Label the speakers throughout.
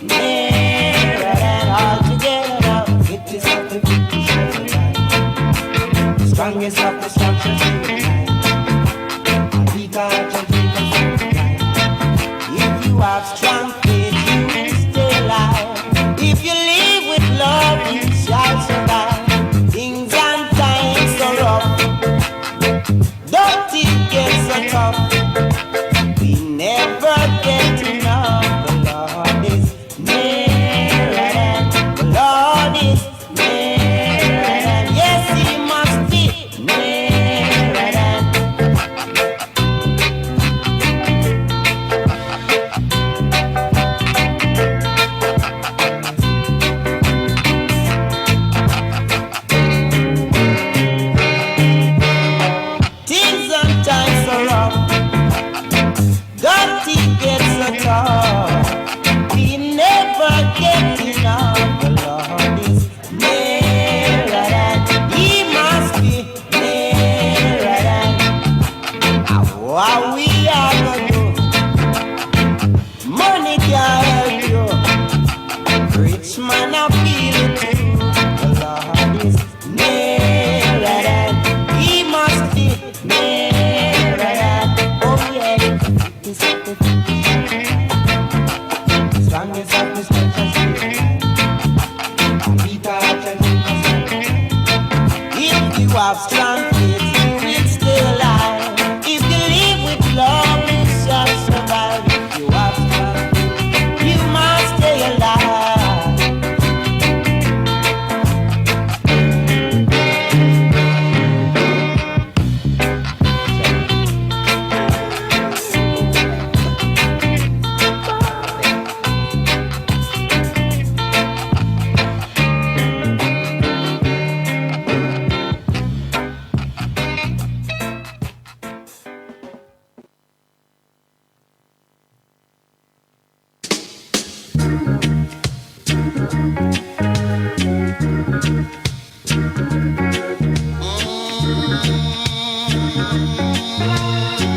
Speaker 1: nearer than all together. Fittest of the fittest shall survive. Strongest of the strong shall survive. Weaker shall survive. If you have strong faith, you will stay alive. If you live with love, you shall survive. Things and times so rough, don't it get so tough. We never get enough. The Lord is nearer than, the Lord is nearer than. Yes, He must be nearer than. Things and times so rough, don't it get so tough. We never get enough. The Lord is nearer than. He must be nearer than. Now what we are gonna do? Money can't help you. Rich man I feel it too. The Lord is nearer than. He must be nearer than. Oh yeah. Strongest of the strength shall survive. Weaker shall survive. If you have strong faith, you will stay alive. If you live with love, you shall survive. If you have strong faith, you must stay alive.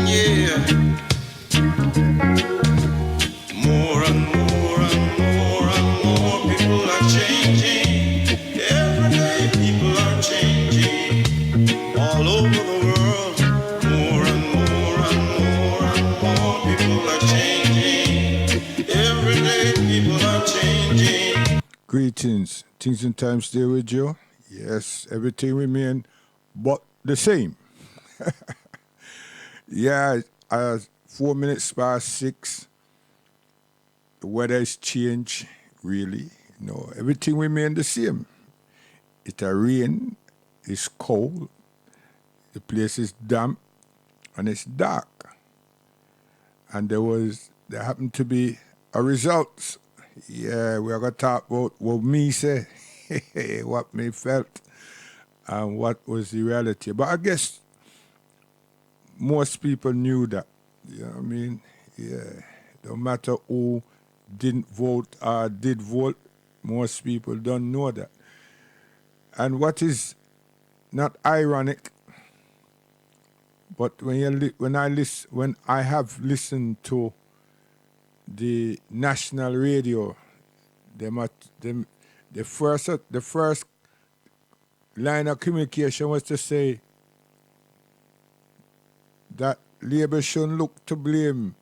Speaker 2: Yeah, more and more and more and more people are changing. Every day people are changing all over the world. More and more and more and more people are changing. Every day people are changing.
Speaker 3: Greetings, things and times there with you. Yes, everything remain but the same. Yeah, 4 minutes past 6. The weather is changed, really. No, everything remain the same. It a rain, it's cold, the place is damp, and it's dark. And there happened to be a result. Yeah, we are gonna talk about what me say, what me felt, and what was the reality. But I guess most people knew that. You know what I mean? Yeah. No matter who didn't vote or did vote, most people don't know that. And what is not ironic, but when I have listened to the national radio, the first line of communication was to say that Labour shouldn't look to blame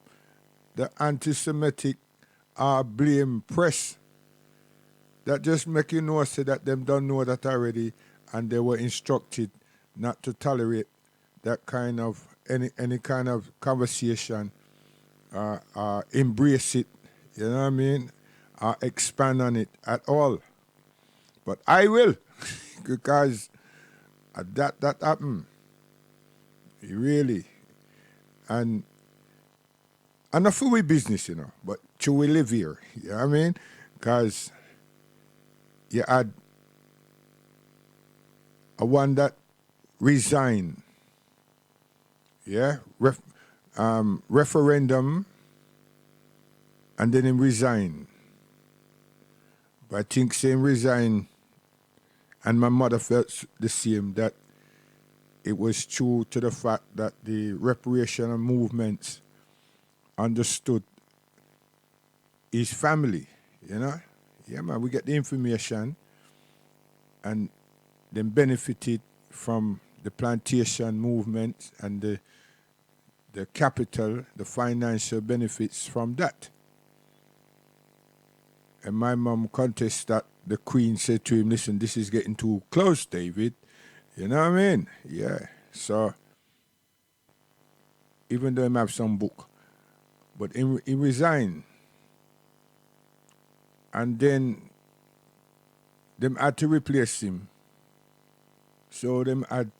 Speaker 3: the anti-Semitic or blame press. That just make you know say that them don't know that already, and they were instructed not to tolerate that kind of any kind of conversation, embrace it. You know what I mean? Expand on it at all. But I will, because that happened. Really. And enough for we business, you know, but to we live here, you know what I mean? Because you had a one that resigned, yeah, referendum, and then him resign. But I think same resign, and my mother felt the same, that it was true to the fact that the reparation movements understood his family. You know? Yeah, man, we get the information and then benefited from the plantation movement and the capital, the financial benefits from that. And my mom contested that the Queen said to him, listen, this is getting too close, David. You know what I mean? Yeah. So, even though he have some book, but he resigned. And then them had to replace him. So them had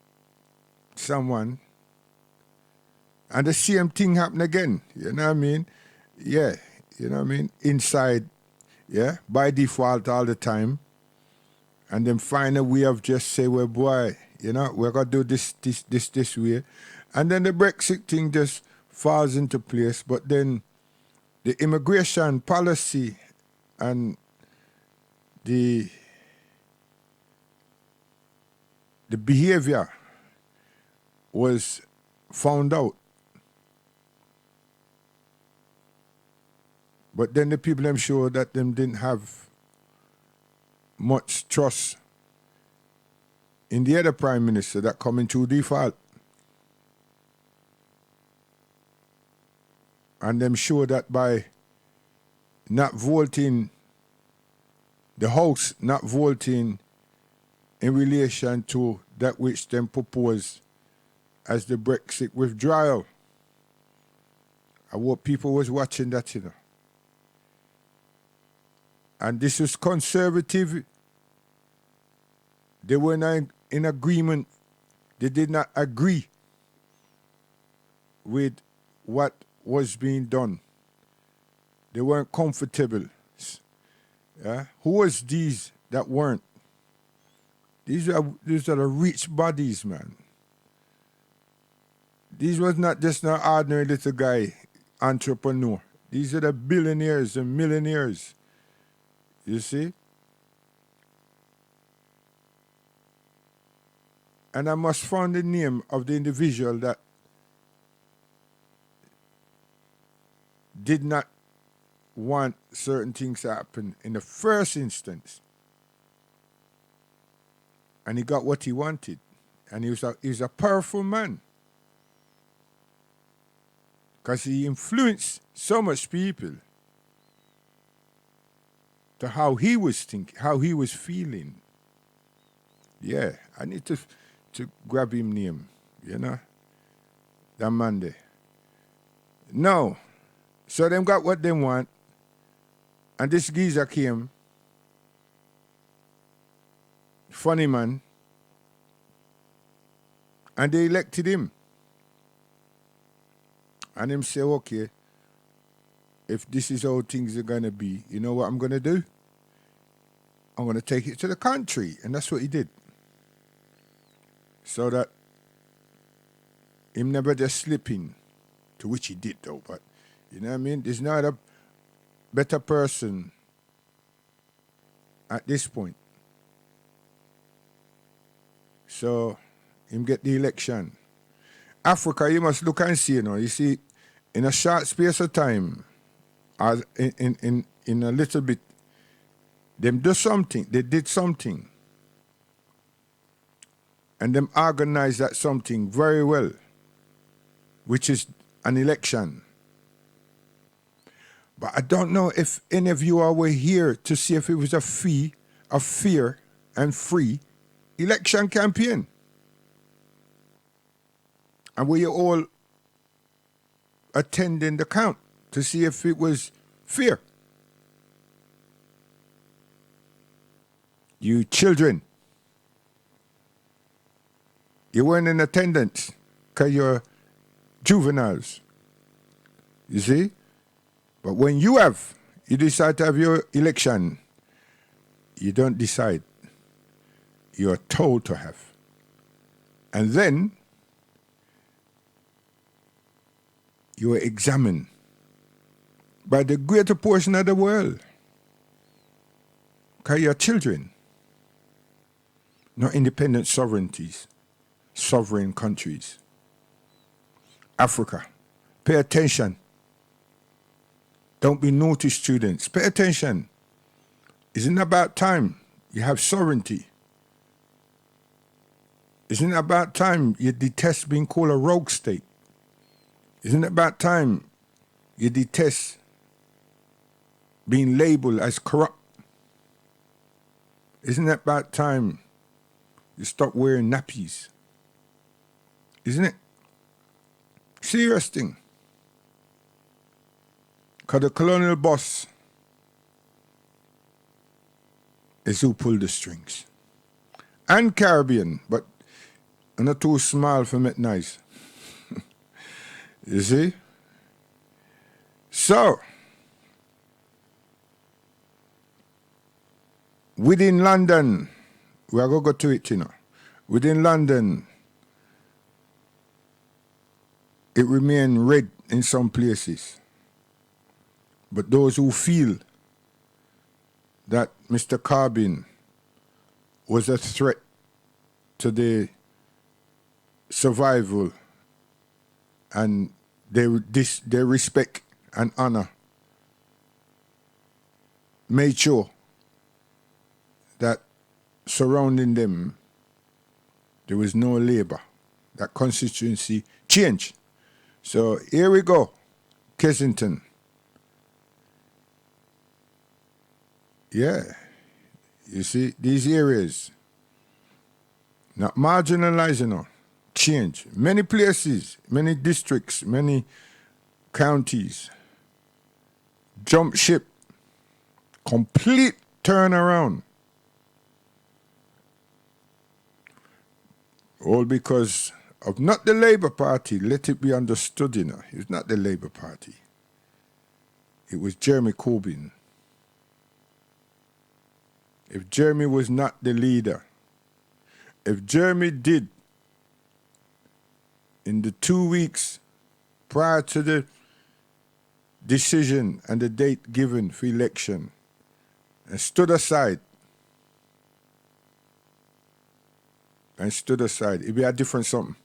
Speaker 3: someone. And the same thing happened again. You know what I mean? Yeah. You know what I mean? Inside, yeah, by default all the time. And then find a way of just say, well, boy, you know, we're going to do this way. And then the Brexit thing just falls into place. But then the immigration policy and the behavior was found out. But then the people them sure that them didn't have much trust in the other prime minister that come into default. And them sure that by not voting, the House not voting in relation to that which them propose as the Brexit withdrawal. I hope people was watching that, you know. And this was conservative. They were not in agreement. They did not agree with what was being done. They weren't comfortable. Yeah? Who was these that weren't? These are the rich bodies, man. These was not just an ordinary little guy, entrepreneur. These are the billionaires and millionaires. You see? And I must find the name of the individual that did not want certain things to happen in the first instance. And he got what he wanted. And he was a powerful man. Because he influenced so much people to how he was thinking, how he was feeling. Yeah, I need to grab him name, you know? That Monday. No. So them got what they want. And this geezer came. Funny man. And they elected him. And him say, okay, if this is how things are going to be, you know what I'm going to do? I'm going to take it to the country. And that's what he did. So that him never just slipping, to which he did though, but you know what I mean? There's not a better person at this point. So him get the election. Africa, you must look and see, you know. You see, in a short space of time, as in a little bit, them do something. They did something. And them organize that something very well, which is an election. But I don't know if any of you were here to see if it was a fair and free election campaign. And were you all attending the count to see if it was fair? You children, you weren't in attendance because you're juveniles. You see? But when you decide to have your election, you don't decide. You're told to have. And then you are examined by the greater portion of the world. Because you're children, not independent sovereignties, sovereign countries. Africa, pay attention. Don't be naughty students. Pay attention. Isn't it about time you have sovereignty? Isn't it about time you detest being called a rogue state? Isn't it about time you detest being labeled as corrupt? Isn't it about time you stop wearing nappies? Isn't it? Serious thing. Because the colonial boss is who pulled the strings. And Caribbean, but not too small for make nice. You see? So, within London, we are going to go to it, you know. Within London, it remained red in some places. But those who feel that Mr. Corbyn was a threat to their survival and their respect and honor, made sure that surrounding them there was no Labour. That constituency changed. So here we go, Kensington. Yeah, you see, these areas, not marginalizing them, change. Many places, many districts, many counties, jump ship, complete turnaround. All because of not the Labour Party, let it be understood, you know. It's not the Labour Party. It was Jeremy Corbyn. If Jeremy was not the leader, if Jeremy did, in the 2 weeks prior to the decision and the date given for election, and stood aside, it'd be a different something.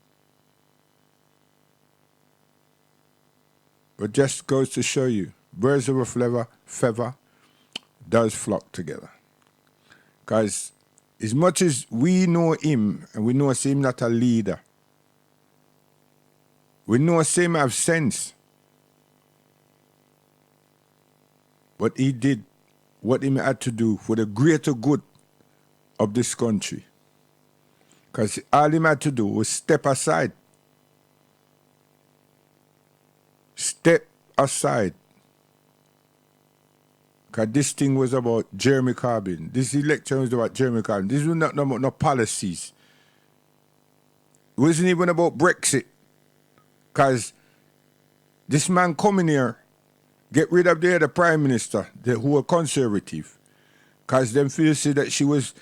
Speaker 3: But just goes to show you, birds of a feather does flock together. Because as much as we know him, and we know him not a leader, we know him have sense. But he did what he had to do for the greater good of this country. Because all he had to do was step aside. Step aside. Because this thing was about Jeremy Corbyn. This election was about Jeremy Corbyn. This was not about no policies. It wasn't even about Brexit. Because this man coming here, get rid of the other Prime Minister, who were conservative. Because them feel say that she was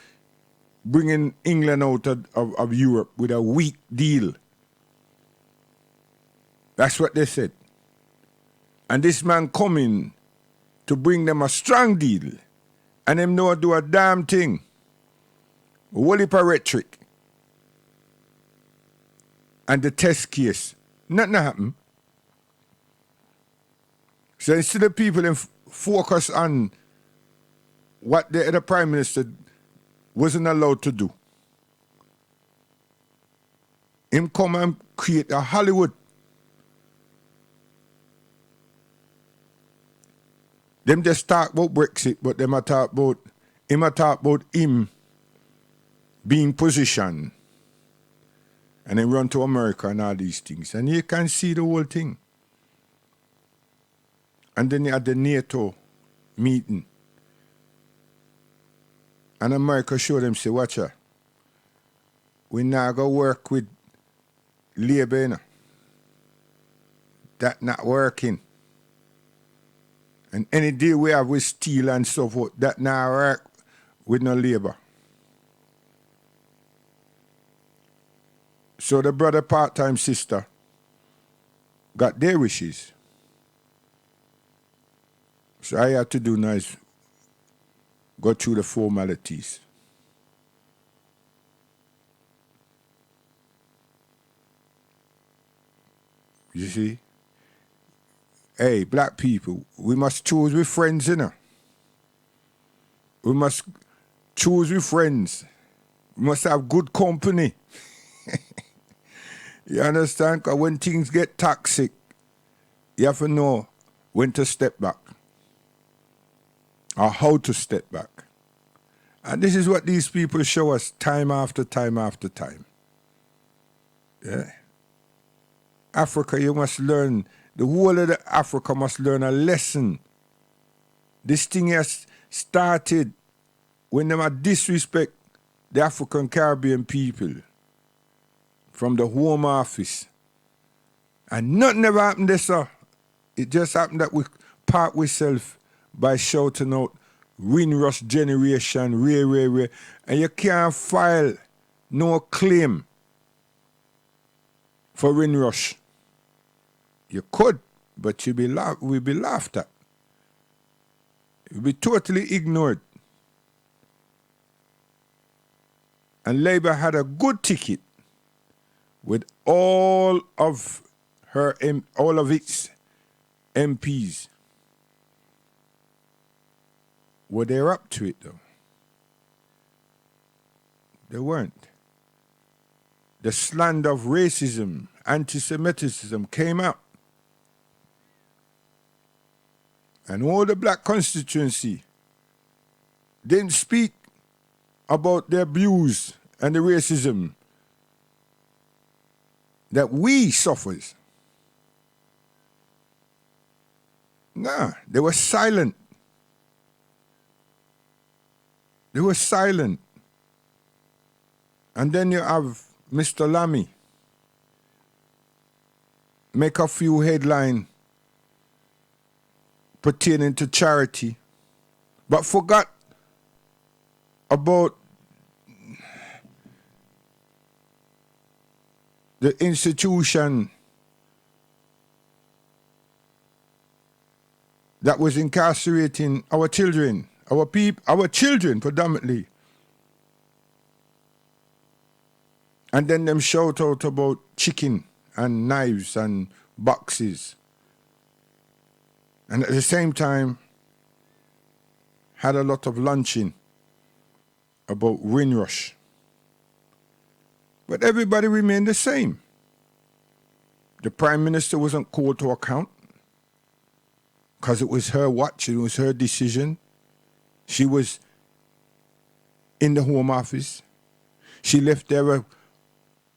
Speaker 3: bringing England out of Europe with a weak deal. That's what they said. And this man coming to bring them a strong deal, and them no do a damn thing. A whole heap of rhetoric. And the test case, nothing happened. So instead of people then focus on what the other Prime Minister wasn't allowed to do, him come and create a Hollywood. Them just talk about Brexit, but them a talk about him being positioned and then run to America and all these things. And you can see the whole thing. And then you had the NATO meeting. And America showed them, say, watch her. We now go work with Labour, you know. That not working. And any deal we have with steel and so forth, that now work with no Labour. So the brother part-time sister got their wishes. So all you have to do now is go through the formalities. You see? Hey, black people, we must choose with friends, you know. We must choose with friends. We must have good company. You understand? Because when things get toxic, you have to know when to step back or how to step back. And this is what these people show us time after time after time. Yeah. Africa, you must learn, the whole of Africa must learn a lesson. This thing has started when they disrespect the African Caribbean people from the Home Office. And nothing ever happened there, sir. It just happened that we park ourselves by shouting out Windrush generation, rare. And you can't file no claim for Windrush. You could, but we'll be laughed at. You'll be totally ignored. And Labour had a good ticket with all of its MPs. Were they up to it, though? They weren't. The slander of racism, anti-Semitism came out. And all the black constituency didn't speak about the abuse and the racism that we suffers. Nah, they were silent. They were silent. And then you have Mr. Lamy make a few headlines pertaining to charity, but forgot about the institution that was incarcerating our children, our children predominantly. And then them shout out about chicken and knives and boxes. And at the same time, had a lot of lunching about Windrush. But everybody remained the same. The Prime Minister wasn't called to account because it was her watch, it was her decision. She was in the Home Office. She left there a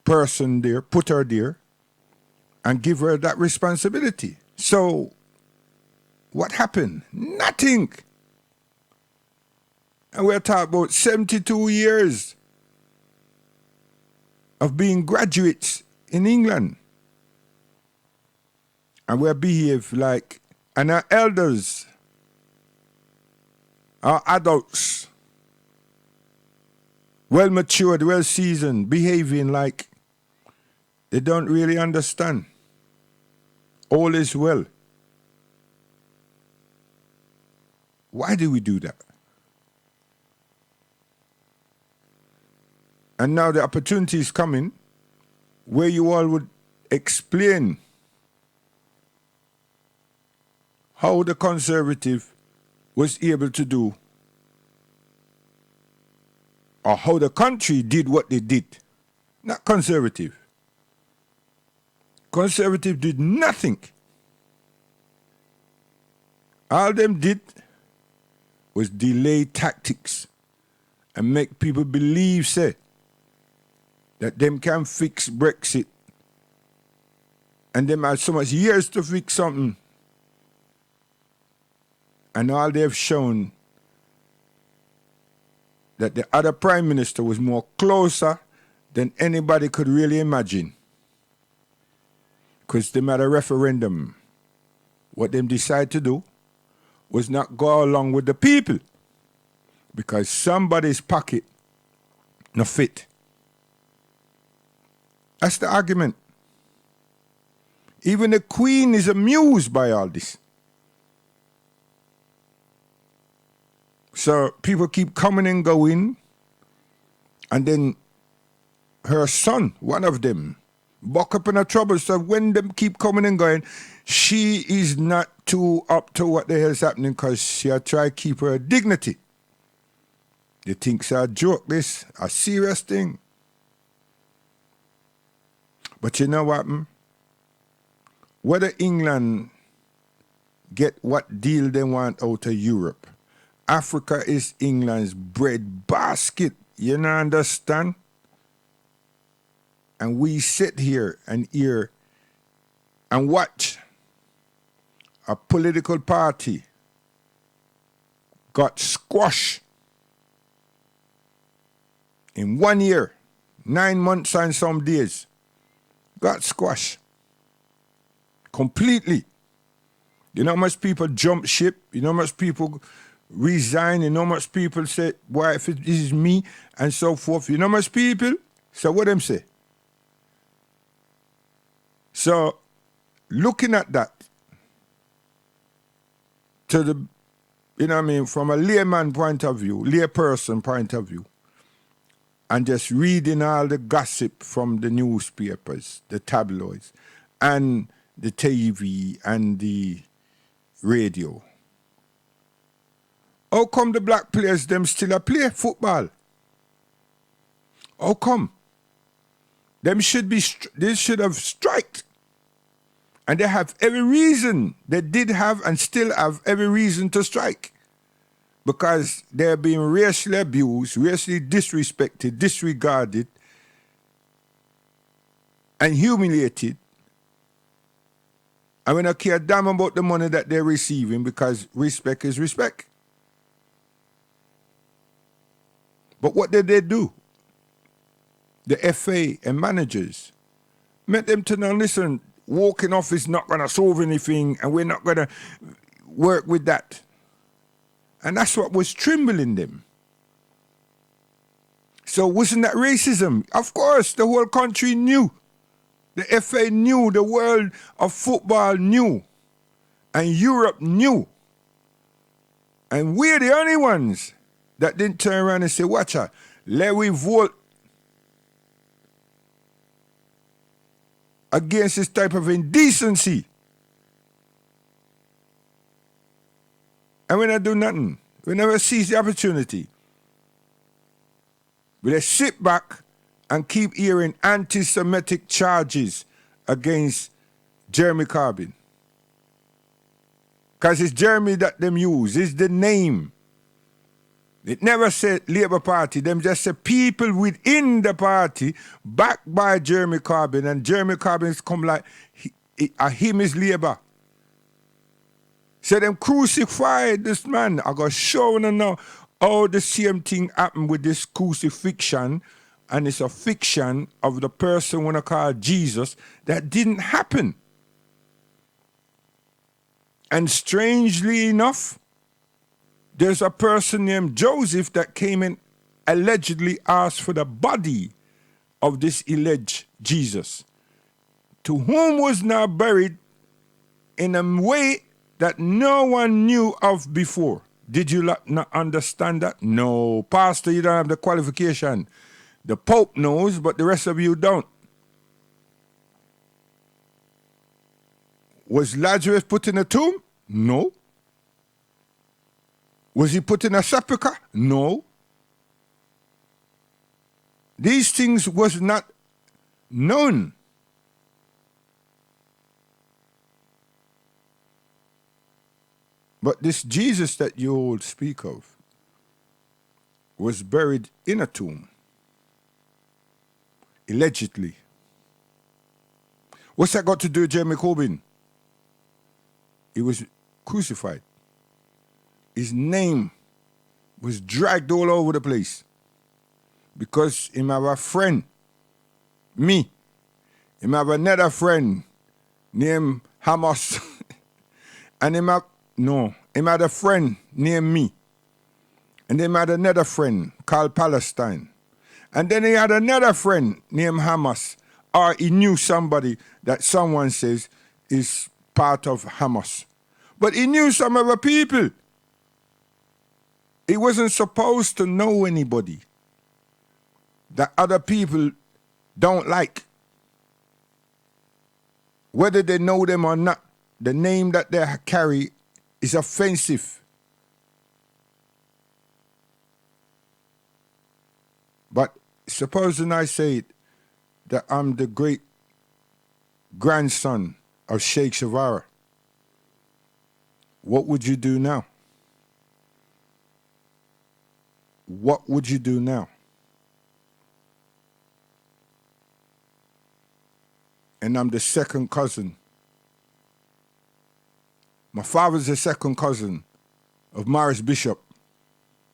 Speaker 3: person there, put her there, and give her that responsibility. So, what happened? Nothing. And we're talking about 72 years of being graduates in England. And we behave like, and our elders, our adults, well matured, well seasoned, behaving like they don't really understand. All is well. Why do we do that? And now the opportunity is coming where you all would explain how the Conservative was able to do, or how the country did what they did. Not Conservative. Conservative did nothing. All them did was delay tactics and make people believe, say, that them can fix Brexit and them had so much years to fix something. And all they've shown that the other Prime Minister was more closer than anybody could really imagine. Because them had a referendum. What them decide to do was not go along with the people because somebody's pocket no fit. That's the argument. Even the Queen is amused by all this. So people keep coming and going, and then her son, one of them, buck up in a trouble. So when them keep coming and going, she is not too up to what the hell is happening because she had tried to keep her dignity. You think it's a joke, this? A serious thing. But you know what? Whether England get what deal they want out of Europe, Africa is England's bread basket. You know, understand? And we sit here and hear and watch a political party got squashed in 1 year, 9 months and some days. Got squashed completely. You know how much people jump ship? You know how much people resign? You know how much people say, why, if it is me, and so forth. You know how much people? So what them say? So looking at that, to the, you know what I mean, from a layman point of view, layperson point of view, and just reading all the gossip from the newspapers, the tabloids, and the TV and the radio. How come the black players them still a play football? How come? They should have striked. And they have every reason, they did have and still have every reason to strike. Because they're being racially abused, racially disrespected, disregarded, and humiliated. And we don't care a damn about the money that they're receiving because respect is respect. But what did they do? The FA and managers met them to know, listen, walking off is not going to solve anything and we're not going to work with that. And that's what was trembling them. So wasn't that racism? Of course, the whole country knew. The FA knew, the world of football knew, and Europe knew. And we're the only ones that didn't turn around and say, watch out, let we vote against this type of indecency. And we not do nothing. We never seize the opportunity. We just sit back and keep hearing anti-Semitic charges against Jeremy Corbyn. Because it's Jeremy that them use. It's the name. It never said Labour Party. Them just say people within the party backed by Jeremy Corbyn. And Jeremy Corbyn's come like, him is Labour. So them crucified this man. I got shown and now how the same thing happened with this crucifixion, and it's a fiction of the person when I call Jesus that didn't happen. And strangely enough, there's a person named Joseph that came and allegedly asked for the body of this alleged Jesus, to whom was now buried in a way that no one knew of before. Did you not understand that? No. Pastor, you don't have the qualification. The Pope knows, but the rest of you don't. Was Lazarus put in a tomb? No. Was he put in a sepulchre? No. These things was not known. But this Jesus that you all speak of was buried in a tomb, allegedly. What's that got to do with Jeremy Corbyn? He was crucified. His name was dragged all over the place because him have a friend, me. Him have another friend named Hamas. And him had a friend named me. And him had another friend called Palestine. And then he had another friend named Hamas. Or he knew somebody that someone says is part of Hamas. But he knew some other people. He wasn't supposed to know anybody that other people don't like. Whether they know them or not, the name that they carry is offensive. supposing I say that I'm the great grandson of Sheikh Shavara, what would you do now? What would you do now? And I'm the second cousin. My father's the second cousin of Morris Bishop.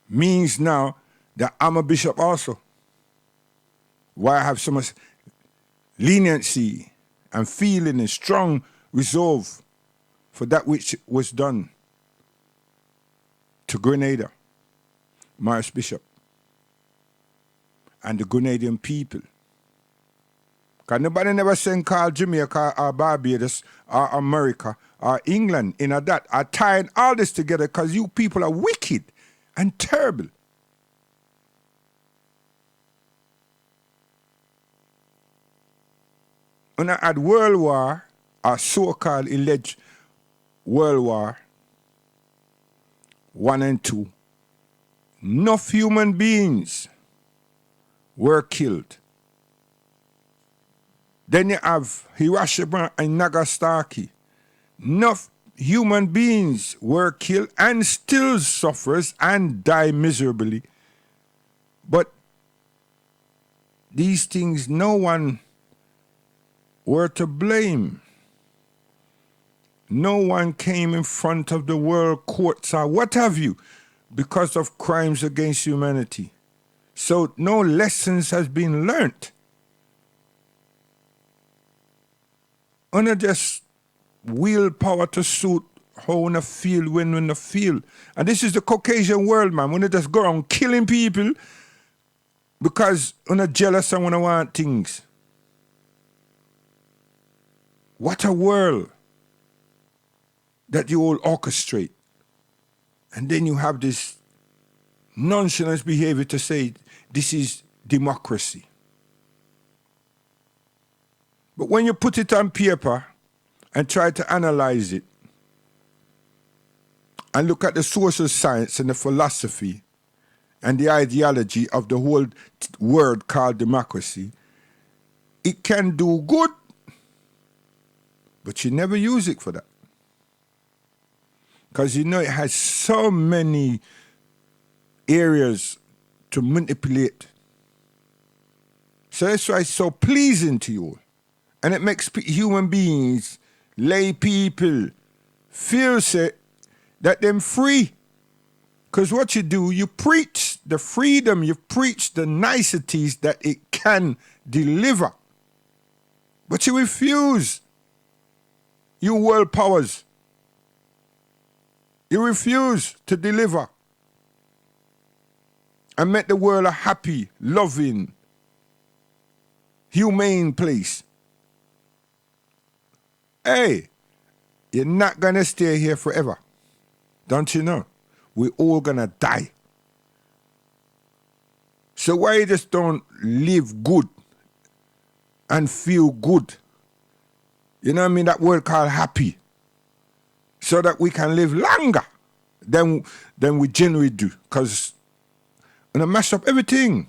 Speaker 3: Means now that I'm a bishop also. Why I have so much leniency and feeling and strong resolve for that which was done to Grenada, Morris Bishop, and the Grenadian people. Because nobody never sent call Jamaica or Barbados or America or England in a that. I tied all this together because you people are wicked and terrible. When I had World War, or so-called alleged World War 1 and 2, enough human beings were killed. Then you have Hiroshima and Nagasaki. Enough human beings were killed and still suffers and die miserably. But these things, no one were to blame. No one came in front of the world courts or what have you because of crimes against humanity. So no lessons has been learnt. Under just willpower to suit how wanna feel when wanna feel. And this is the Caucasian world, man. Wanna just go around killing people because wanna jealous and wanna want things. What a world that you all orchestrate. And then you have this nonchalant behavior to say this is democracy. But when you put it on paper and try to analyze it and look at the social science and the philosophy and the ideology of the whole word called democracy, it can do good, but you never use it for that. Because you know it has so many areas to manipulate. So that's why it's so pleasing to you all. And it makes human beings, lay people, feel that they're free. Because what you do, you preach the freedom, you preach the niceties that it can deliver. But you refuse, you world powers. You refuse to deliver and make the world a happy, loving, humane place. Hey, you're not going to stay here forever. Don't you know? We're all going to die. So why you just don't live good and feel good? You know what I mean? That word called happy. So that we can live longer than we generally do. Because when I mash up everything,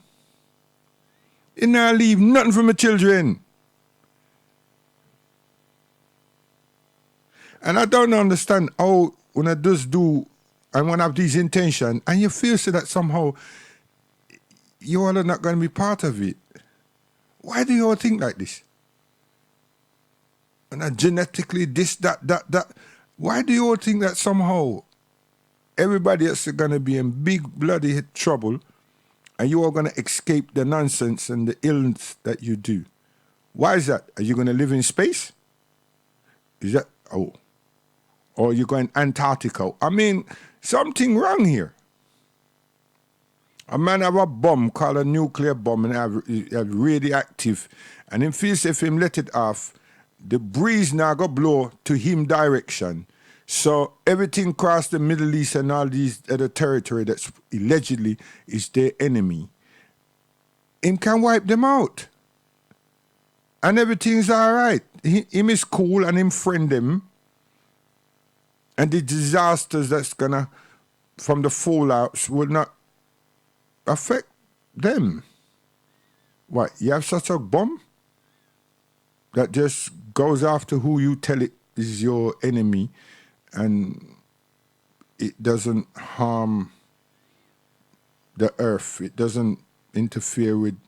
Speaker 3: you now leave nothing for my children. And I don't understand how when I just do and when I have these intentions and you feel so that somehow you all are not going to be part of it. Why do you all think like this? And I genetically this, that. Why do you all think that somehow everybody else is going to be in big bloody trouble and you are going to escape the nonsense and the illness that you do? Why is that? Are you going to live in space? Is that, or are you going Antarctica? I mean, something wrong here. A man have a bomb called a nuclear bomb and have radioactive and him feels if him let it off, the breeze now go blow to him direction. So everything across the Middle East and all these other territory that's allegedly is their enemy, him can wipe them out. And everything's all right. Him is cool and him friend them. And the disasters that's gonna, from the fallouts will not affect them. What, you have such a bomb that just goes after who you tell it is your enemy, and it doesn't harm the earth. It doesn't interfere with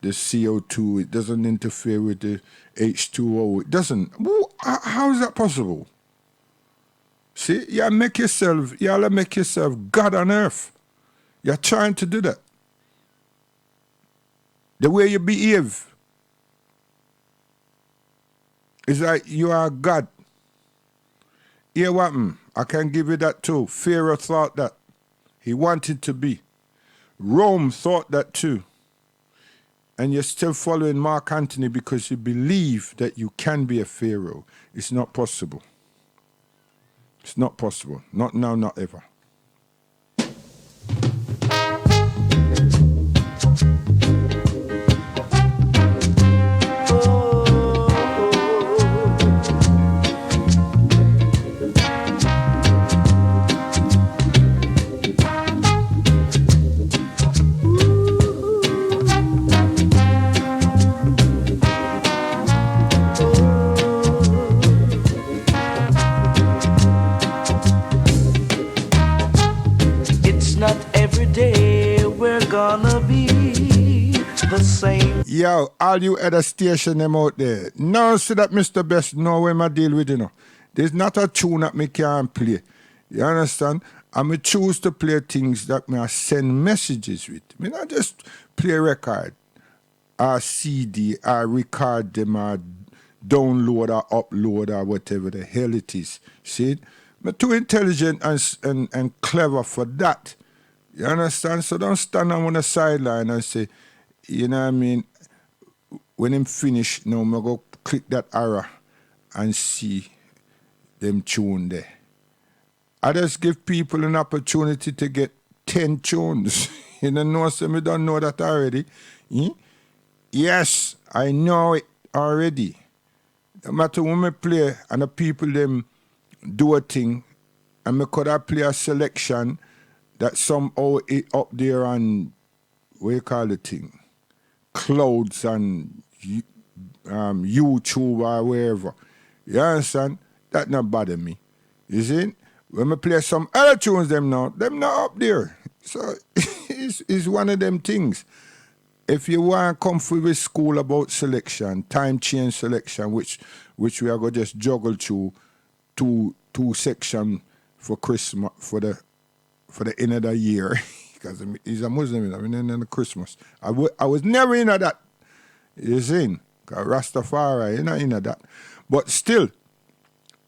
Speaker 3: the CO2. It doesn't interfere with the H2O. It doesn't. How is that possible? See, you all make yourself God on earth. You're trying to do that. The way you behave is like you are God. Hear what? I can give you that too. Pharaoh thought that. He wanted to be. Rome thought that too. And you're still following Mark Antony because you believe that you can be a Pharaoh. It's not possible. It's not possible. Not now, not ever.
Speaker 1: Gonna be the same.
Speaker 3: Yo, all you other station them out there. No, see that Mr. Best know when I deal with, you know. There's not a tune that me can't play. You understand? I may choose to play things that me I send messages with. Me not just play record, or CD, or record them, or download or upload or whatever the hell it is. See it? Me too intelligent and clever for that. You understand? So don't stand on the sideline and say, you know what I mean, when I'm finished, now I'm go click that arrow and see them tune there. I just give people an opportunity to get 10 tunes. You know, so me don't know that already. Yes, I know it already. No matter when me play and the people them do a thing, and me could have play a selection that somehow it up there on, what you call the thing, clouds and YouTube or wherever. You understand? That not bother me. You see? When I play some other tunes, them not up there. So it's one of them things. If you want to come for with school about selection, time change selection, which we are going to just juggle through two sections for Christmas, for the end of the year, because he's a Muslim, I mean, in the Christmas. I was never into that. You see? Because Rastafari, you're not into that. But still,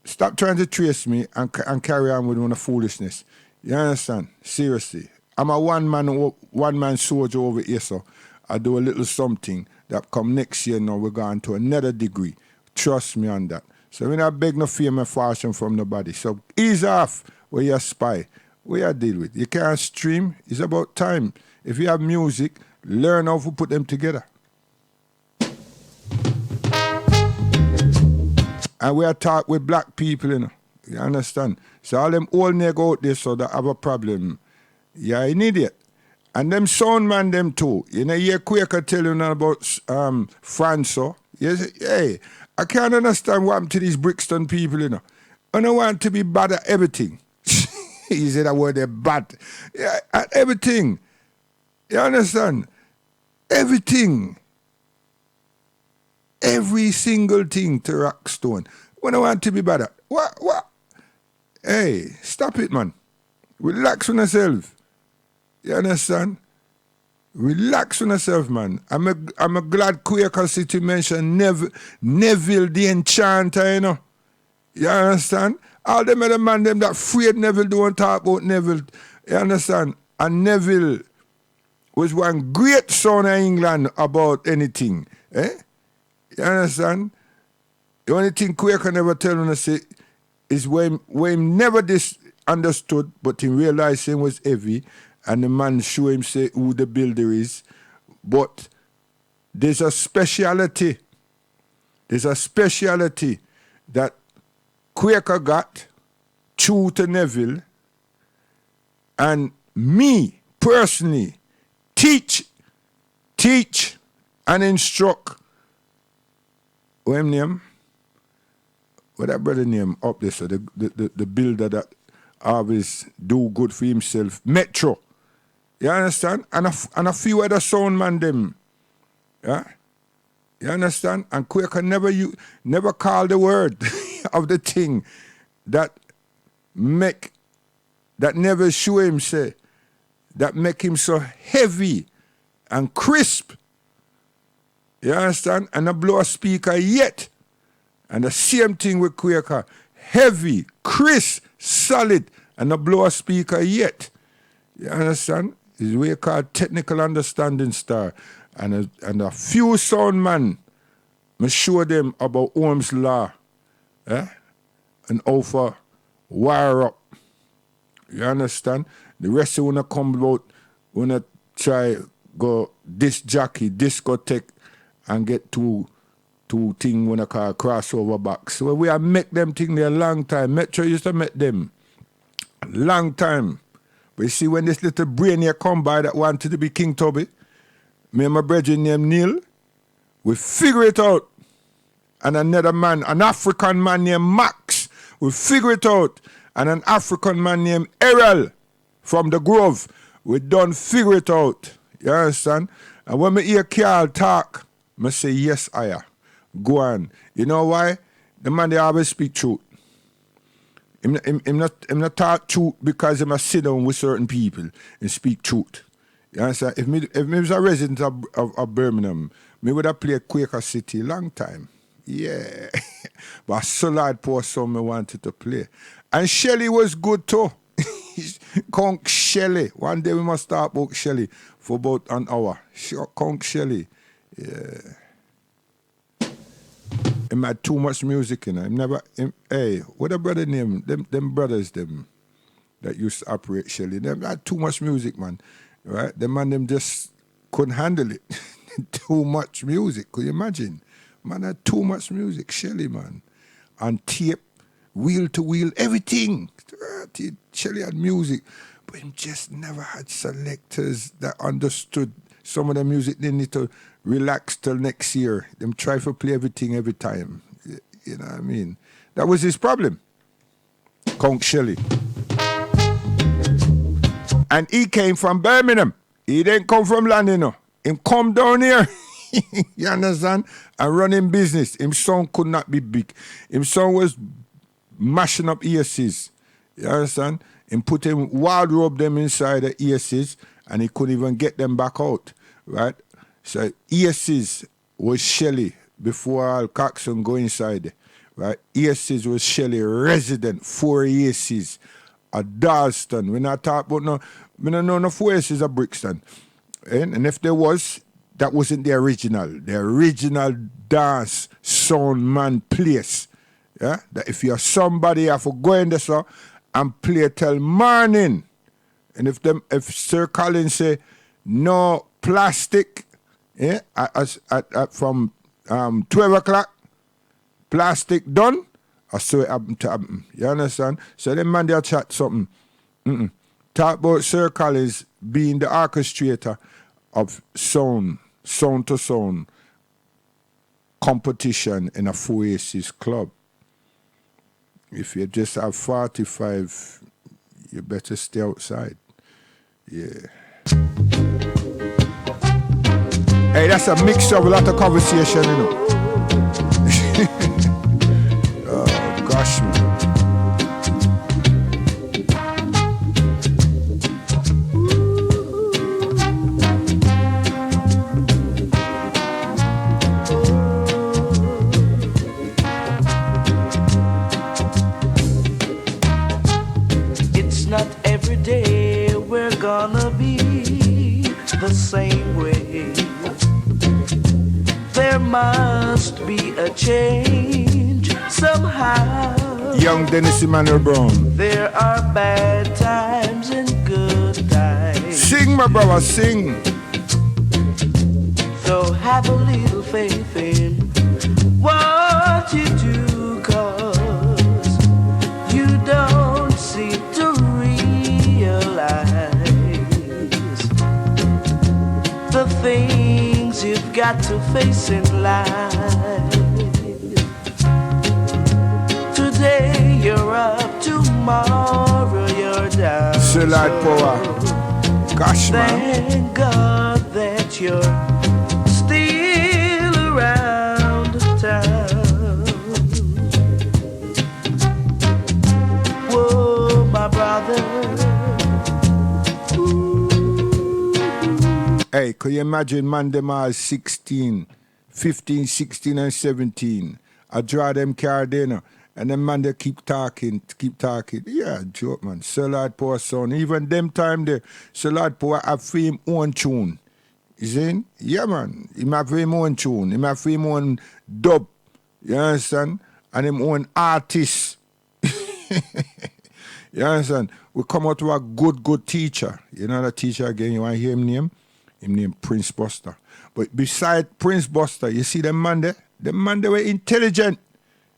Speaker 3: stop trying to trace me and carry on with one of foolishness. You understand? Seriously. I'm a one-man soldier over here, so I do a little something that come next year now, we're going to another degree. Trust me on that. So we not beg no fame and fashion from nobody. So ease off where you spy. Where you deal with. You can't stream. It's about time. If you have music, learn how to put them together. And we are talk with black people, you know. You understand? So all them old nigga out there so that have a problem. Yeah, an idiot. And them sound man them too. You know, you Quaker tell you about Franco. You say, hey, I can't understand what happened to these Brixton people, you know. I don't want to be bad at everything. He said that word, they're bad. Yeah, at everything. You understand? Everything. Every single thing to Rockstone. When I want to be bad at. What? Hey, stop it, man. Relax on yourself. You understand? Relax on yourself, man. I'm a glad Quaker City mentioned Neville the Enchanter, you know. You understand? All them other man them that afraid Neville don't talk about Neville. You understand? And Neville was one great son of England about anything. Eh? You understand? The only thing Quaker never tell him to say is when he never understood, but he realized him was heavy, and the man show him say who the builder is. But there's a speciality. There's a speciality that Quaker got true to Neville, and me personally teach and instruct, what him name? What that brother name up there, so the builder that always do good for himself, Metro. You understand? And a few other sound man them. Yeah? You understand? And Quaker never call the word of the thing that never show him say, that make him so heavy and crisp. You understand? And a blow a speaker yet. And the same thing with Quaker. Heavy, crisp, solid, and a blow a speaker yet. You understand? Is what we call technical understanding star. And a few sound man, me show them about Ohm's law. And over wire up. You understand? The rest of wanna come about, wanna try go disc jockey, discotheque, and get two thing wanna call crossover box. So we have make them thing there a long time. Metro used to make them a long time. But you see when this little brain here come by that wanted to be King Tubby, me and my brother named Neil, we figure it out. And another man, an African man named Max, we figure it out. And an African man named Errol from the Grove, we done figure it out. You understand? And when me hear Carl talk, I say, yes, Aya. Go on. You know why? The man, they always speak truth. Him not talk truth because he must sit down with certain people and speak truth. You understand? If me was a resident of Birmingham, me would have played Quaker City long time. Yeah. But Solid poor son me wanted to play. And Shelley was good too. Conk Shelley. One day we must talk about Shelley for about an hour. Conk Shelley. Yeah. Him had too much music in him. Hey, what a brother name? Them brothers them that used to operate Shelley. Them had too much music, man. Right? Them just couldn't handle it. Too much music. Could you imagine? Man had too much music, Shelley, man. On tape, wheel to wheel, everything. Shelley had music, but he just never had selectors that understood some of the music. They need to relax till next year. Them try to play everything every time. You know what I mean? That was his problem. Conk Shelley. And he came from Birmingham. He didn't come from London, you know. Him come down here. You understand? And running business. Him son could not be big. Him son was mashing up ESCs. You understand? Him put him wardrobe them inside the ESCs and he couldn't even get them back out. Right? So ESCs was Shelley before Al Coxon go inside. Right? ESCs was Shelley resident, 4 ESCs. A Dalston. We not talk about we don't know no 4 ESCs at Brixton. And if there was, that wasn't the original. The original dance sound man place. Yeah? That if you're somebody, you have to go in there so, and play till morning. And if Sir Collins say no plastic, yeah, from 12 o'clock, plastic done, I saw it happen to happen. You understand? So them man they chat something. Talk about Sir Collins being the orchestrator of sound to sound competition in a 4 Aces club. If you just have 45, you better stay outside. Yeah. Hey, that's a mixture of a lot of conversation, you know. Oh, gosh, man.
Speaker 1: Gonna be the same way. There must be a change somehow.
Speaker 3: Young Dennis Emmanuel Brown.
Speaker 1: There are bad times and good times.
Speaker 3: Sing, my brother, sing.
Speaker 1: So have a little faith in what you do, 'cause you don't seem to realize the things things you've got to face in life. Today you're up, tomorrow you're down.
Speaker 3: Select power. Gosh, man.
Speaker 1: Thank God that you're still around town. Whoa, my brother.
Speaker 3: Hey, could you imagine man them all 16, 15, 16 and 17? I draw them car dinner. And then man they keep talking. Yeah, joke man. Sir Lord Power son. Even them time there, Sir Lord Power have for him own tune. You see? Yeah man. He have for him own tune. He have for him own dub. You understand? And him own artist. You understand? We come out to a good teacher. You know the teacher again, you want to hear him name? Him name Prince Buster. But beside Prince Buster, you see them man there? Them man they were intelligent.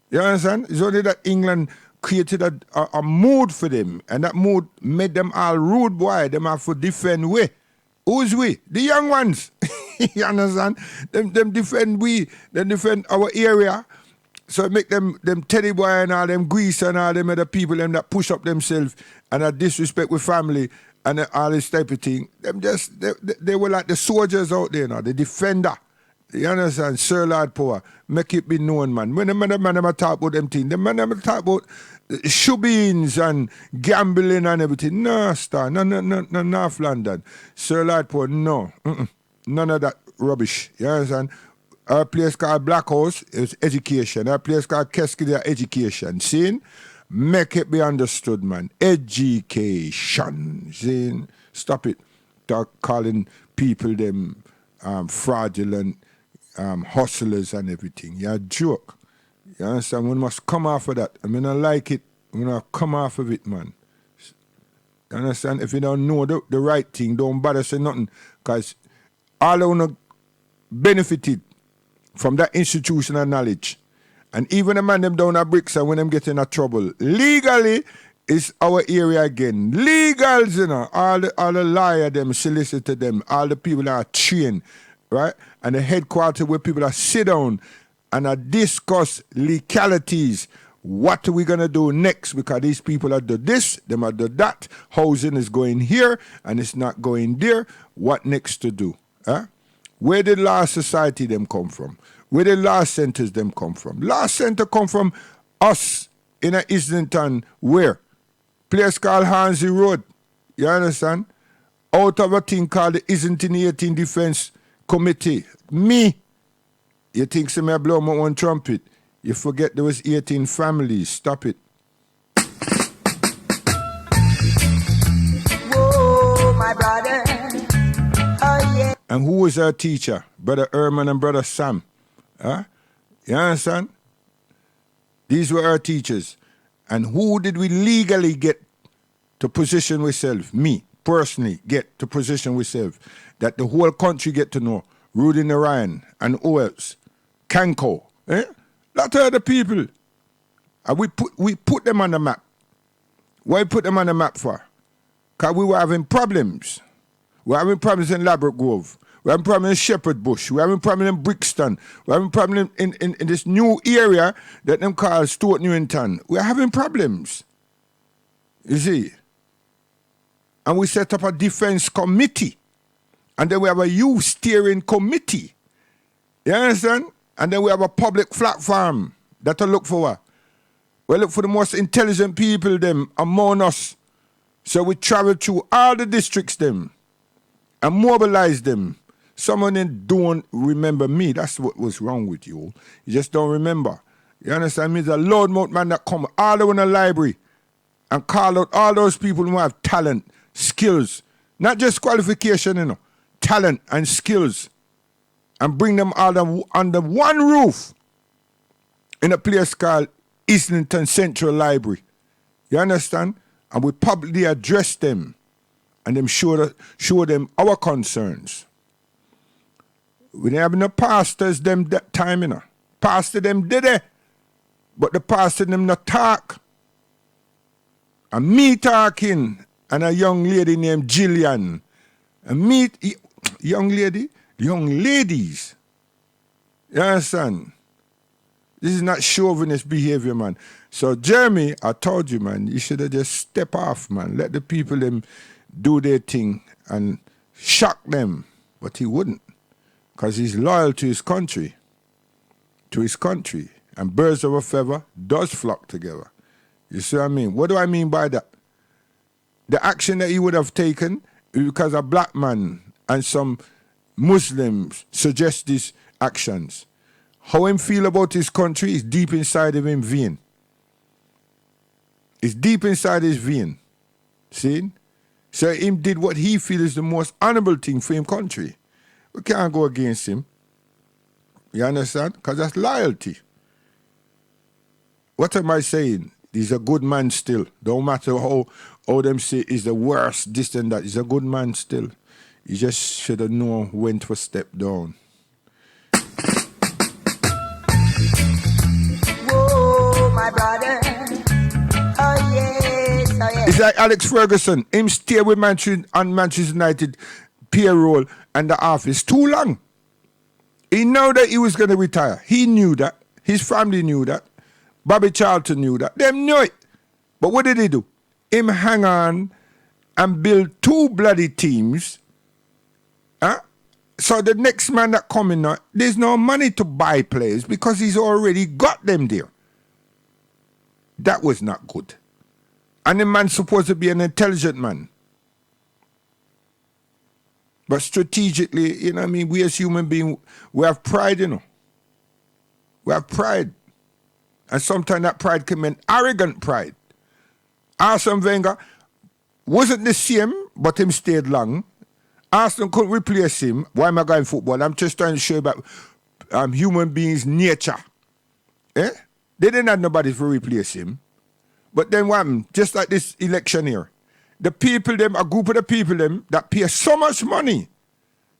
Speaker 3: You understand? It's only that England created a mood for them, and that mood made them all rude boy. Them have to defend we. Who's we? The young ones. You understand? Them defend we. Them defend our area. So make them teddy boy and all them grease and all them other people them that push up themselves and that disrespect with family and all this type of thing. Them just they were like the soldiers out there now, the defender. You understand? Sir Lord Power. Make it be known, man. When the man talk about them things, the man talk about shoe-beans and gambling and everything. No, star. No, North London. Sir Lord Power, no. None of that rubbish. You understand? Our place called Black House is education. Our place called Keskidia education. See? Make it be understood, man. Education. See? Stop it. Start calling people them fraudulent hustlers and everything. You're a joke. You understand? We must come off of that. I mean, I like it. We must come off of it, man. You understand? If you don't know the right thing, don't bother say nothing. Because all I want to benefited from that institutional knowledge. And even the man them down at bricks and when them get in a trouble, legally is our area again. Legals, you know, all the lawyer them, solicitor them, all the people that are trained, right? And the headquarters where people are sit down and are discuss legalities. What are we going to do next? Because these people are do this, them are do that. Housing is going here and it's not going there. What next to do? Huh? Where did Law Society them come from? Where did Law Centers them come from? Law Center come from us in a Islington where? Place called Hansley Road. You understand? Out of a thing called the Islington 18 Defense Committee. Me. You think so me blow my own trumpet? You forget there was 18 families. Stop it.
Speaker 4: Whoa, my brother. Oh, yeah.
Speaker 3: And who was our teacher? Brother Herman and Brother Sam. Huh? You understand? These were our teachers. And who did we legally get to position ourselves? Me, personally, get to position ourselves. That the whole country get to know. Rudy Narayan and who else? Kanko. Eh? Lot of other people. And we put them on the map. Why put them on the map for? Because we were having problems. We're having problems in Labrador Grove. We're having problems in Shepherd Bush. We're having problems in Brixton. We're having problems in this new area that them call Stuart Newington. We're having problems. You see? And we set up a defense committee. And then we have a youth steering committee. You understand? And then we have a public platform that I look for. We look for the most intelligent people them among us. So we travel through all the districts them and mobilize them. Some of them don't remember me. That's what was wrong with you. You just don't remember. You understand me? There's a loudmouth man that come all over the library and call out all those people who have talent, skills, not just qualification, you know, talent and skills, and bring them all under one roof in a place called Islington Central Library. You understand? And we publicly address them and them show them our concerns. We didn't have no pastors them that time, you know. Pastor them did it, but the pastor them not talk. And me talking, and a young lady named Jillian. And me, young lady, young ladies. You understand? This is not chauvinist behavior, man. So, Jeremy, I told you, man, you should have just step off, man. Let the people them do their thing and shock them. But he wouldn't, because he's loyal to his country. To his country. And birds of a feather does flock together. You see what I mean? What do I mean by that? The action that he would have taken because a black man and some Muslims suggest these actions. How him feel about his country is deep inside of him vein. It's deep inside his vein. See? So him did what he feels is the most honorable thing for him country. We can't go against him. You understand? Because that's loyalty. What am I saying? He's a good man still. Don't matter how them say he's the worst, this and that. He's a good man still. He just should have known when to step down.
Speaker 4: Whoa, my brother. Oh, yes, oh, yes.
Speaker 3: It's like Alex Ferguson. Him stay with Manchester United payroll and the office too long. He knew that he was going to retire. He knew that. His family knew that. Bobby Charlton knew that. Them knew it. But what did he do? Him hang on and build two bloody teams. Huh? So the next man that coming now, there's no money to buy players because he's already got them there. That was not good. And the man's supposed to be an intelligent man. But strategically, you know what I mean, we as human beings, we have pride, you know. We have pride. And sometimes that pride can mean arrogant pride. Arsene Wenger wasn't the same, but him stayed long. Arsenal couldn't replace him. Why am I going football? I'm just trying to show you about human beings' nature. Eh? They didn't have nobody to replace him. But then what happened? Just like this election here. The people, them, a group of the people, them, that pay so much money,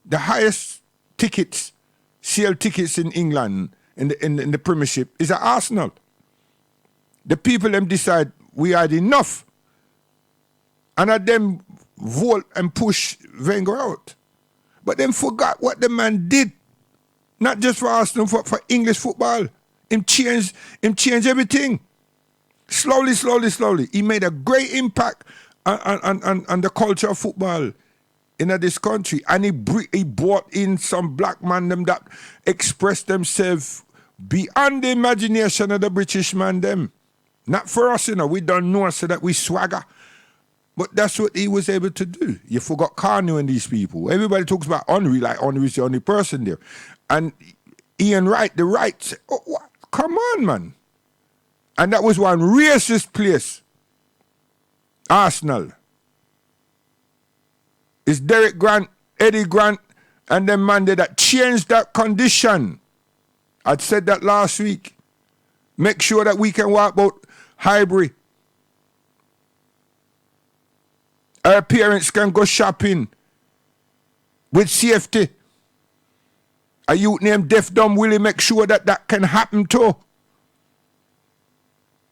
Speaker 3: the highest tickets, sale tickets in England, in the Premiership, is at Arsenal. The people, them, decide we had enough. And at them vote and push Wenger out. But then forgot what the man did. Not just for Arsenal, for English football. Him changed everything. Slowly. He made a great impact on the culture of football in this country. And he brought in some black man them that expressed themselves beyond the imagination of the British man them. Not for us, you know. We don't know so that we swagger. But that's what he was able to do. You forgot Kanu and these people. Everybody talks about Henry, like Henry's the only person there. And Ian Wright, the Wrights, oh, what? Come on, man. And that was one racist place. Arsenal. It's Derek Grant, Eddie Grant, and them man there that changed that condition. I'd said that last week. Make sure that we can walk out Highbury. Our parents can go shopping with safety. A youth named Deaf Dumb Willie make sure that that can happen too.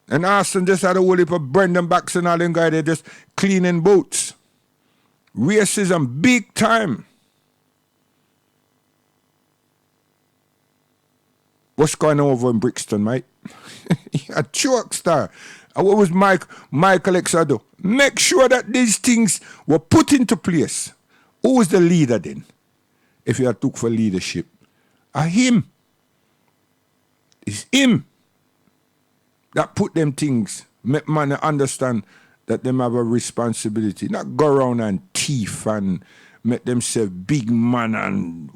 Speaker 3: And Arsenal just had a whole heap of Brendan Baxter and all them guys, they're just cleaning boats. Racism, big time. What's going on over in Brixton, mate? A joke star. And what was Michael Exado? Make sure that these things were put into place. Who was the leader then? If you had took for leadership. Him. It's him that put them things, make man understand that them have a responsibility. Not go around and thief and make themselves big man and,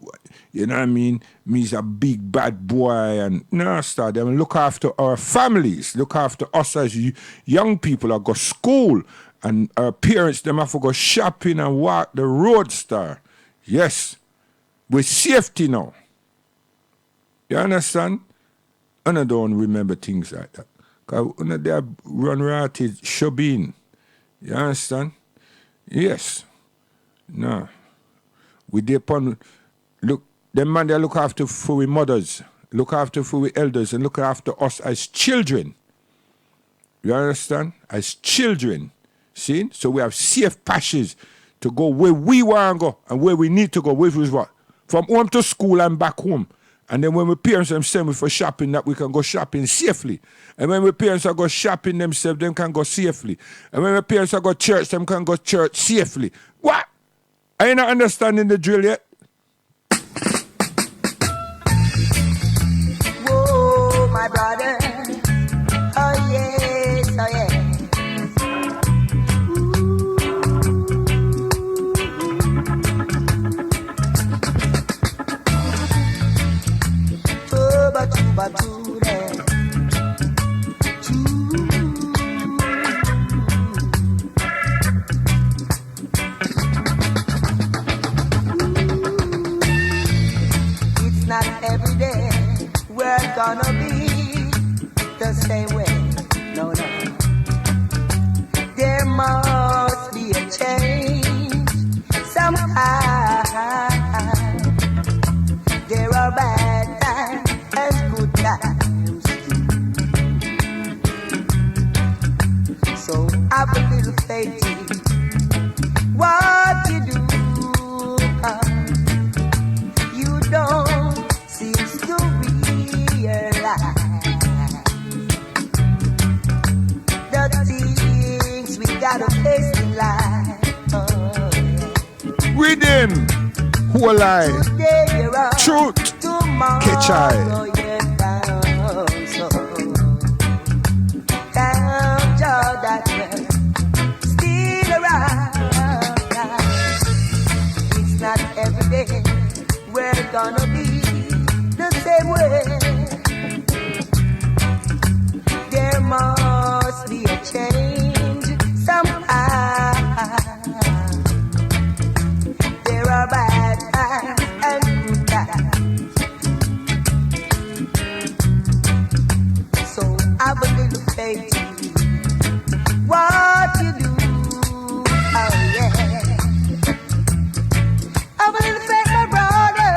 Speaker 3: you know what I mean? Me's a big bad boy and, no, start them. Look after our families. Look after us as young people that go school and our parents, them have to go shopping and walk the road, star. Yes. With safety now. You understand? And I don't remember things like that. Because they have run ratted shobin. You understand? Yes. No. We depend, look, them man they look after for we mothers, look after for we elders, and look after us as children. You understand? As children. See? So we have safe passages to go where we want to go and where we need to go, which is what? From home to school and back home. And then when my parents them send me for shopping, that we can go shopping safely. And when my parents are go shopping themselves, them can go safely. And when my parents are go church, them can go church safely. What? Are you not understanding the drill yet?
Speaker 4: Whoa, my brother. Oh yes, oh yes. Tuba tuba ture. It's not every day we're gonna be the same way. No, no. There must be a change somehow. There are bad times and good times too. So have a little faith in what you do. You don't seem to realize the things we gotta face in life. Oh, yeah.
Speaker 3: With him, who lie?
Speaker 4: Today you're up,
Speaker 3: Truth.
Speaker 4: tomorrow
Speaker 3: Catch eye.
Speaker 4: you're down. So count all that we're still around. It's not every day we're gonna be the same way. There must be a change somehow. There are bad times and good times. So have a little faith in what you do. Oh yeah. Have a little faith, my brother.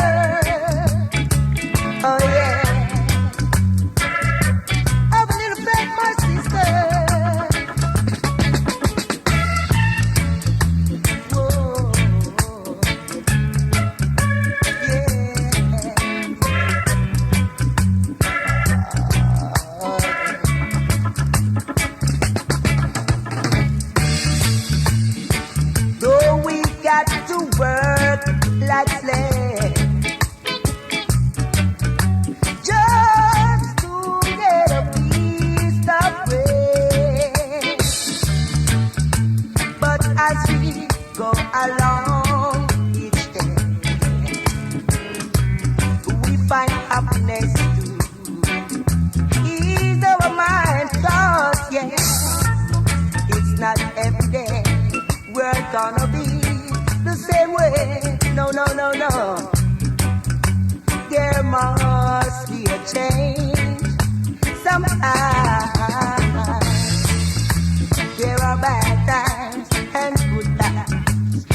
Speaker 4: Oh yeah. Have a little faith, my sister. Whoa. Though we got to work like slaves just to get a piece of bread, but as we go along each day, we find happiness to ease our mind. 'Cause yeah, it's not every day we're gonna be the same way. No, no, no, no. There must be a change somehow. There are bad times and good times.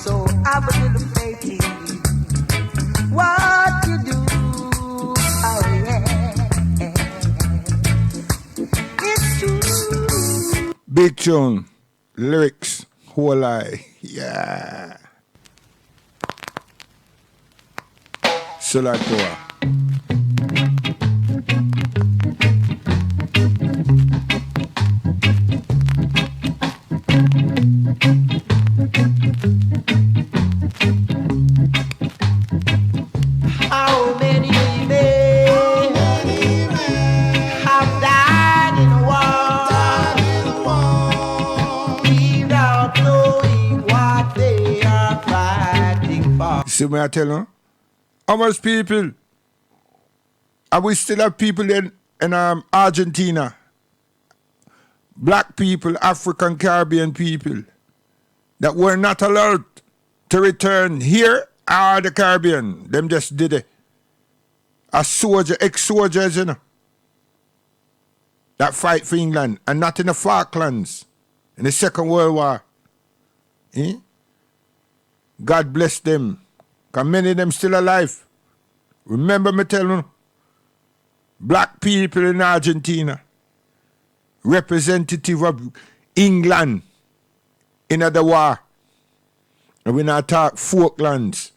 Speaker 4: So have a little faith in what you do. Oh yeah, it's true.
Speaker 3: Big tune, lyrics, who lie. Yeah. Selatoa.
Speaker 1: How many men have died in war without knowing what they are fighting for?
Speaker 3: See me I tell you? How much people? And we still have people in Argentina. Black people, African, Caribbean people that were not allowed to return here or the Caribbean. Them just did it. A soldier, ex-soldiers, you know, that fight for England and not in the Falklands in the Second World War. Eh? God bless them. Because many of them still alive. Remember me telling you, black people in Argentina, representative of England in the war. And we not talk Falklands.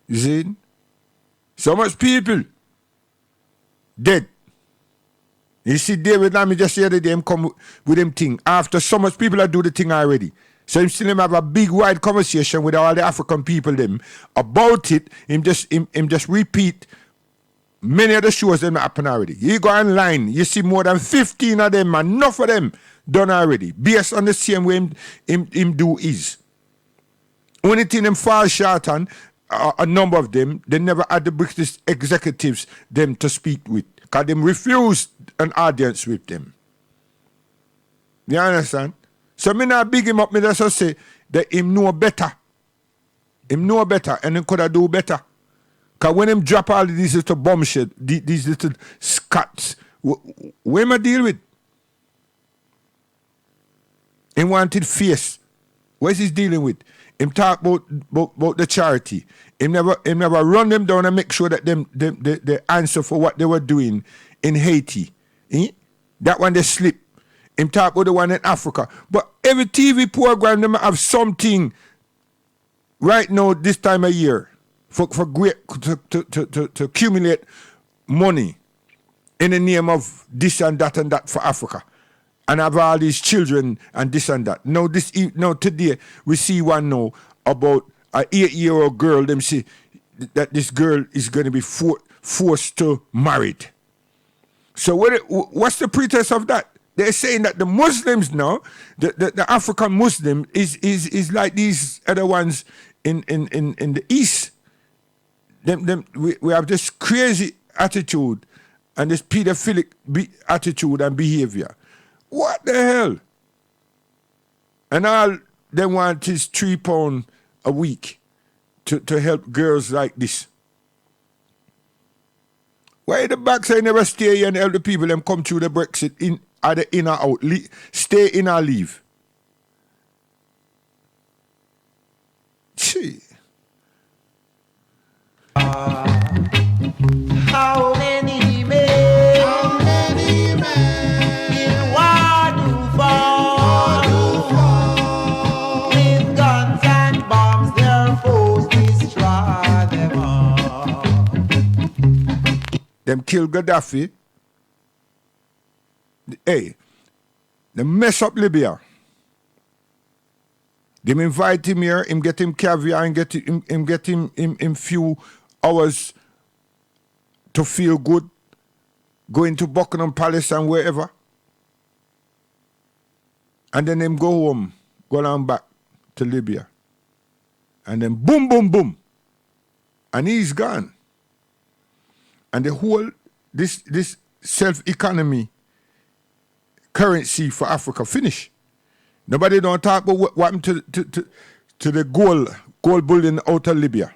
Speaker 3: You see? So much people dead. You see David Lammy just the other day him come with him thing. After so much people that do the thing already. So him still him have a big wide conversation with all the African people them about it. Him just repeat many of the shows that happen already. You go online, you see more than 15 of them, and enough of them done already. Based on the same way him do is. Only thing them fall short on, a number of them, they never had the British executives them to speak with. Because them refused an audience with them. You understand? So me not big him up, me just say that him know better. Him know better and him could have do better. Because when him drop all of these little bombshells, these little scuts, where am I deal with? Him wanted face. Where's he dealing with? Him talk about the charity. Him never run them down and make sure that they answer for what they were doing in Haiti. That one they slip. Him talk about the one in Africa. But every TV program them have something right now this time of year for great to accumulate money in the name of this and that for Africa. And have all these children and this and that. Now today we see one now about an 8-year-old girl. Them say that this girl is going to be forced to married. So what's the pretext of that? They're saying that the Muslims now, the African Muslim is like these other ones in the East. We have this crazy attitude and this pedophilic attitude and behavior. What the hell? And all they want is £3 a week to help girls like this. Why the back say never stay here and help the people them come through the Brexit either in or out? Stay in or leave. Gee.
Speaker 1: How many men in Waterfall with guns and bombs their foes destroy them all.
Speaker 3: Them kill Gaddafi. Hey, they mess up Libya. Them invite him here, him get him caviar and get him few hours to feel good, going to Buckingham Palace and wherever. And then him go home, go down back to Libya. And then boom, boom, boom. And he's gone. And the whole, this self-economy currency for Africa finish. Nobody don't talk about what happened to the gold bullion out of Libya.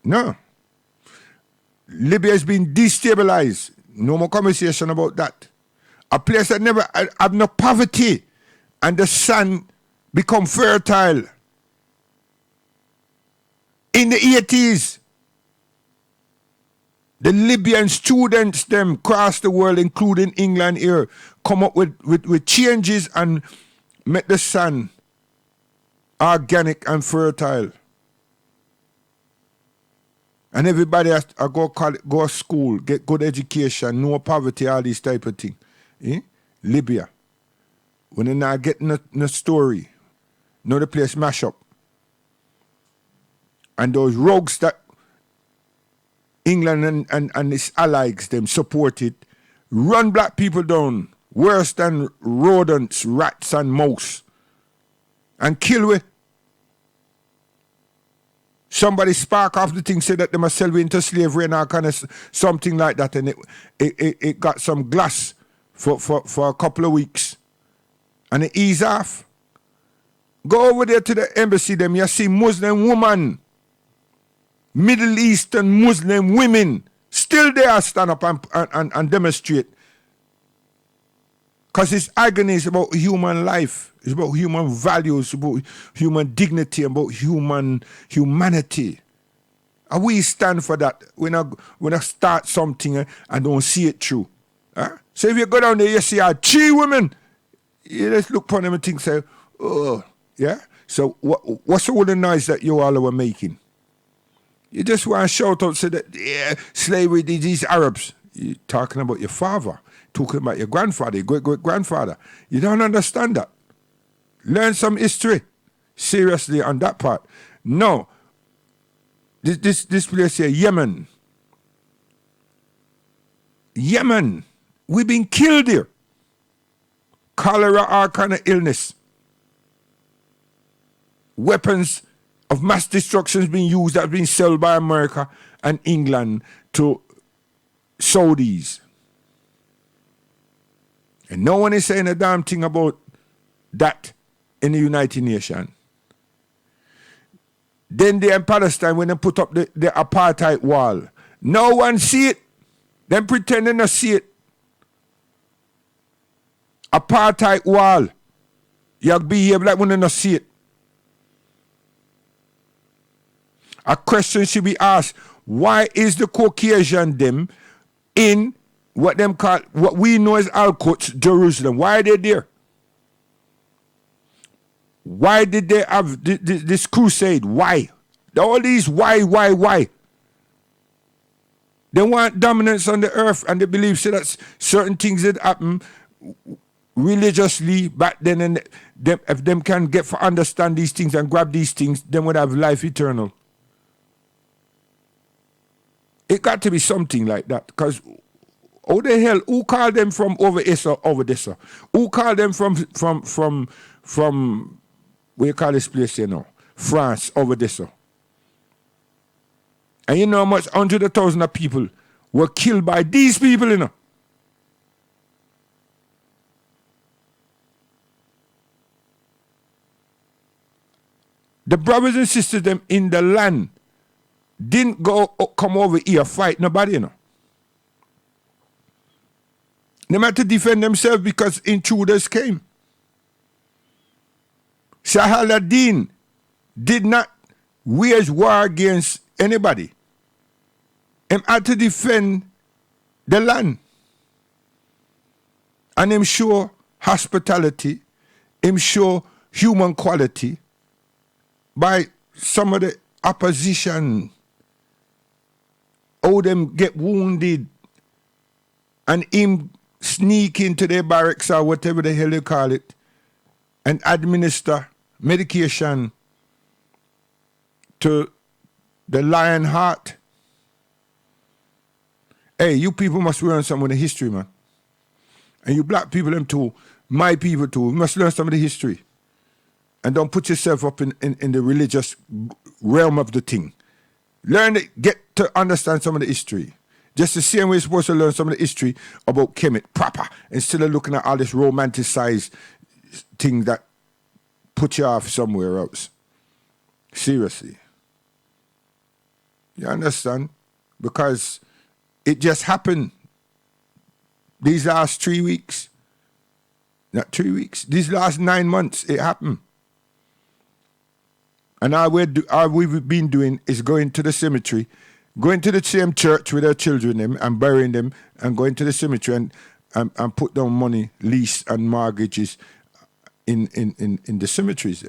Speaker 3: No. Libya has been destabilized. No more conversation about that. A place that never have no poverty and the sun become fertile. In the 80s, the Libyan students them across the world, including England here, come up with changes and make the sun organic and fertile. And everybody has to go to school, get good education, no poverty, all these type of things. Libya. When they're not getting the story, know the place mash up. And those rogues that England and its allies them supported run black people down worse than rodents, rats and mouse. And kill we. Somebody spark off the thing, said that they must sell we into slavery and all kind of something like that, and it got some glass for a couple of weeks. And it ease off. Go over there to the embassy, them you see Muslim woman, Middle Eastern Muslim women still there stand up and demonstrate. Because it's agony, it's about human life, it's about human values, about human dignity, about humanity. And we stand for that. When I start something and don't see it through. So if you go down there, you see 3 women, you just look upon them and think, say, oh, yeah? So what's all the noise that you all were making? You just want to shout out, say that, yeah, slavery, these Arabs. You're talking about your father, talking about your grandfather, your great-great-grandfather. You don't understand that. Learn some history. Seriously on that part. No. This place here, Yemen. Yemen. We've been killed here. Cholera, all kind of illness. Weapons of mass destruction has been used, that have been sold by America and England to Saudis. And no one is saying a damn thing about that in the United Nations. Then they in Palestine, when they put up the apartheid wall, no one see it. Them pretending to see it. Apartheid wall. You behave like when they not see it. A question should be asked: why is the Caucasian them in what we know as Al-Quds, Jerusalem? Why are they there? Why did they have this crusade? Why? All these why? They want dominance on the earth, and they believe so that certain things that happen religiously back then, and if them can get for understand these things and grab these things, then would have life eternal. It got to be something like that, because how the hell, who called them from over this? Who called them from what you call this place, France, over this? And you know how much hundreds of thousands of people were killed by these people, The brothers and sisters them in the land didn't come over here fight nobody, They had to defend themselves because intruders came. Sahaladin did not wage war against anybody. He had to defend the land. And him show hospitality, him show human quality by some of the opposition, how them get wounded, and him sneak into their barracks or whatever the hell you call it, and administer medication to the lion heart. Hey, you people must learn some of the history, man. And you black people, them too, my people too, you must learn some of the history. And don't put yourself up in the religious realm of the thing. Learn it, get to understand some of the history. Just the same way you're supposed to learn some of the history about Kemet proper, instead of looking at all this romanticized thing that put you off somewhere else. Seriously. You understand? Because it just happened these last 3 weeks. Not 3 weeks. These last 9 months, it happened. And all we've been doing is going to the cemetery, going to the same church with our children and burying them, and going to the cemetery and put down money, lease and mortgages in the cemeteries.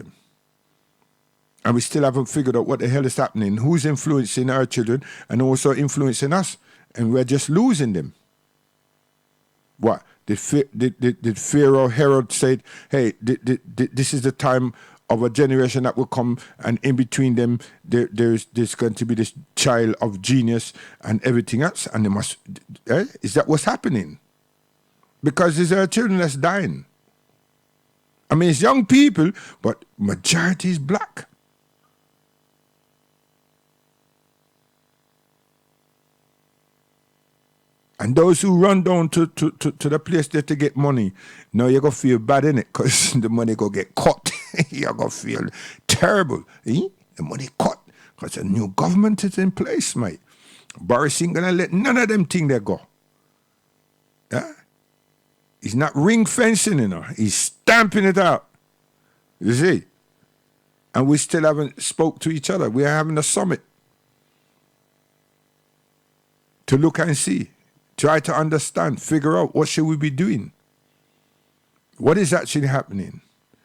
Speaker 3: And we still haven't figured out what the hell is happening, who's influencing our children and also influencing us. And we're just losing them. What? Did Pharaoh Herod said, hey, this is the time of a generation that will come, and in between them, there's going to be this child of genius and everything else, and they must, is that what's happening? Because there's our children that's dying. I mean, it's young people, but majority is black. And those who run down to the place there to get money, now you're going to feel bad, innit? Because the money going to get cut. You're going to feel terrible. The money cut. Because a new government is in place, mate. Boris ain't going to let none of them things there go. Yeah? He's not ring fencing, He's stamping it out. You see? And we still haven't spoke to each other. We are having a summit to look and see. Try to understand, figure out what should we be doing. What is actually happening?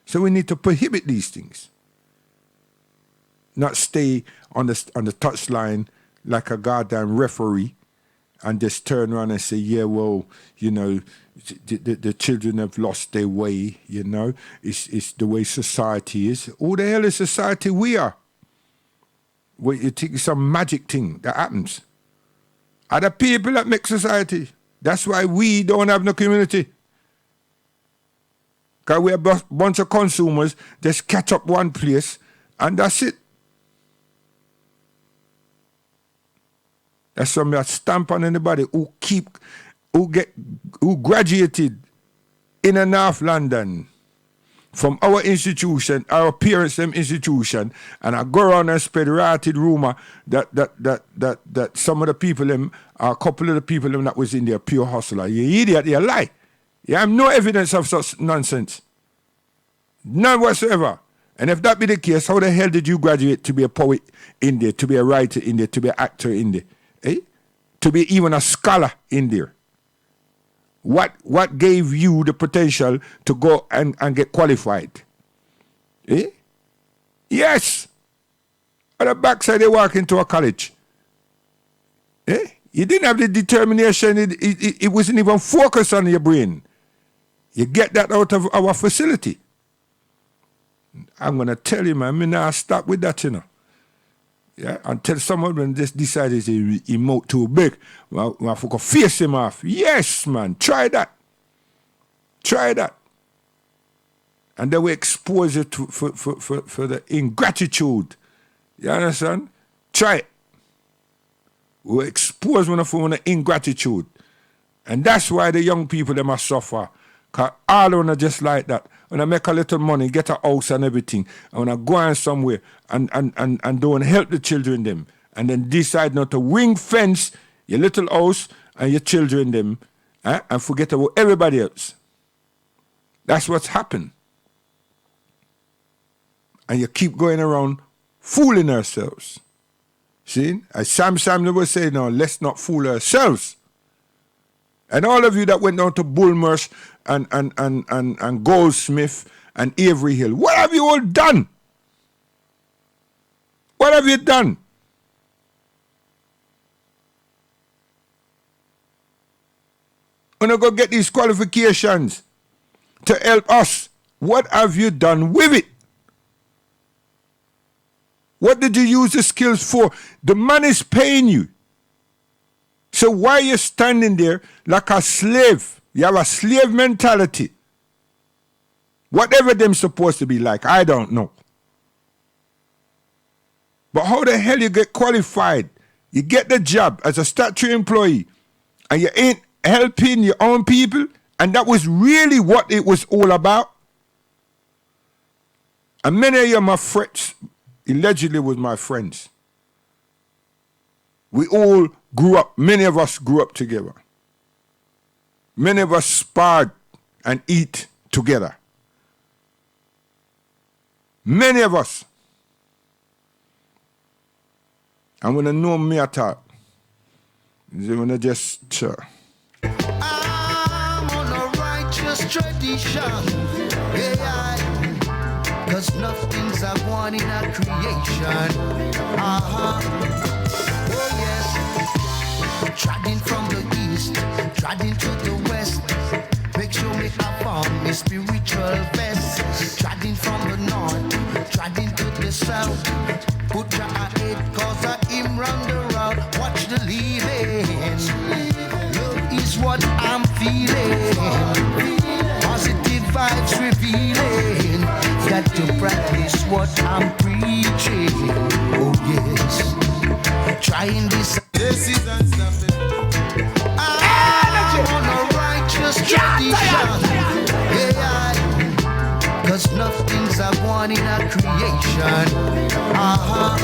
Speaker 3: So we need to prohibit these things. not stay on the touchline like a goddamn referee and just turn around and say, yeah, well, you know, the children have lost their way, you know. It's the way society is. Who the hell is society we are? Well, you think it's some magic thing that happens. Are the people that make society. That's why we don't have no community. Because we're a bunch of consumers, just catch up one place, and that's it. That's something that stamp on anybody who graduated in and out of London from our institution, our parents' institution, and I go around and spread rotted rumor that some of the people a couple of the people that was in there pure hustler. You idiot, you lie. You have no evidence of such nonsense. None whatsoever. And if that be the case, how the hell did you graduate to be a poet in there, to be a writer in there, to be an actor in there? Eh? To be even a scholar in there? What gave you the potential to go and get qualified? Eh? Yes. On the backside, they walk into a college. Eh? You didn't have the determination. It wasn't even focused on your brain. You get that out of our facility. I'm going to tell you, man, me now stop with that, you know. Yeah, until some of them just decided to emote too big. Well, I could face him off. Yes, man, try that. Try that. And then we expose you to, for the ingratitude. You understand? Try it. We expose one for the ingratitude. And that's why the young people, they must suffer. Because all of them are just like that. When I make a little money, get a house and everything, and when I go on somewhere and don't help the children them, and then decide not to ring fence your little house and your children them, and forget about everybody else. That's what's happened. And you keep going around fooling ourselves. See? As Sam would say, no, let's not fool ourselves. And all of you that went down to Bulmersh and Goldsmith and Avery Hill, what have you all done? What have you done? When I go get these qualifications to help us, what have you done with it? What did you use the skills for? The money's paying you. So why are you standing there like a slave? You have a slave mentality. Whatever them supposed to be like, I don't know. But how the hell you get qualified? You get the job as a statutory employee and you ain't helping your own people? And that was really what it was all about? And many of you are my friends, allegedly was my friends. We all grew up, many of us grew up together. Many of us sparred and eat together. Many of us. And when I know me at all, they want to just...
Speaker 5: I'm on a righteous tradition, yeah, 'cause nothing's a one in a creation. Oh yes, treading from the east, treading to the west. Make sure me have on me spiritual vest. Treading from the north, treading to the south. Put your head 'cause I am round the road. Watch the leading. Love is what I'm feeling. Positive vibes revealing. Got to practice what I'm preaching. Oh yes. Trying this.
Speaker 2: This is unstoppable.
Speaker 5: I'm on a righteous tradition. Yeah, 'cause nothing's a one in a creation. Oh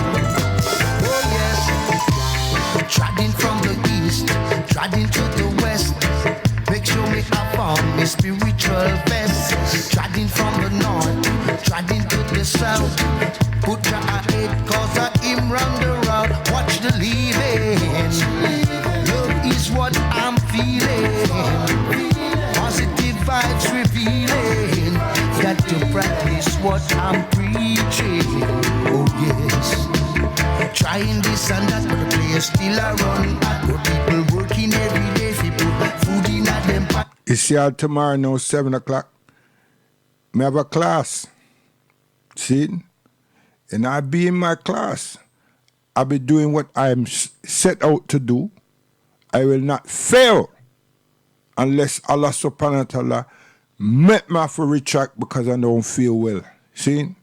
Speaker 5: yes. Treading from the east, treading to the west. Make sure me have on me spiritual vest. Treading from the north, treading to the south. Put your head 'cause I am round the road. Watch the leading. Love is what I'm feeling. Positive vibes revealing. Got to practice what I'm preaching. Oh yes. trying this and that, but the place still a run hot. But people working every day fi put food in a them pot.
Speaker 3: You see how tomorrow now, 7 o'clock, me have a class. See? And I be in my class. I'll be doing what I'm set out to do. I will not fail unless Allah subhanahu wa ta'ala met me for retract because I don't feel well. See?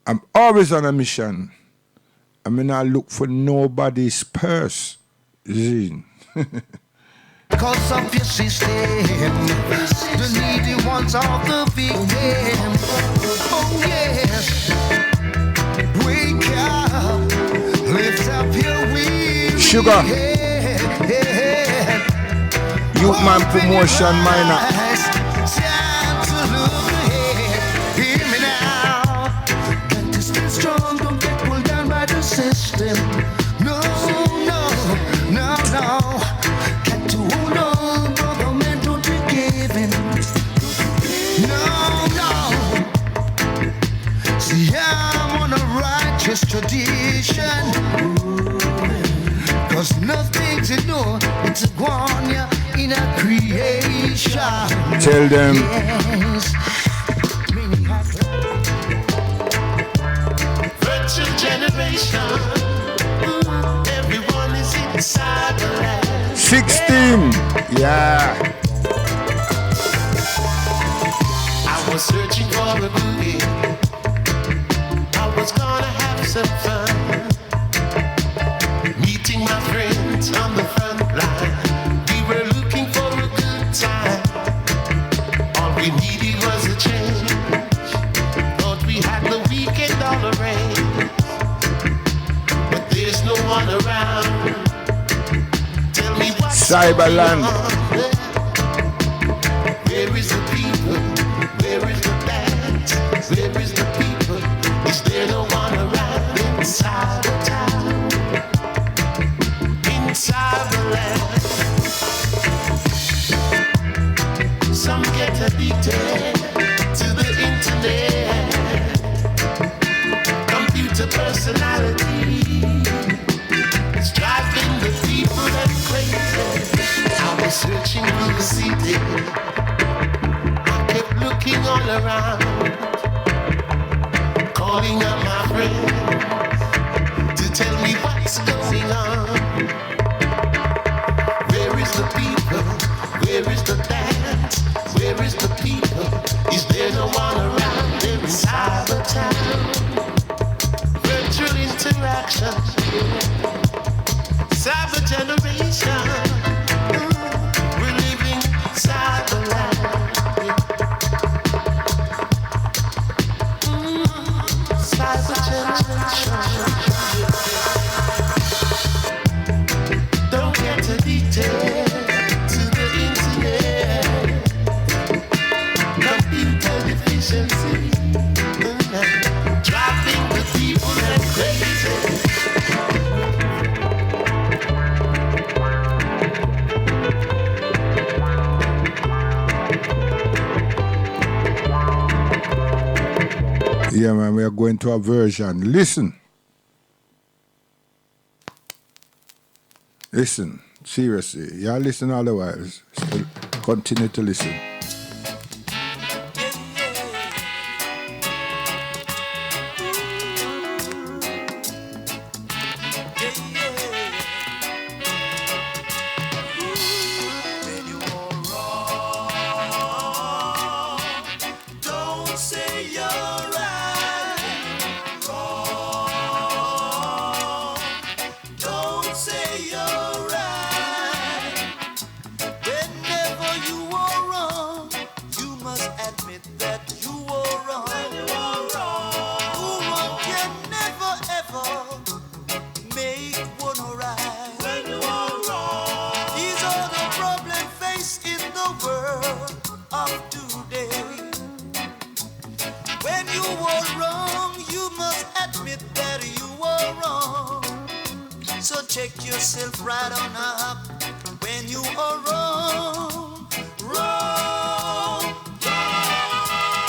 Speaker 3: I'm always on a mission. I mean, I look for nobody's purse. See?
Speaker 5: Cause of your system, the needy ones are the victims. Oh yes, wake up, lift up your wings.
Speaker 3: Sugar. Youth Man Promotion Minor.
Speaker 5: Time to look ahead. Hear me now. Got to stay strong, don't get pulled down by the system. No, no, no, no. Got to hold on, brother man, don't be giving. No, no. See, I'm on a righteous tradition. Cause nothing to do, it's a one ya in a creation.
Speaker 3: Tell them.
Speaker 5: Yes.
Speaker 6: Virtual generation. Everyone is inside the land.
Speaker 3: 16. Yeah.
Speaker 6: I was searching for a boogie. I was gonna have some fun. Meeting my friends on the front line. We were looking for a good time. All we needed was a change. Thought we had the weekend all arranged. But there's no one around. Tell me what's
Speaker 3: Cyberland.
Speaker 6: going on. Where is the people? Where is the dance? Where is the people? Is there no one around inside the town? Inside the land. Some get addicted to the internet. Computer personality is driving the people that crazy. I was searching through the city. I kept looking all around, calling up my friends to tell me what's going on. Where is the people? Where is the dance? Where is the people? Is there no one around there inside the town? Virtual interaction, cyber generation. We're living inside the land. Cyber generation. Don't get addicted to the internet. Computer deficiency. Driving the people that crazy.
Speaker 3: Yeah, man, we are going to a version. Listen. Listen. Seriously. Y'all listen otherwise. Still continue to listen.
Speaker 6: Don't say you're right. Wrong. Don't say you're right. Whenever you are wrong, you must admit that you were wrong. When you are wrong, wrong can never ever make one right. When you are wrong, these are the problems faced in the world of today. When you were wrong, you must admit that you were wrong. So check yourself right on up. When you are wrong, wrong, wrong.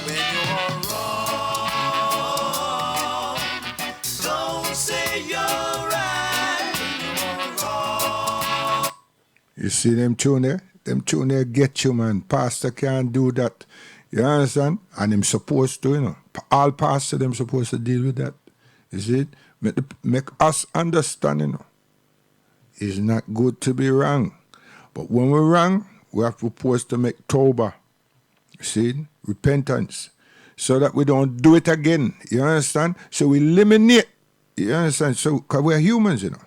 Speaker 6: When you are wrong,
Speaker 3: You see them tune there? Them tune there get you, man. Pastor can't do that. You understand? And them supposed to, you know. All pastors, them supposed to deal with that. You see it? Make us understand, you know. It's not good to be wrong. But when we're wrong, we are supposed to make tawbah. You see it? Repentance. So that we don't do it again. You understand? So we eliminate. You understand? So, because we're humans, you know.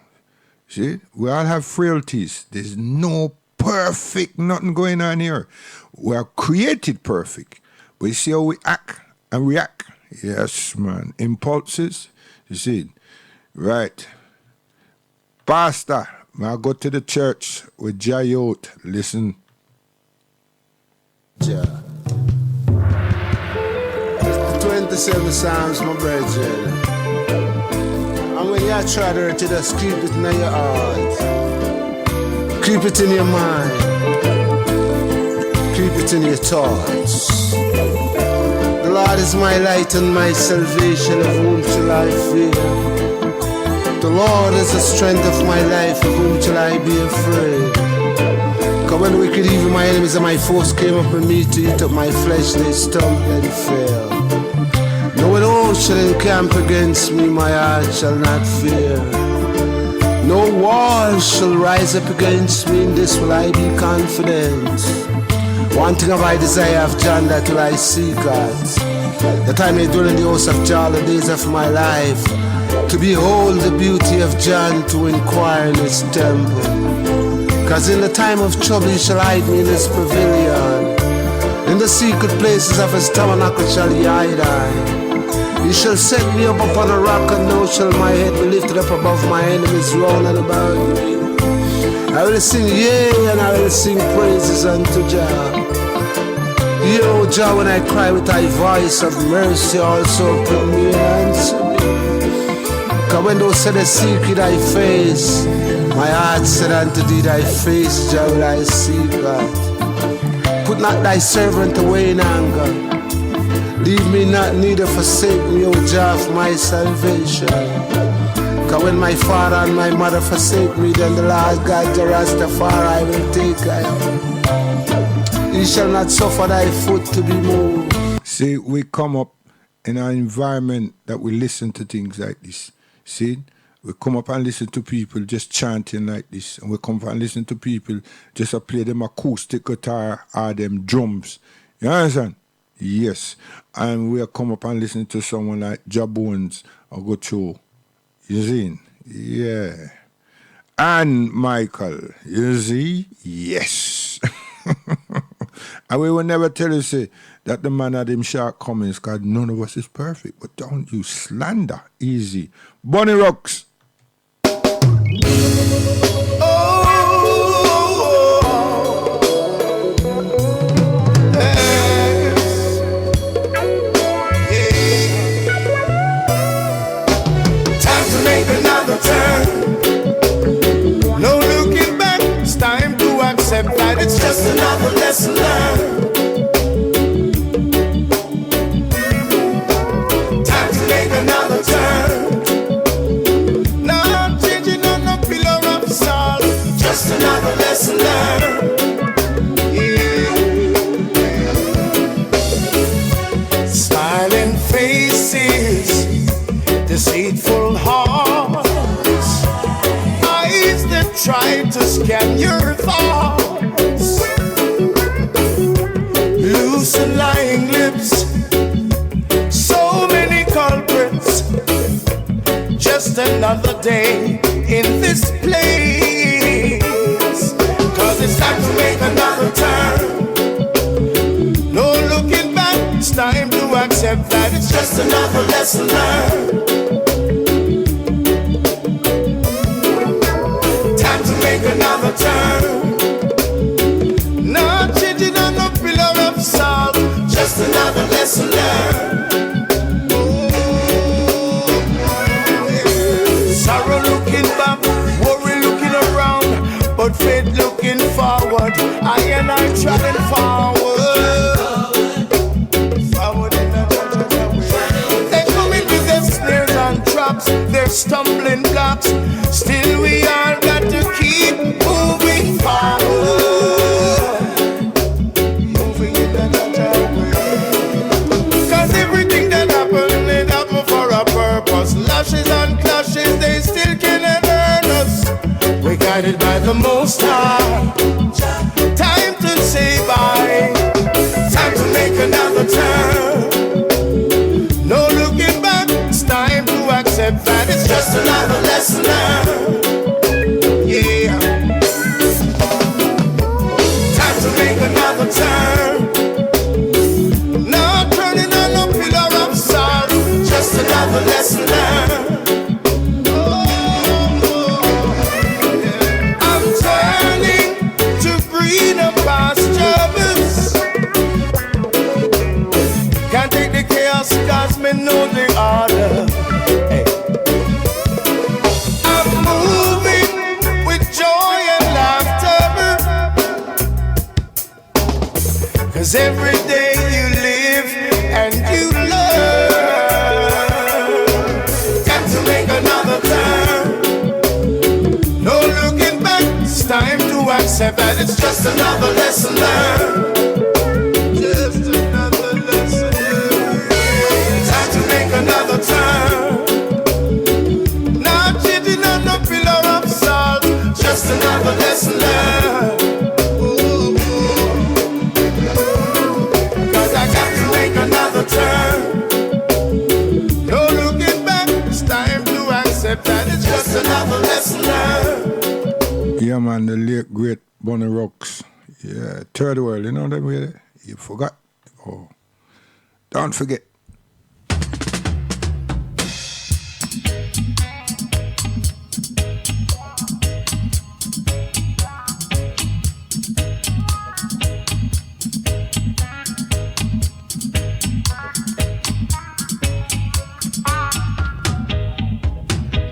Speaker 3: See? We all have frailties. There's no perfect nothing going on here. We are created perfect. But you see how we act and react? Yes, man. Impulses. You see it? Right. Pastor, I go to the church with Jayot. Listen.
Speaker 7: Yeah. 27 Psalms, my brethren. And when you try to hurt, you just keep it in your heart. Keep it in your mind. Keep it in your thoughts. The Lord is my light and my salvation, of whom shall I fear? The Lord is the strength of my life, of whom shall I be afraid? Cause when wicked evil my enemies and my foes came up with me to eat up my flesh, they stumbled and fell. No one else shall encamp against me, my heart shall not fear. No wall shall rise up against me, in this will I be confident. One thing have I desire of John, that will I seek God, that I may dwell in the house of Jah the days of my life, to behold the beauty of John, to inquire in his temple. Cause in the time of trouble he shall hide me in his pavilion. In the secret places of his tabernacle shall he hide I. He shall set me up upon a rock, and now shall my head be lifted up above my enemies round and about me. I will sing yea, and I will sing praises unto Jah. Hear, O Jah, when I cry with thy voice of mercy, also put me answer me. Cause when thou saidest seek ye thy face, my heart said unto thee, thy face, Jah, will I seek, God. Put not thy servant away in anger. Leave me not, neither forsake me, O Jah, of my salvation. Cause when my father and my mother forsake me, then the Lord God, the Rastafari, will take I. He shall not suffer thy foot to be moved.
Speaker 3: See, we come up in an environment that we listen to things like this. See? We come up and listen to people just chanting like this. And we come up and listen to people just to play them acoustic guitar or them drums. You understand? Yes. And we'll come up and listen to someone like Jabones or Gocho. You see? Yeah. And Michael. You see? Yes. And we will never tell you, say, that the man had them shortcomings, because none of us is perfect. But don't you slander. Easy. Bunny Rocks.
Speaker 6: That it's just another lesson learned. Time to make another turn. Now I'm changing on a pillar of salt. Just another lesson learned. Yeah. Smiling faces, deceitful hearts, eyes that try to scan your thoughts. And lying lips, so many culprits. Just another day in this place. Cause it's time to make another turn. No looking back, it's time to accept that it's just another lesson learned. Time to make another turn. Not changing on no pillar of salt. Just another lesson learned. Sorrow looking back, worry looking around, but faith looking forward. I and I traveling forward. Forward in a they come in with their snares and traps, their stumbling blocks. Still we all got to keep moving forward. just another lesson learned. Yeah. Time to make another turn. Not turning on no pillar of salt. Just another lesson learned. I'm turning to greener pastures. Can't take the chaos, cause me know the order. Hey. I'm moving with joy and laughter, cause every day you live and you learn. Got to make another turn. No looking back, it's time to accept that it's just another lesson learned. Just another lesson learned. Time to make another turn. Not cheating on the pillar of salt. Just another lesson learned. Cause I got to make another turn. No looking back, it's time to accept that it's just another lesson learned.
Speaker 3: Yeah, man, the late great Bonnie Rocks. Yeah, Third World, you know them way? You forgot? Oh, don't forget.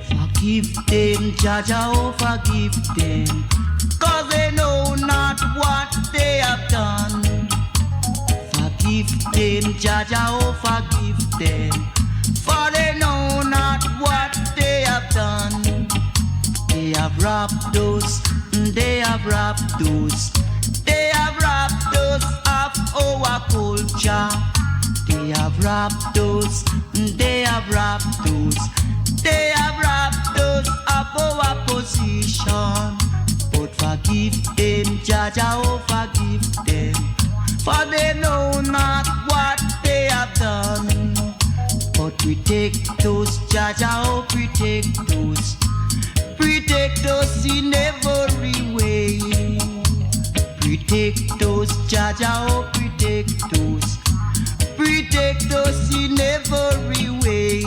Speaker 8: Forgive them, Jaja, oh forgive them, cause they know not what they have done. Forgive them, Jaja, oh forgive them, for they know not what they have done. They have robbed us, they have robbed us, they have robbed us of our culture. They have robbed us, they have robbed us, they have robbed us of our position. But forgive them, Jaja, oh forgive them, for they know not what they have done. But protect us, Jaja, oh protect us in every way. Protect us, Jaja, oh protect us in every way.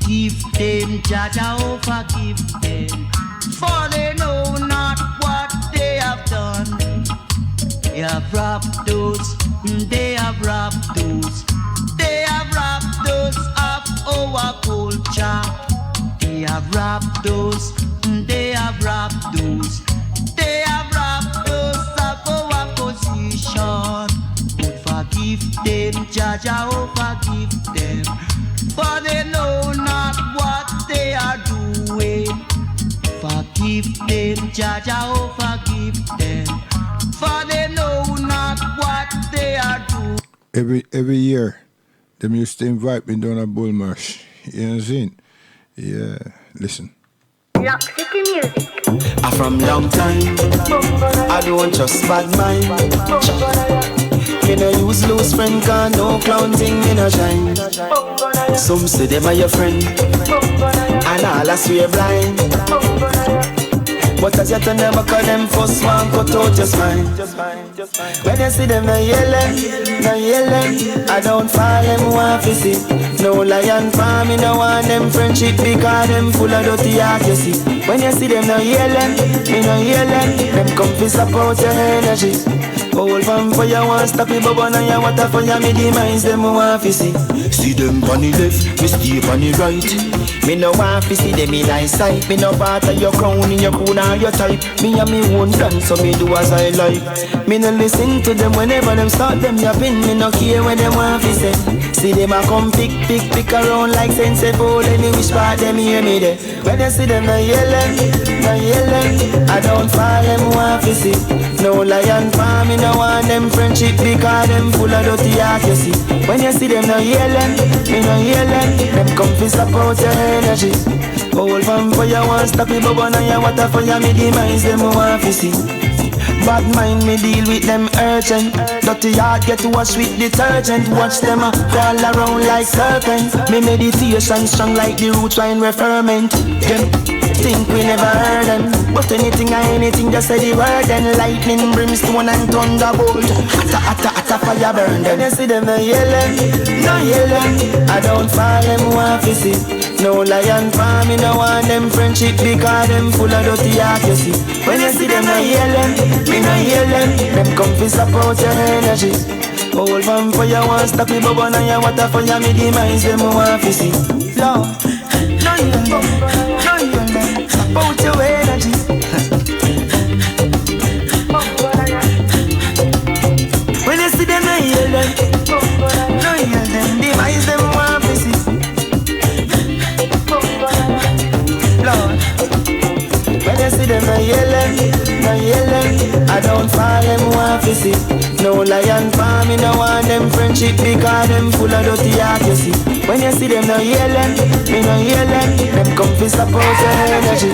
Speaker 8: Forgive them, Jaja, oh forgive them, for they know not what they have done. They have robbed us, they have robbed us, they have robbed us of our culture. They have robbed us, they have robbed us, they have robbed us of our position. But forgive them, Jaja, oh forgive them, for they know not what they are doing. Forgive them, Jaja, oh forgive them, for they know not what they are doing.
Speaker 3: Every year, them used to invite me down a bull mash. You know what I'm saying? Yeah, listen.
Speaker 9: Lock City Music.
Speaker 6: I from long time, I don't trust bad mind. Me no use loose friend, cause no clown thing me no shine. Some say them are your friend, and all I swear blind. But as you turn them back on them first one, cut out your spine. When you see them no yelling, I don't fall them want to see. No lion farm, me no want them friendship because them full of dirty heart, you see. When you see them no yelling, me no yelling, them come to support your energy.
Speaker 10: Old vampire want stop it, but now you water for ya. Me demise them want to see. See them on the left, me stay on the right. Me no want to see them in eyesight. Me no part of your crown in your crown or your type. Me and me own plan, so me do as I like. Me no listen to them whenever them start them yapping. Me no care when them want to say. See them a come pick around like sensible. Let me wish part them hear me there. When you see them no yelling, I don't fall them want to see. No lion farm, me no want them friendship because them full of dirty heart, you see. When you see them no yelling, me no yelling, them come fi support your energy. Old vampire want stop it, but now you water for ya. Me demise them want to see. Bad mind me deal with them urgent. Dirty heart get washed with detergent. Watch them crawl around like serpents. Me meditation strong like the roots wine we ferment. Them think we never heard them, but anything or anything just say the word. And lightning, brimstone and thunderbolt. Atta fire burn them. You see them no yelling. I don't fall them want to see. No lion farm, me no want them friendship because them full of dirty heart, you see. When you see them no yelling, me no yelling, them come fi support your energy. Old vampire want stop it, but now you water for ya. Me demise them want to see. Lord, no yelling, support your energy. When you see them no yelling, demise them want to see. Lord, when you see them no yelling, I don't fall them want to see. No lion farm, me no want them friendship because them full of dirty heart, you see. When you see them no yelling, me no yelling, them come fi support your energy.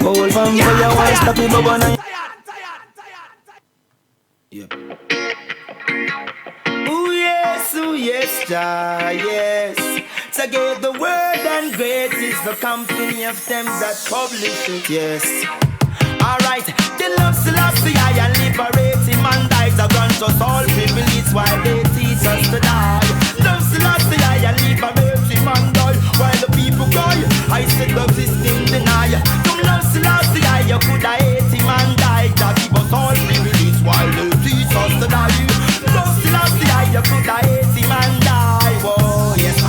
Speaker 10: Old vampire want stop it, but now yeah. Ooh yes, Jah, yes. So give the word and great is the company of them that publish it, yes. Alright, the love Selassie I and liberate him and dies a grant us all privilege while they teach us to die. Love Selassie I and liberate him and die while the people cry. I said the system deny. Come love Selassie I you could I hate him and die. That give us all privilege while they teach us to die. Love Selassie I you could I hate him and die. Whoa, yes.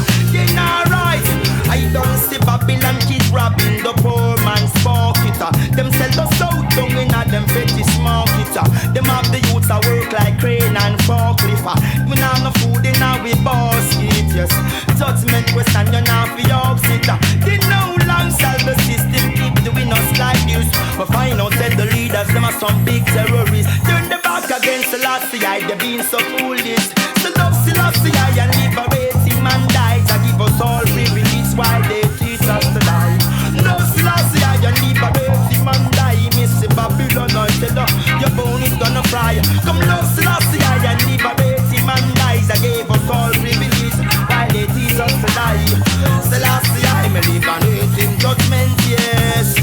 Speaker 10: Alright, I don't see Babylon kids robbing the poor man's pocket. Them sell us out down in a them fetish market. Them have the youths that work like crane and forklift. We not have no food in our basket, yes. Judgment we stand you now for your upset. They know long shall the system keep doing us like this. But find out that the leaders them are some big terrorists. Turn the back against the last guy, they been so foolish. So love Selassie and liberate him and die. Give us all privilege while they teach us to die. No Selassie, I liberate him and die. Missy Babylon, I said, your bone is gonna fry. Come, no Selassie, I liberate him and die. I gave us all privilege while they teach us to die. Selassie, I may liberate him, judgment, yes.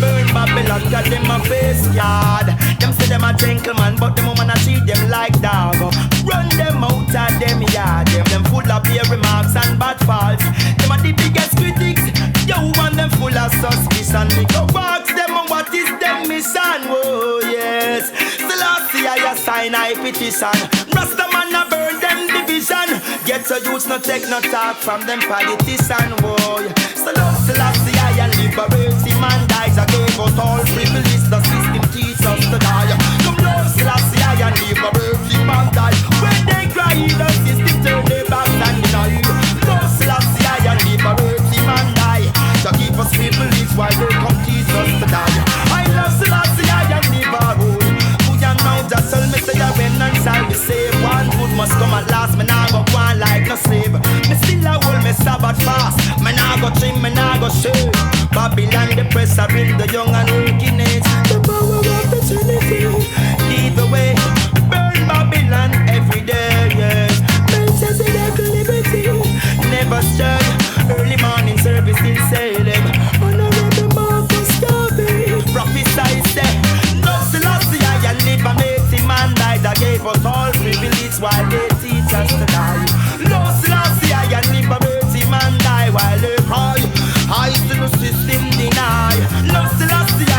Speaker 10: Burn Babylon, got them a face yard. Them say them a gentleman, but them woman a treat them like dog. Run them out of them yard. Them full of beer remarks and bad faults. Them are the biggest critics. You want them full of suspicion. We go ask them on what is them mission. Oh yes. Selassie I sign I petition. Rastaman a burn them division. Get your youths no take no talk from them politician. Oh yeah. Selassie I liberate him and dies. I gave us all privilege. The system teach us to die. Come Lord Selassie I liberate him and die. When they cry the system turn their back and deny. Lord Selassie I liberate him and die. To keep us privilege while they come teach us to die. I love Selassie I liberate. Who you know just tell me say I win and shall be saved. One good must come at last. Me nah go go on like no slave. Me still a hold me Sabbath fast. Me nah go trim, me nah go shave. Babylon the press I bring the young and working age. The power of the Trinity. Lead the way. Burn Babylon every day, yes. Princess in every liberty. Never stray. Early morning service in Salem. Honorable Marcus Garvey. Prophesy say. No Selassie I liberate him and died. I gave us all privilege while they teach us to die. No Selassie I liberate him and die while they cry. I see the system deny. No Selassie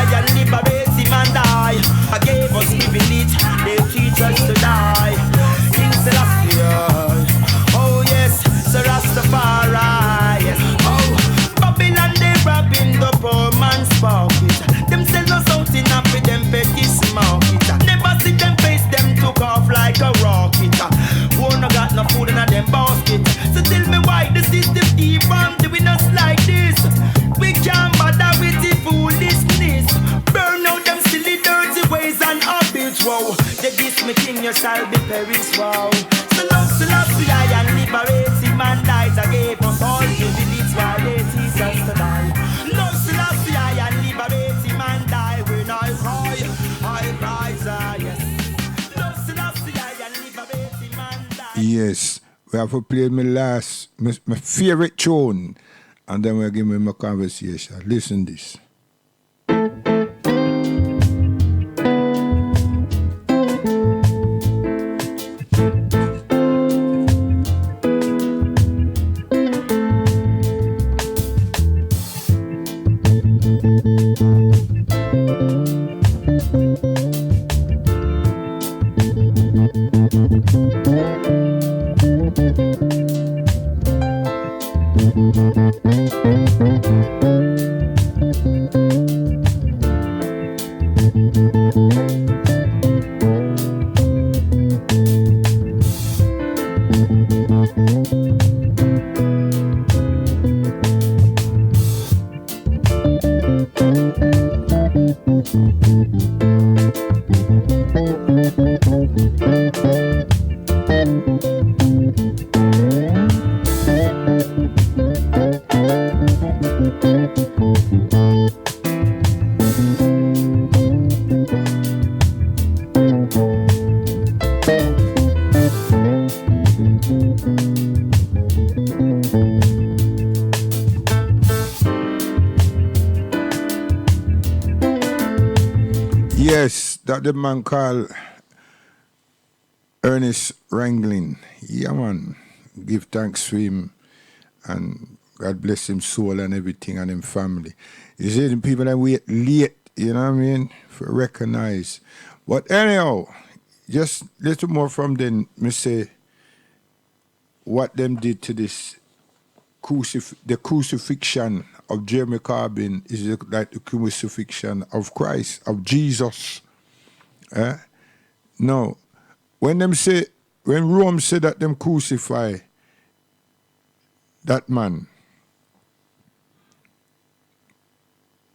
Speaker 10: me king, you shall be perished. Wow. So love, I and liberate him and dies again. Us all give the deeds while they teach us to die. Love, I and liberate him and die. When I cry, yes. Love, I and liberate him and die.
Speaker 3: Yes, we have to play my favorite tune, and then we'll give me my conversation. Listen this. Yes, that the man called Ernest Ranglin. Yeah, man. Give thanks to him and God bless him soul and everything and him family. You see, the people that wait late, you know what I mean, for recognize. But anyhow, just little more from them, me say what them did to this the crucifixion of Jeremy Corbyn is like the crucifixion of Christ, of Jesus. No. When Rome said that them crucify that man,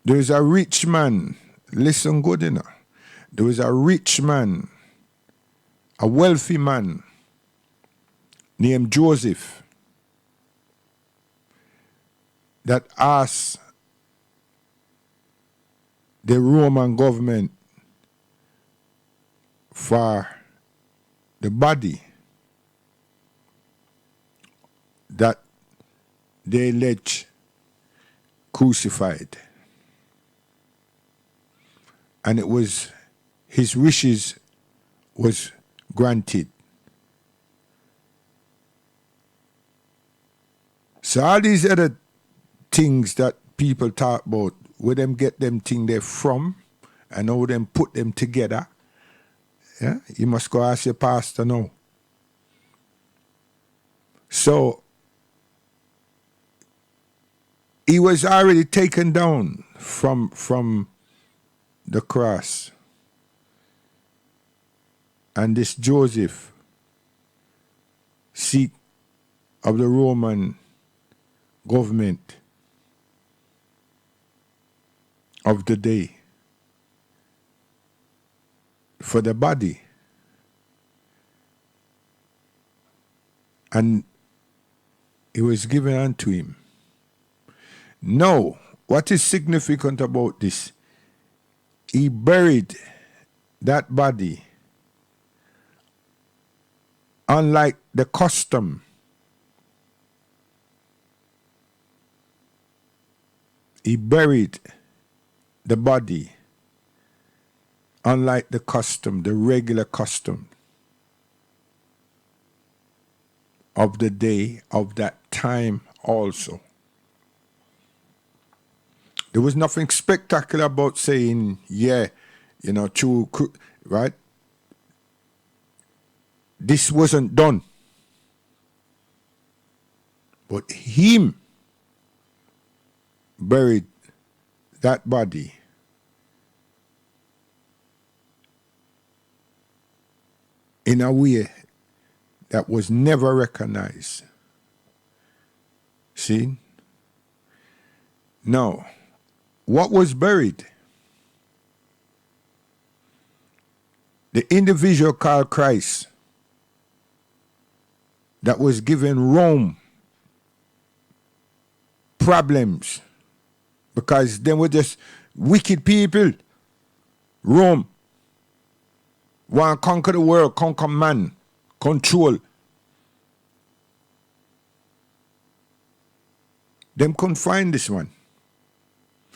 Speaker 3: there is a rich man, listen good enough. There was a rich man, a wealthy man named Joseph that asked the Roman government for the body that they allege crucified. And it was his wishes was granted. So all these other things that people talk about, where them get them thing they from, and how them put them together, yeah, you must go ask your pastor now. So he was already taken down from the cross. And this Joseph, seat of the Roman government of the day, for the body. And it was given unto him. Now, what is significant about this? He buried that body unlike the custom. He buried the body unlike the custom, the regular custom of the day, of that time also. There was nothing spectacular about saying, yeah, you know, true, right? This wasn't done. But him buried that body in a way that was never recognized. See? Now, what was buried? the individual called Christ that was giving Rome problems because they were just wicked people. Rome want to conquer the world, conquer man, control. Them couldn't find this one.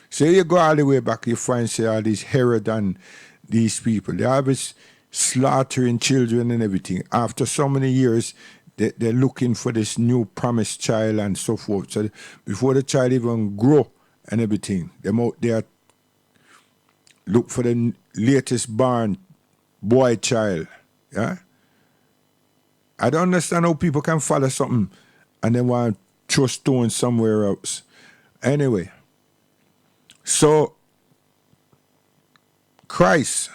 Speaker 3: So you go all the way back, you find say all these Herod and these people. They always slaughtering children and everything. After so many years, they're looking for this new promised child and so forth. So before the child even grow and everything, them out there look for the latest born boy child. Yeah? I don't understand how people can follow something and then want to throw stones somewhere else. Anyway, so Christ,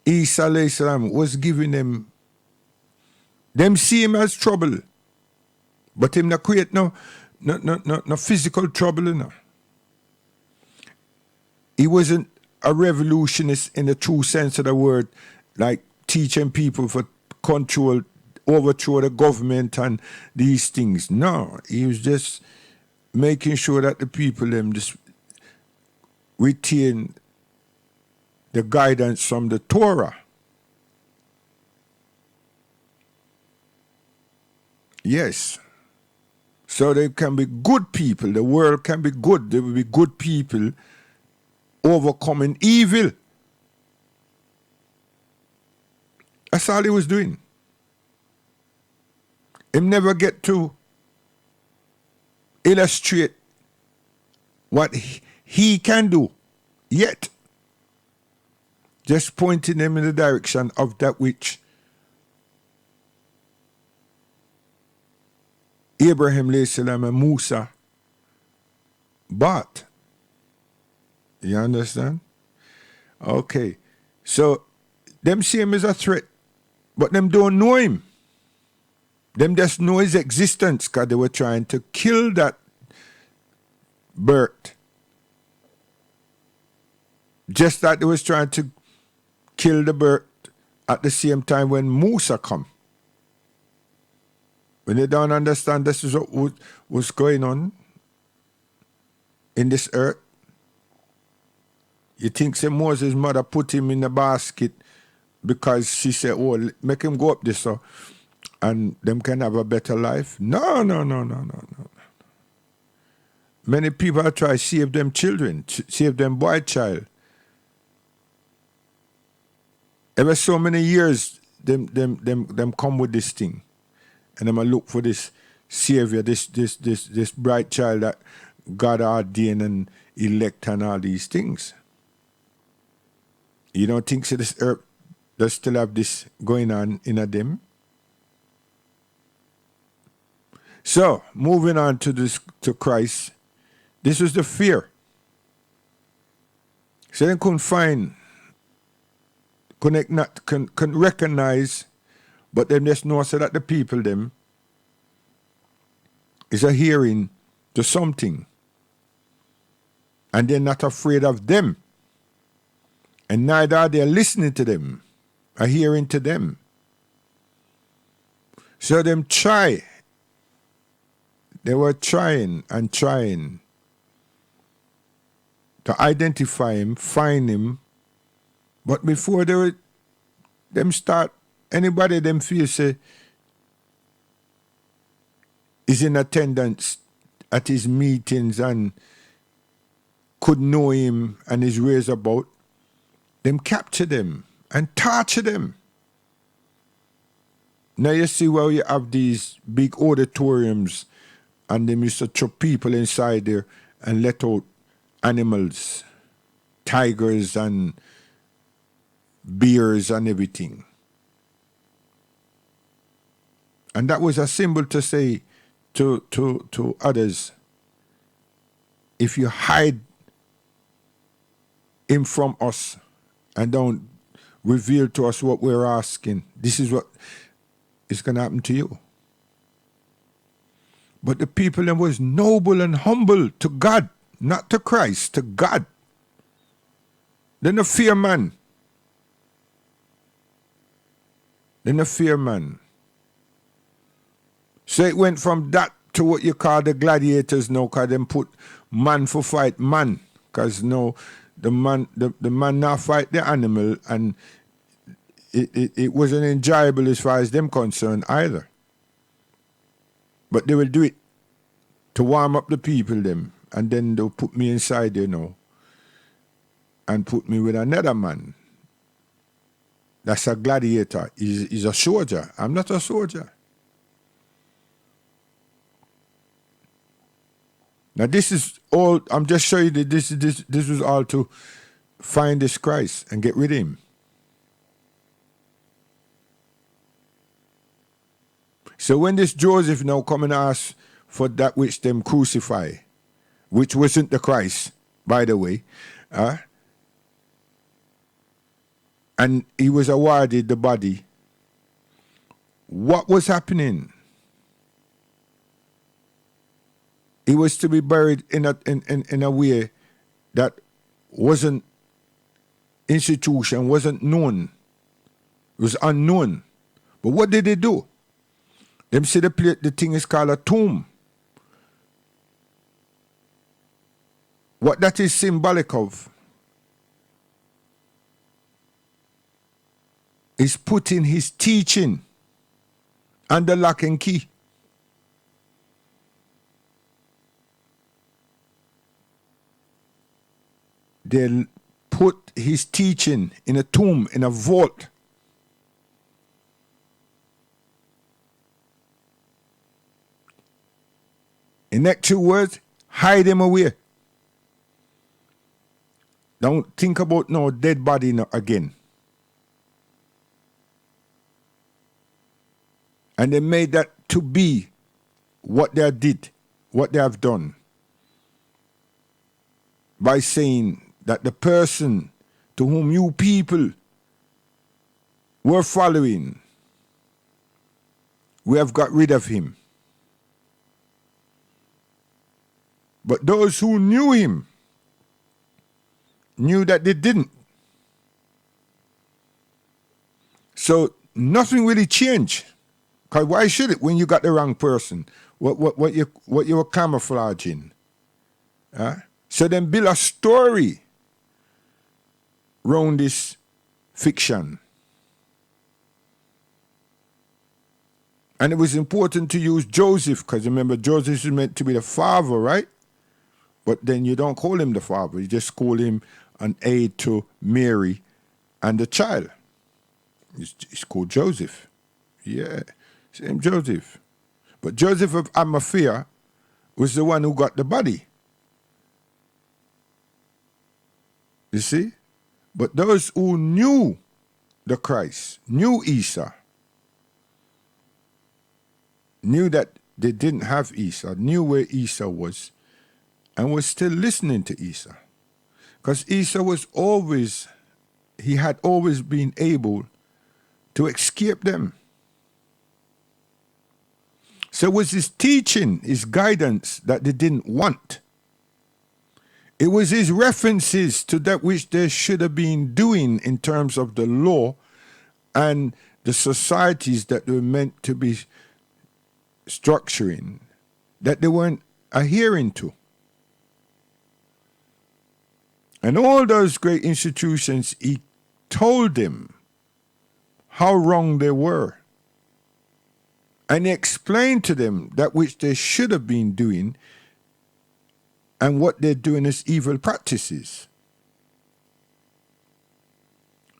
Speaker 3: Isa alayhi salam, was giving them see him as trouble, but him not create no physical trouble, you know. He wasn't a revolutionist in the true sense of the word, like teaching people for control, overthrow the government and these things. No, he was just making sure that the people them just retain the guidance from the Torah. Yes. So they can be good people. The world can be good. There will be good people overcoming evil. That's all he was doing. Him never get to illustrate what he can do yet. Just pointing them in the direction of that which Abraham alayhi salam and Musa bought. You understand? Okay. So them see him as a threat, but them don't know him. Them just know his existence because they were trying to kill that birth. Just like they was trying to kill the birth at the same time when Musa come. When they don't understand this is what was going on in this earth, you think say Moses' mother put him in a basket because she said, oh, make him go up this so and them can have a better life? No. Many people try to save them children, save them boy child. Ever so many years, them come with this thing. And I'm going to look for this savior, this bright child that God ordained and elect and all these things. You don't think so this earth does still have this going on in a them? So, moving on to Christ, this was the fear. So they couldn't recognize, but them just know so that the people them is a hearing to something. And they're not afraid of them. And neither are they listening to them, a hearing to them. So them try. They were trying to identify him, find him. But before them start, anybody them feel say is in attendance at his meetings and could know him and his ways about, them capture them and torture them. Now you see where you have these big auditoriums and them used to throw people inside there and let out animals, tigers and bears and everything. And that was a symbol to say to others, if you hide him from us and don't reveal to us what we're asking, this is what is going to happen to you. But the people them was noble and humble to God, not to Christ, to God. They no fear man. They no fear man. So it went from that to what you call the gladiators now, because them put man for fight man. Because no, the man now fight the animal, and it wasn't enjoyable as far as them concerned either. But they will do it to warm up the people them, and then they'll put me inside, and put me with another man. That's a gladiator. He's a soldier. I'm not a soldier. Now this is all, I'm just showing you that this was all to find this Christ and get rid of him. So when this Joseph now come and ask for that which them crucify, which wasn't the Christ, by the way, and he was awarded the body, what was happening? He was to be buried in a way that wasn't institution, wasn't known. It was unknown. But what did they do? Them say the thing is called a tomb. What that is symbolic of is putting his teaching under lock and key. They put his teaching in a tomb, in a vault. In next 2 words, hide him away. Don't think about no dead body again. And they made that to be what they did, what they have done, by saying that the person to whom you people were following, we have got rid of him. But those who knew him knew that they didn't. So nothing really changed. Because why should it when you got the wrong person? What you were camouflaging? So then build a story around this fiction. And it was important to use Joseph, because remember, Joseph is meant to be the father, right? But then you don't call him the father. You just call him an aid to Mary and the child. It's called Joseph. Yeah, same Joseph. But Joseph of Arimathea was the one who got the body. You see? But those who knew the Christ, knew Isa, knew that they didn't have Isa, knew where Isa was, and was still listening to Isa. Because Isa was always, he had always been able to escape them. So it was his teaching, his guidance that they didn't want. It was his references to that which they should have been doing in terms of the law and the societies that they were meant to be structuring that they weren't adhering to. And all those great institutions, he told them how wrong they were. And he explained to them that which they should have been doing and what they're doing as evil practices.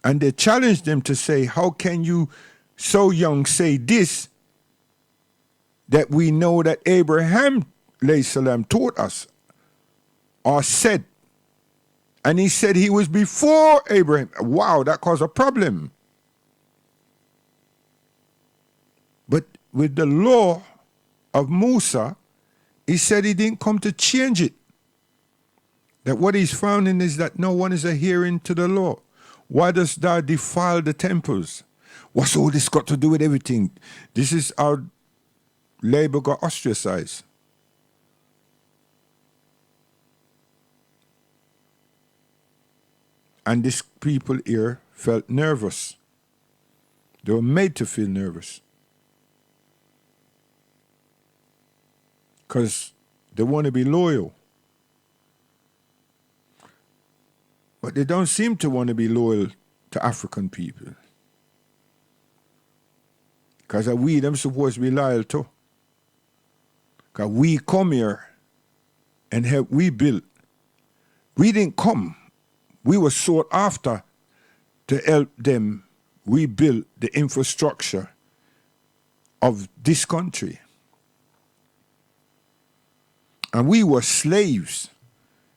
Speaker 3: And they challenged them to say, how can you so young say this, that we know that Abraham salam taught us or said? And he said he was before Abraham. Wow, that caused a problem. But with the law of Musa, he said he didn't come to change it. That what he's finding is that no one is adhering to the law. Why does thou defile the temples? What's all this got to do with everything? This is how labor got ostracized. And these people here felt nervous. They were made to feel nervous. Because they want to be loyal. But they don't seem to want to be loyal to African people. Because we them supposed to be loyal too. Because we come here and help we build. We didn't come. We were sought after to help them rebuild the infrastructure of this country. And we were slaves.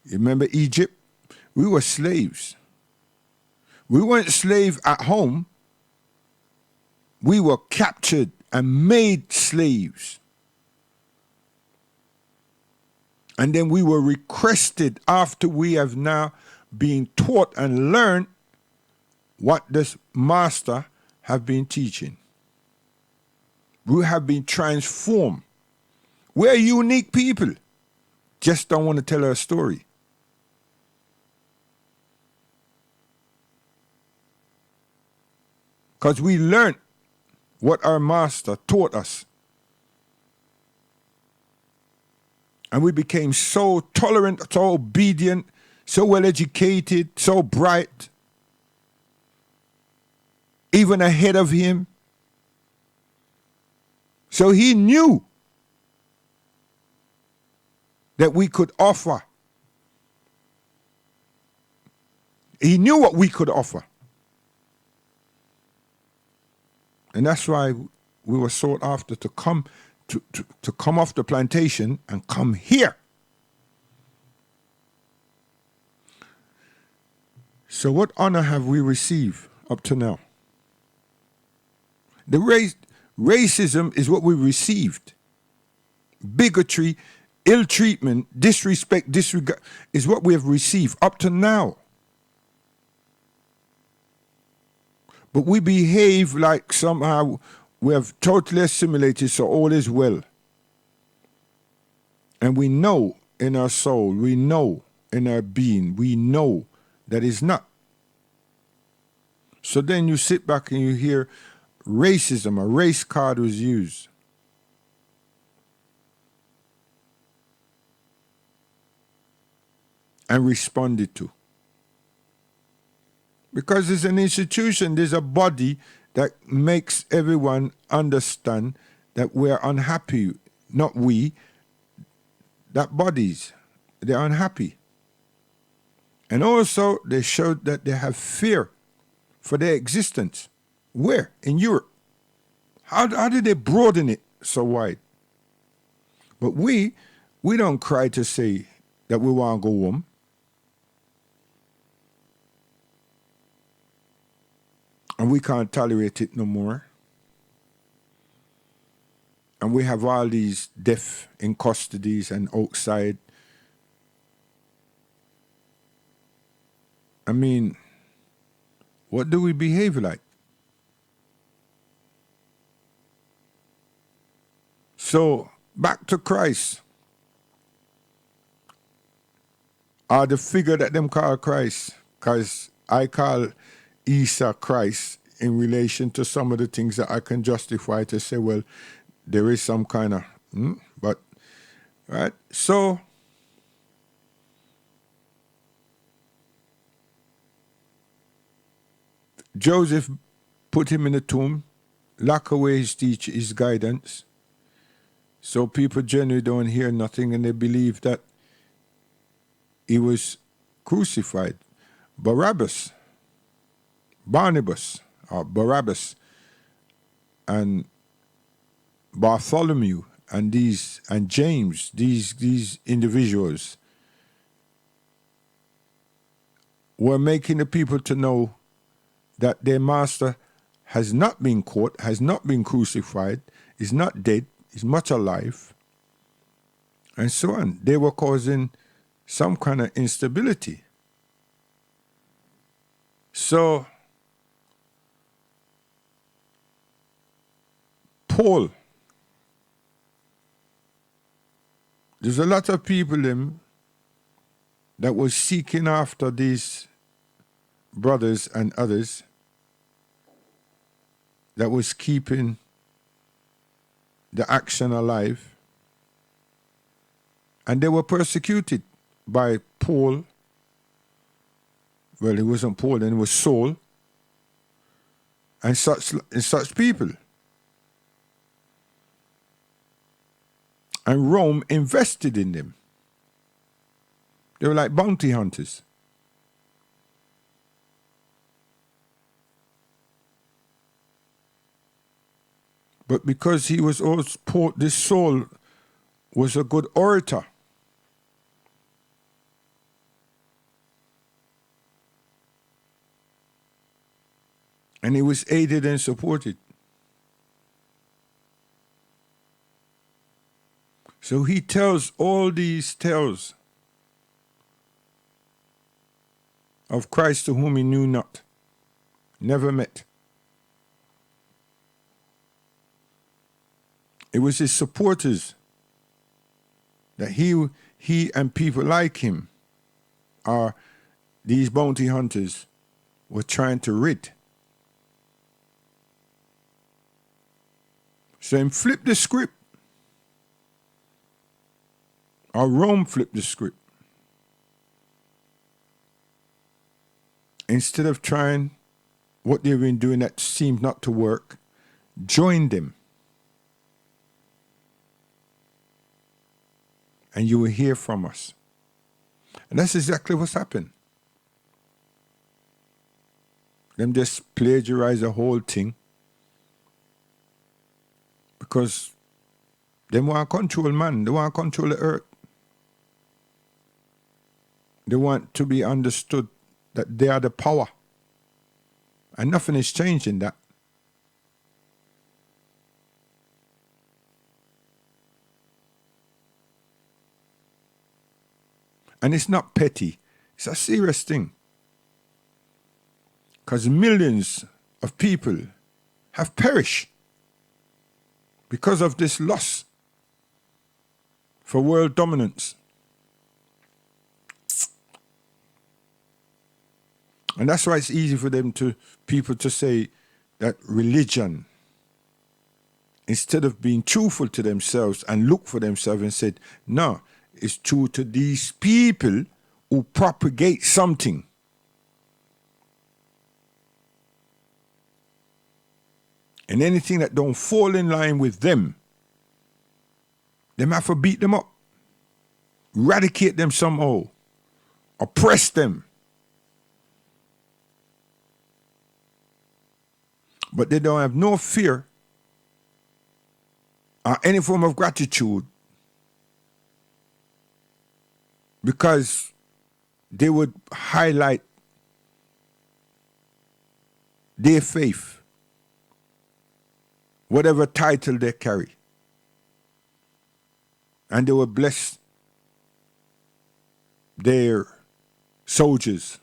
Speaker 3: You remember Egypt? We were slaves. We weren't slaves at home. We were captured and made slaves. And then we were requested after we have now been taught and learned what this master have been teaching. We have been transformed. We're unique people. Just don't want to tell our story. Because we learned what our master taught us. And we became so tolerant, so obedient, so well educated, so bright, even ahead of him. So he knew that we could offer. He knew what we could offer. And that's why we were sought after to come to come off the plantation and come here. So what honor have we received up to now? The racism is what we received. Bigotry, ill treatment, disrespect, disregard is what we have received up to now. But we behave like somehow we have totally assimilated, so all is well. And we know in our soul, we know in our being, we know that it's not. So then you sit back and you hear racism, a race card was used. And responded to. Because it's an institution, there's a body that makes everyone understand that we're unhappy. Not we, that bodies, they're unhappy. And also they showed that they have fear for their existence. Where? In Europe. How did they broaden it so wide? But we don't cry to say that we want to go home. And we can't tolerate it no more. And we have all these deaf in custodies and outside. I mean, what do we behave like? So, back to Christ. Or the figure that them call Christ. Because I call Isa Christ in relation to some of the things that I can justify to say, well, there is some kind of, but, right? So, Joseph put him in a tomb, lock away his guidance, so people generally don't hear nothing and they believe that he was crucified. Barnabas, and Bartholomew and James, these individuals were making the people to know that their master has not been caught, has not been crucified, is not dead, is much alive, and so on. They were causing some kind of instability. So, Paul, there's a lot of people that was seeking after these brothers and others that was keeping the action alive. And they were persecuted by Paul. Well, it wasn't Paul, then it was Saul. And such people. And Rome invested in them. They were like bounty hunters. But because he was also, this Saul was a good orator. And he was aided and supported. So he tells all these tales of Christ to whom he knew not, never met. It was his supporters that he and people like him, these bounty hunters, were trying to rid. So him flip the script. Or Rome flipped the script. Instead of trying what they've been doing that seemed not to work, join them. And you will hear from us. And that's exactly what's happened. Them just plagiarize the whole thing because they want to control man. They want to control the earth. They want to be understood that they are the power. And nothing is changing that. And it's not petty. It's a serious thing. Because millions of people have perished because of this lust for world dominance. And that's why it's easy for people to say that religion, instead of being truthful to themselves and look for themselves and said, no, it's true to these people who propagate something. And anything that don't fall in line with them have to beat them up, eradicate them somehow, oppress them. But they don't have no fear or any form of gratitude because they would highlight their faith, whatever title they carry. And they would bless their soldiers.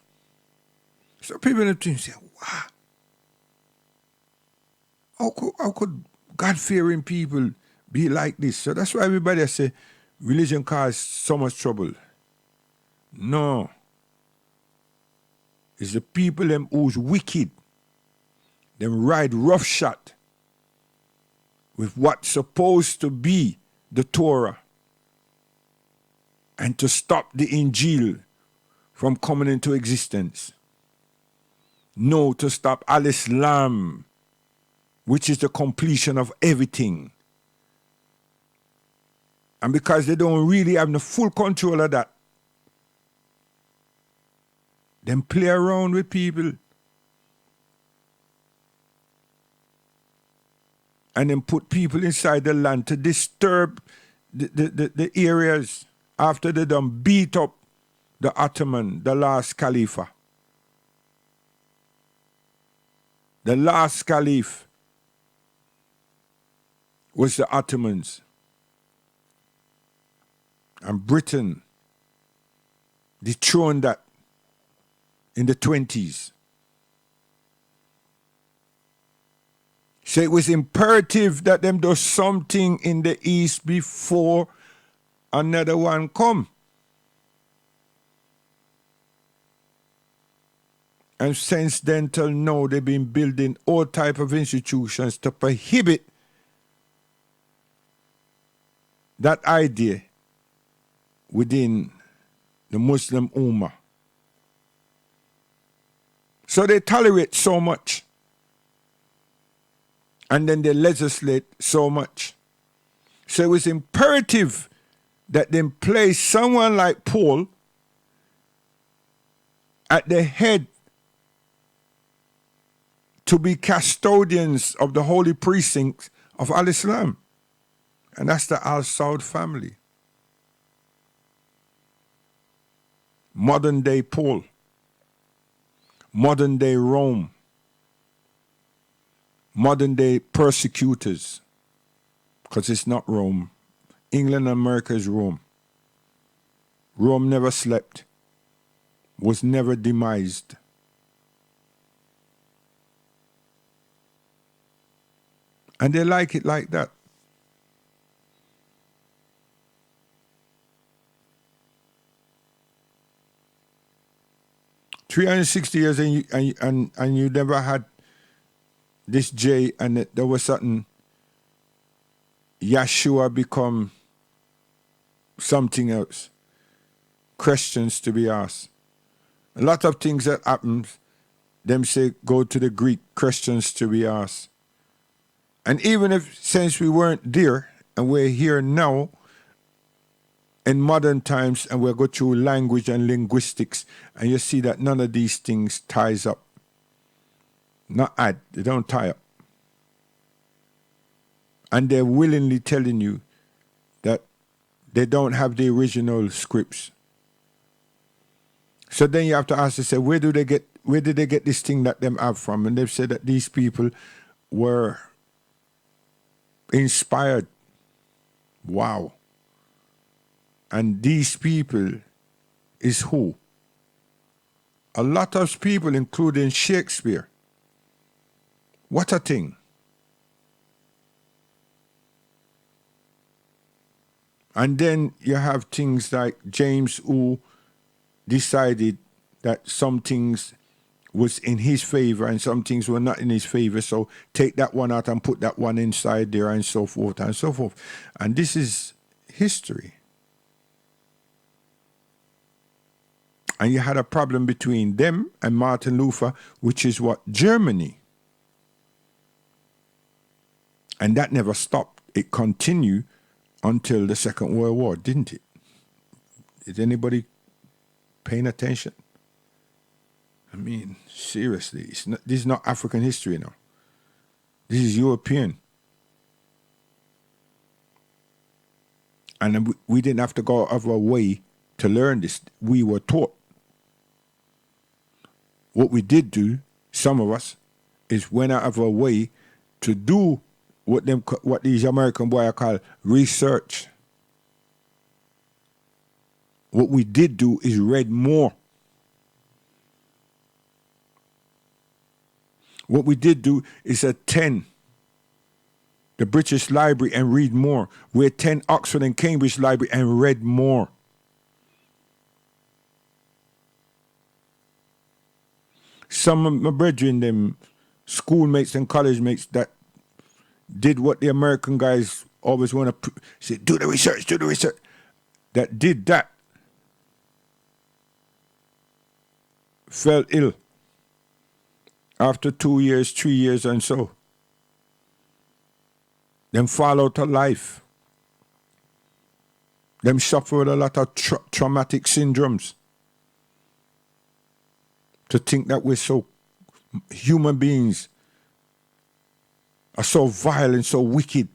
Speaker 3: So people in the team say, wow. How could God-fearing people be like this? So that's why everybody say religion causes so much trouble. No. It's the people them who's wicked. Them ride roughshod with what's supposed to be the Torah and to stop the Injil from coming into existence. No, to stop Al-Islam, which is the completion of everything. And because they don't really have the full control of that, them play around with people and then put people inside the land to disturb the areas after they done beat up the Ottoman, the last Caliph. The last Caliph was the Ottomans. And Britain dethroned that in the 20s. So it was imperative that them do something in the East before another one come. And since then till now, they've been building all type of institutions to prohibit that idea within the Muslim Ummah. So they tolerate so much. And then they legislate so much. So it was imperative that they place someone like Paul at the head to be custodians of the holy precincts of Al-Islam. And that's the Al-Saud family. Modern day Paul. Modern day Rome. Modern day persecutors. Because it's not Rome. England and America is Rome. Rome never slept. Was never demised. And they like it like that. "360 years and you never had this J, and there was something, Yeshua become something else. Questions to be asked. A lot of things that happen, them say go to the Greek, questions to be asked. And even if, since we weren't there, and we're here now, in modern times, and we'll go through language and linguistics, and you see that none of these things ties up. Not add, they don't tie up. And they're willingly telling you that they don't have the original scripts. So then you have to ask yourself, where did they get this thing that them have from? And they've said that these people were inspired. Wow. And these people is who? A lot of people, including Shakespeare. What a thing. And then you have things like James, who decided that some things was in his favor and some things were not in his favor. So take that one out and put that one inside there, and so forth and so forth. And this is history. And you had a problem between them and Martin Luther, which is what? Germany. And that never stopped. It continued until the Second World War, didn't it? Is anybody paying attention? I mean, seriously, this is not African history now. This is European. And we didn't have to go out of our way to learn this. We were taught. What we did do, some of us, is went out of our way to do what these American boys call research. What we did do is read more. What we did do is attend the British Library and read more. We attend Oxford and Cambridge Library and read more. Some of my brethren, them schoolmates and college mates that did what the American guys always want to say, do the research, that did that, fell ill after 2 years, 3 years and so. Them fall out of life. Them suffered a lot of traumatic syndromes. To think that we're so, human beings are so vile and so wicked.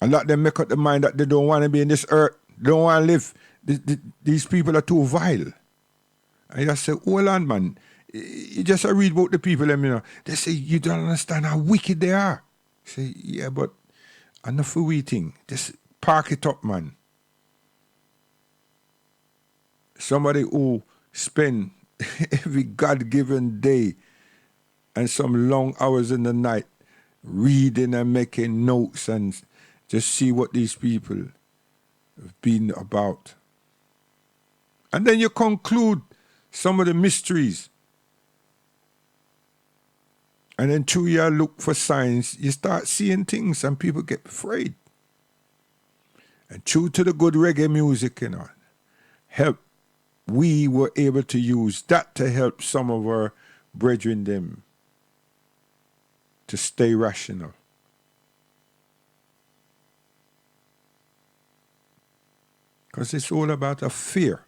Speaker 3: A lot of them make up their mind that they don't want to be in this earth. They don't want to live. These people are too vile. And I say, hold on, man. You just read about the people, you know. They say, you don't understand how wicked they are. I say, yeah, but enough for we thing. Just park it up, man. Somebody who spend every God-given day and some long hours in the night reading and making notes and just see what these people have been about. And then you conclude some of the mysteries. And then through your look for signs, you start seeing things and people get afraid. And true to the good reggae music, help, we were able to use that to help some of our brethren them to stay rational. Because it's all about a fear.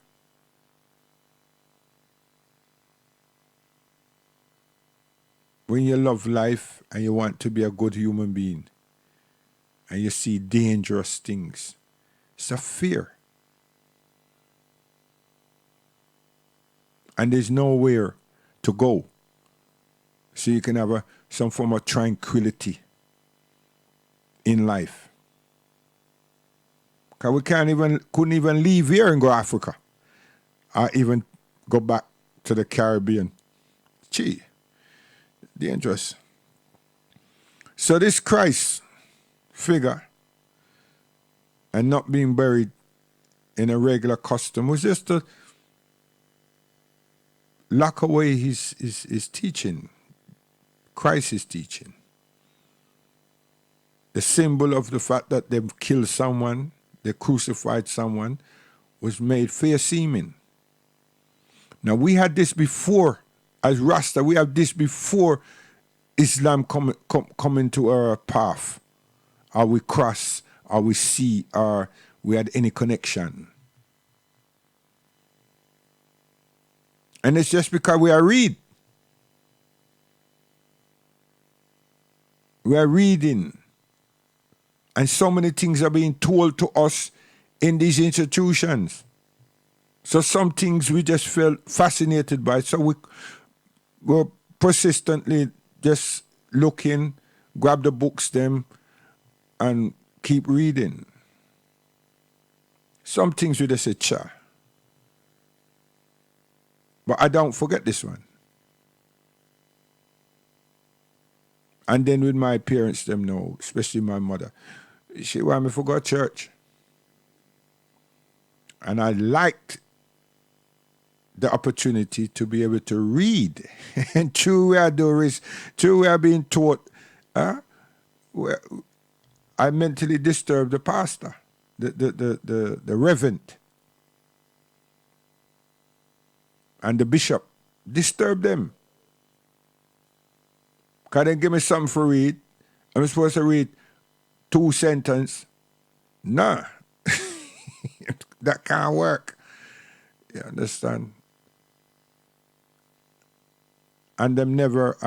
Speaker 3: When you love life and you want to be a good human being and you see dangerous things, it's a fear. And there's nowhere to go. So you can have some form of tranquility in life. Because we couldn't even leave here and go to Africa. Or even go back to the Caribbean. Gee, dangerous. So this Christ figure and not being buried in a regular custom was just to lock away his teaching, Christ's teaching. The symbol of the fact that they've killed someone, they crucified someone, was made fair seeming. Now we had this before, as Rasta, we have this before Islam come into our path, or we cross, or we see, or we had any connection. And it's just because we are read. We are reading. And so many things are being told to us in these institutions. So some things we just felt fascinated by. So we were persistently just looking, grab the books them, and keep reading. Some things we just say, cha. But I don't forget this one. And then with my parents, them know, especially my mother, she wanted me to go to church. And I liked the opportunity to be able to read. And true we are being taught, I mentally disturbed the pastor, the reverend, and the bishop. Disturb them. Because they give me something to read. I'm supposed to read 2 sentences. Nah. That can't work. You understand? And them never,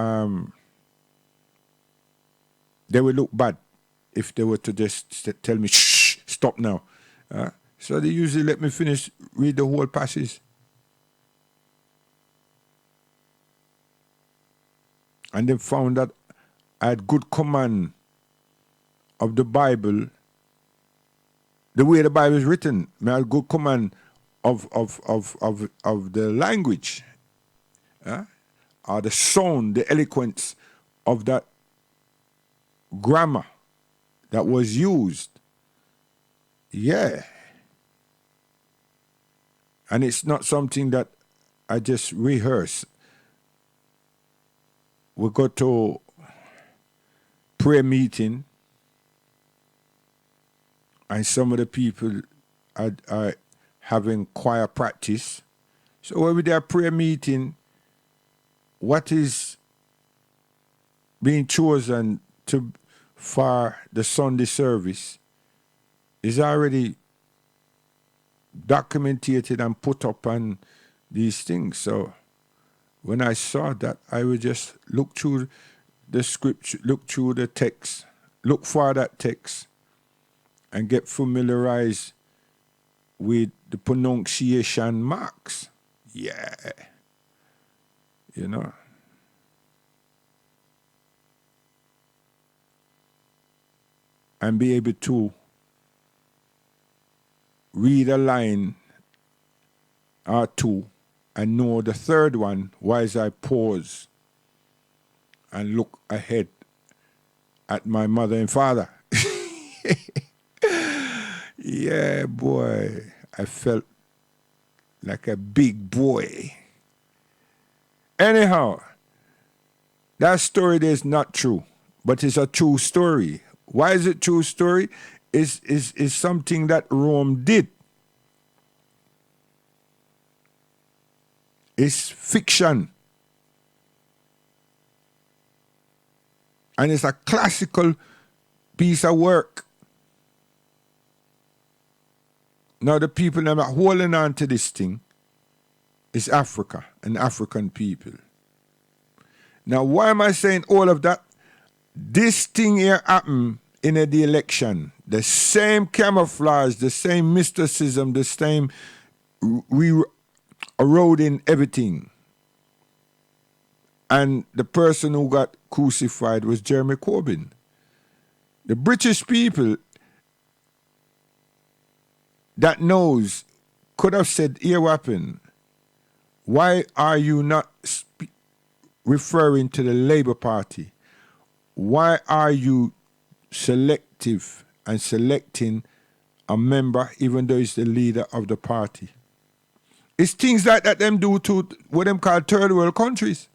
Speaker 3: they will look bad if they were to just tell me, shh, stop now. So they usually let me finish, read the whole passage. And they found that I had good command of the Bible, the way the Bible is written. I had good command of the language, or the sound, the eloquence of that grammar that was used. Yeah. And it's not something that I just rehearse. We go to prayer meeting, and some of the people are having choir practice. So when we do a prayer meeting, what is being chosen for the Sunday service is already documented and put up on these things. So when I saw that, I would just look through the scripture, look through the text, look for that text, and get familiarized with the pronunciation marks. Yeah. You know. And be able to read a line or two and know the third one, whilst I pause and look ahead at my mother and father. Yeah, boy, I felt like a big boy. Anyhow, that story there is not true, but it's a true story. Why is it true story? Is something that Rome did. It's fiction. And it's a classical piece of work. Now the people that are holding on to this thing is Africa and African people. Now why am I saying all of that? This thing here happened in the election. The same camouflage, the same mysticism, the same eroding everything. And the person who got crucified was Jeremy Corbyn. The British people that knows could have said, here what happened. Why are you not referring to the Labour Party? Why are you selective and selecting a member even though he's the leader of the party? It's things like that them do to what them call third world countries.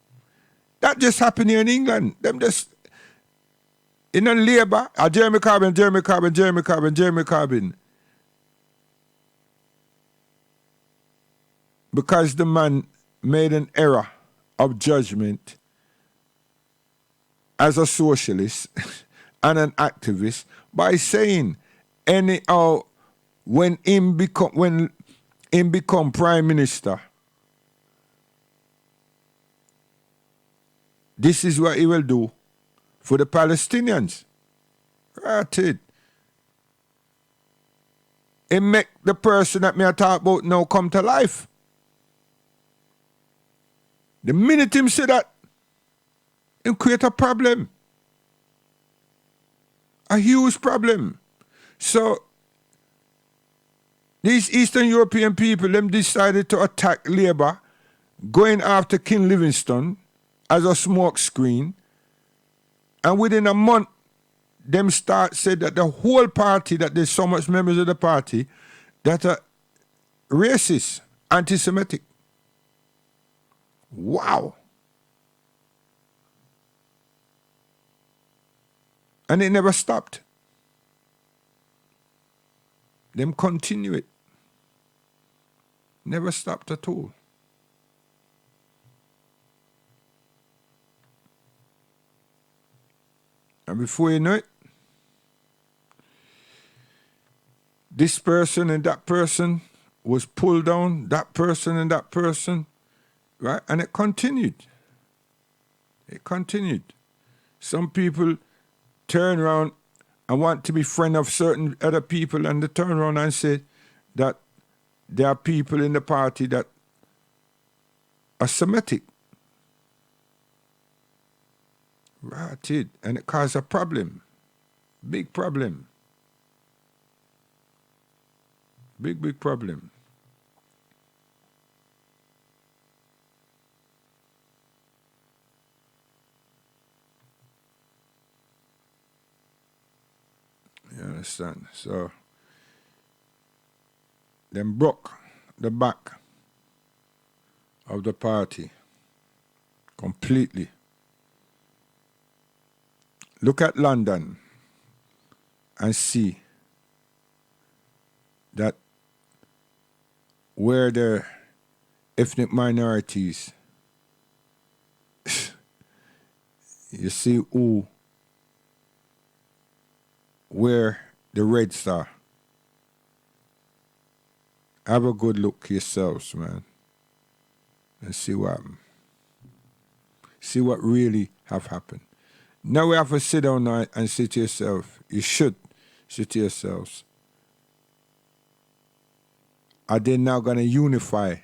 Speaker 3: That just happened here in England. Them just, in a Labour, Jeremy Corbyn. Because the man made an error of judgment as a socialist and an activist by saying, anyhow, when him become prime minister, this is what he will do for the Palestinians. Right it. It make the person that me I talk about now come to life. The minute him say that, it create a problem. A huge problem. So, these Eastern European people, them decided to attack Labour, going after King Livingstone as a smoke screen. And within a month, them said that the whole party, that there's so much members of the party, that are racist, anti-Semitic. Wow. And it never stopped. Them continue it. Never stopped at all. And before you know it, this person and that person was pulled down, that person and that person, right? And it continued. It continued. Some people turn around and want to be friend of certain other people, and they turn around and say that there are people in the party that are Semitic. Right, it. And it caused a problem. Big problem. Big problem. You understand? So, them broke the back of the party completely. Look at London and see that where the ethnic minorities, you see where the Reds are. Have a good look yourselves, man, and see what happened. See what really have happened. Now we have to sit down now and say to yourself, you should say to yourselves, are they now going to unify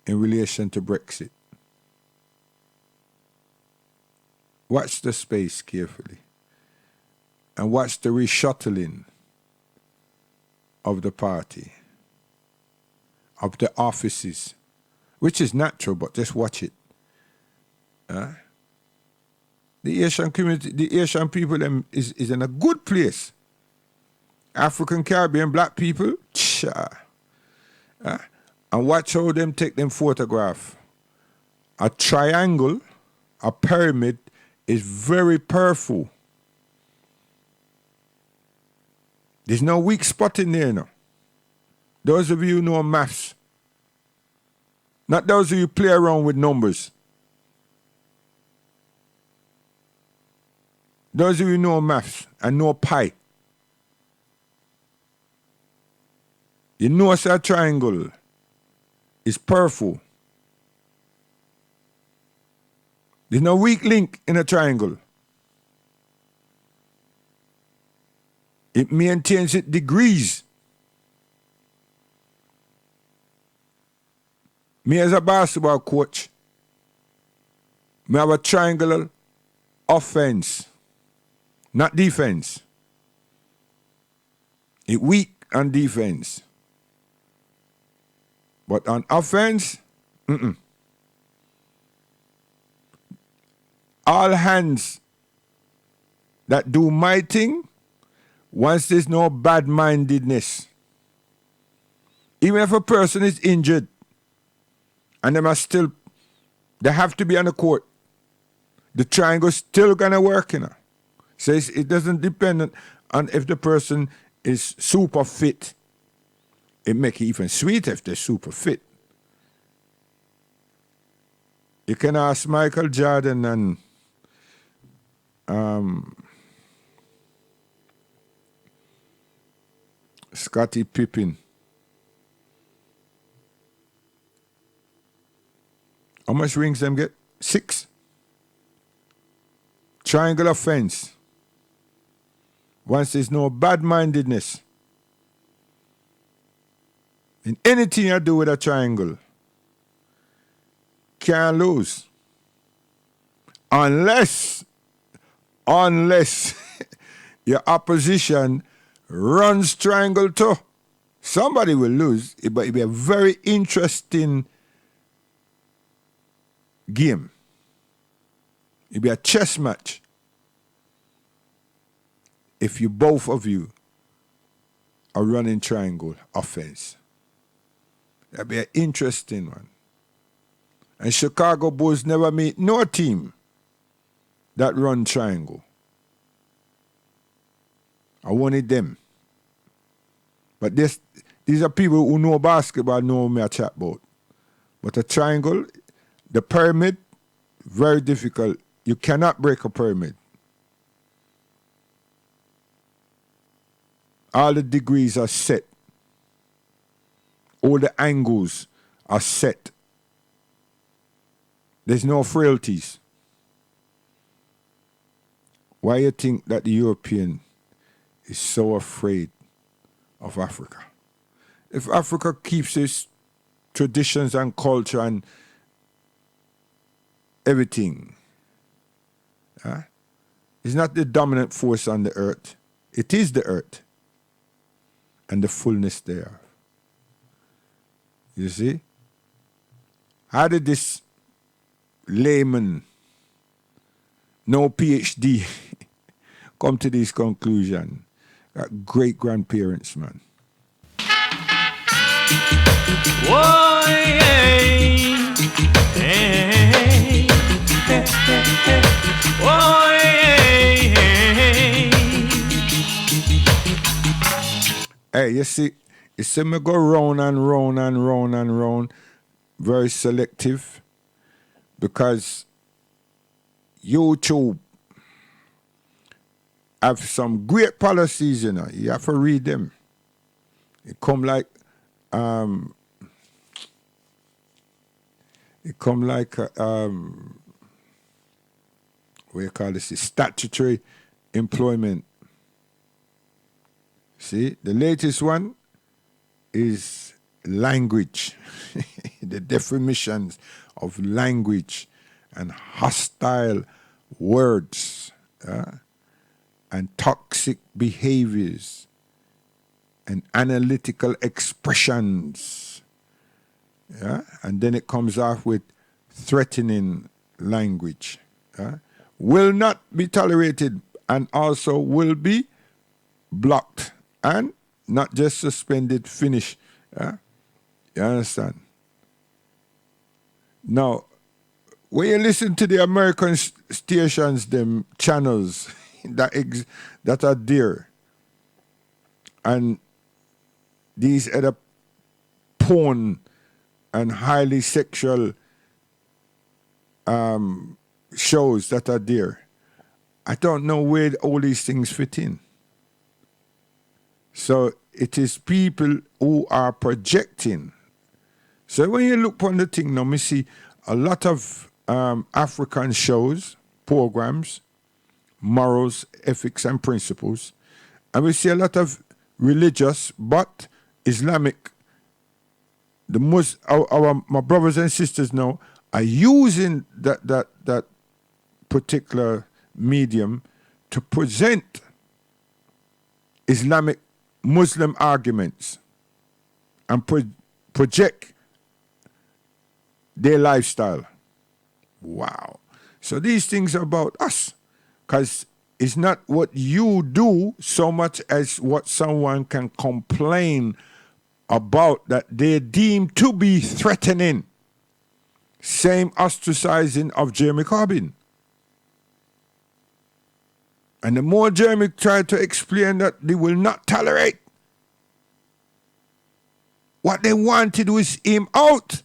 Speaker 3: in relation to Brexit? Watch the space carefully and watch the reshuttling of the party, of the offices, which is natural, but just watch it. The Asian community, the Asian people is in a good place. African, Caribbean, black people, And watch how them take them photograph. A triangle, a pyramid, is very powerful. There's no weak spot in there, no. Those of you who know maths, not those of you who play around with numbers. Those of you who know maths and know pi. You know it's a triangle is powerful. There's no weak link in a triangle. It maintains its degrees. Me as a basketball coach, me have a triangular offense, not defense. It weak on defense. But on offense, all hands that do my thing, once there's no bad-mindedness. Even if a person is injured, and they have to be on the court, the triangle's still gonna work, you know. So it doesn't depend on if the person is super fit. It make it even sweeter if they're super fit. You can ask Michael Jordan and Scottie Pippen. How much rings them get? 6. Triangle offense. Once there's no bad-mindedness in anything you do with a triangle, can't lose. Unless your opposition runs triangle too. Somebody will lose, but it'll be a very interesting game. It'll be a chess match if you both of you are running triangle offense. That'll be an interesting one. And Chicago Bulls never meet no team that run triangle. I wanted them. But these are people who know basketball, know me a chat about. But a triangle, the pyramid, very difficult. You cannot break a pyramid. All the degrees are set. All the angles are set. There's no frailties. Why you think that the European is so afraid of Africa? If Africa keeps its traditions and culture and everything, it's not the dominant force on the earth. It is the earth and the fullness thereof. You see? How did this layman, no PhD, come to this conclusion? Got great grandparents, man.
Speaker 11: Whoa, hey, hey, hey, hey, whoa, hey, hey.
Speaker 3: Hey, you see me go round and round and round and round, very selective, because YouTube have some great policies, you know. You have to read them. It come like what you call this? Statutory employment. See, the latest one is language, the definitions of language and hostile words and toxic behaviors and analytical expressions. And then it comes off with threatening language. Will not be tolerated and also will be blocked and not just suspended, finish. You understand? Now, when you listen to the American stations, them channels that are there, and these other porn and highly sexual shows that are there, I don't know where all these things fit in. So it is people who are projecting. So when you look on the thing now, me see a lot of African shows, programs, morals, ethics, and principles, and we see a lot of religious but Islamic. My brothers and sisters now are using that particular medium to present Islamic Muslim arguments and project their lifestyle. Wow. So these things are about us, because it's not what you do so much as what someone can complain about that they deem to be threatening. Same ostracizing of Jeremy Corbyn. And the more Jeremy tried to explain that they will not tolerate, what they wanted was him out.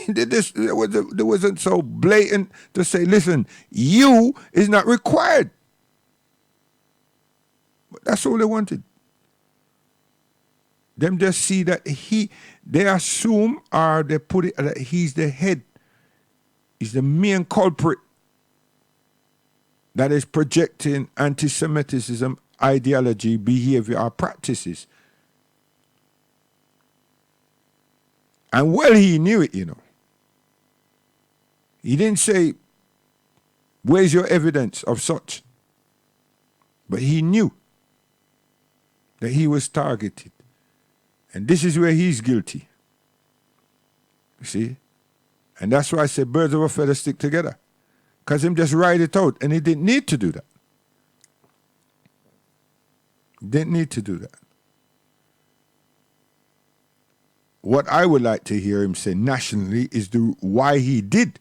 Speaker 3: There wasn't so blatant to say, listen, you is not required. But that's all they wanted. Them just see that they assume or they put it that he's the head. He's the main culprit that is projecting anti-Semitism, ideology, behavior, or practices. And well, he knew it, you know. He didn't say, where's your evidence of such? But he knew that he was targeted. And this is where he's guilty. You see? And that's why I say birds of a feather stick together. Because him just write it out. And he didn't need to do that. Didn't need to do that. What I would like to hear him say nationally is why he did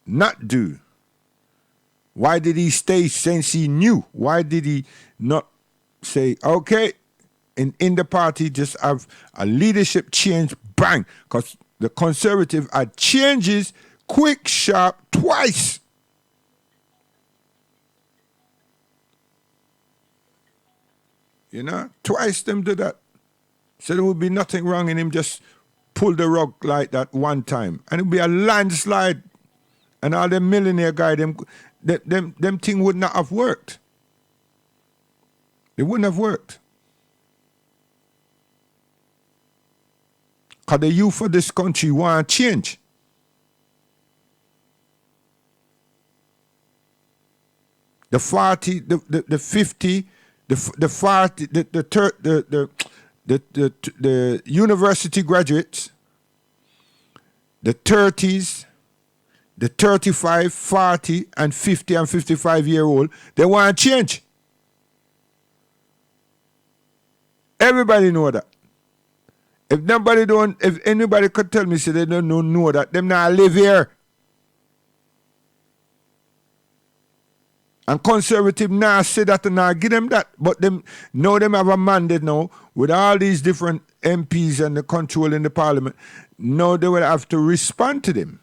Speaker 3: not do. Why did he stay since he knew? Why did he not say, okay, in the party just have a leadership change, bang? Because the Conservative had changes quick, sharp, twice. You know, twice them do that. So there would be nothing wrong in him just pull the rug like that one time. And it would be a landslide. And all the millionaire guy, them thing would not have worked. It wouldn't have worked. Because the youth of this country want change. The 40, the 50, the 40, the university graduates, the 30s, the 35, 40, and 50 and 55-year-old, they want to change. Everybody know that. If anybody could tell me, say they don't know that, them not live here. And Conservative now say that and now give them that. But them have a mandate now with all these different MPs and the control in the parliament. Now they will have to respond to them.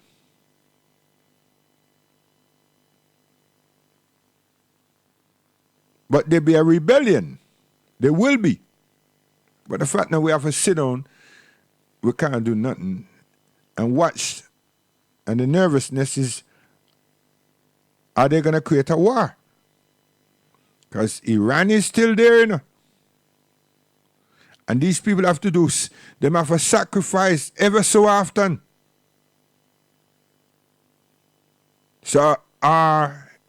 Speaker 3: But there be a rebellion. There will be. But the fact that we have to sit down, we can't do nothing and watch. And the nervousness is, are they going to create a war? Because Iran is still there, you know. And these people have to them have to sacrifice ever so often. So,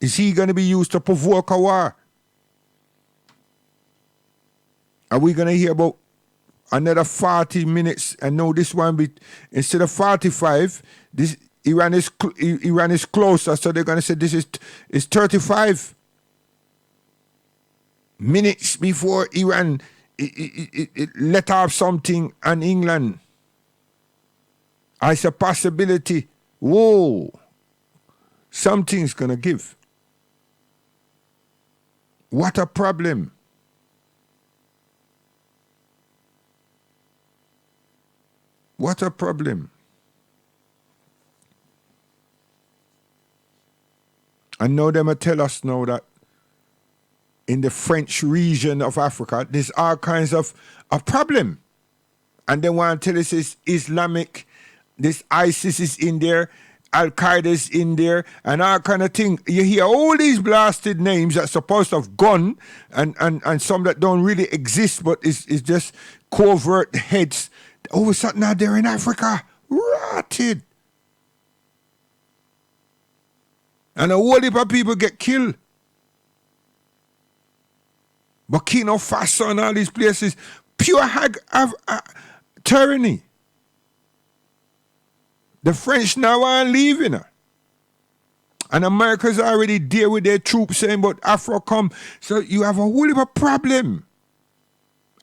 Speaker 3: is he going to be used to provoke a war? Are we going to hear about another 40 minutes and now this one be, instead of 45, this Iran is closer, so they're going to say this is 35 minutes before Iran it let off something on England. It's a possibility. Whoa. Something's going to give. What a problem. What a problem. And now they may tell us now that in the French region of Africa, there's all kinds of a problem. And they want to tell us it's Islamic, this ISIS is in there, Al-Qaeda is in there, and all kind of thing. You hear all these blasted names that's supposed to have gone, and some that don't really exist, but is just covert heads. All of a sudden now they're in Africa. Rotted. And a whole heap of people get killed. Burkina Faso and all these places, pure tyranny. The French now are leaving her. And America's already there with their troops saying, but Afro come. So you have a whole heap of problem.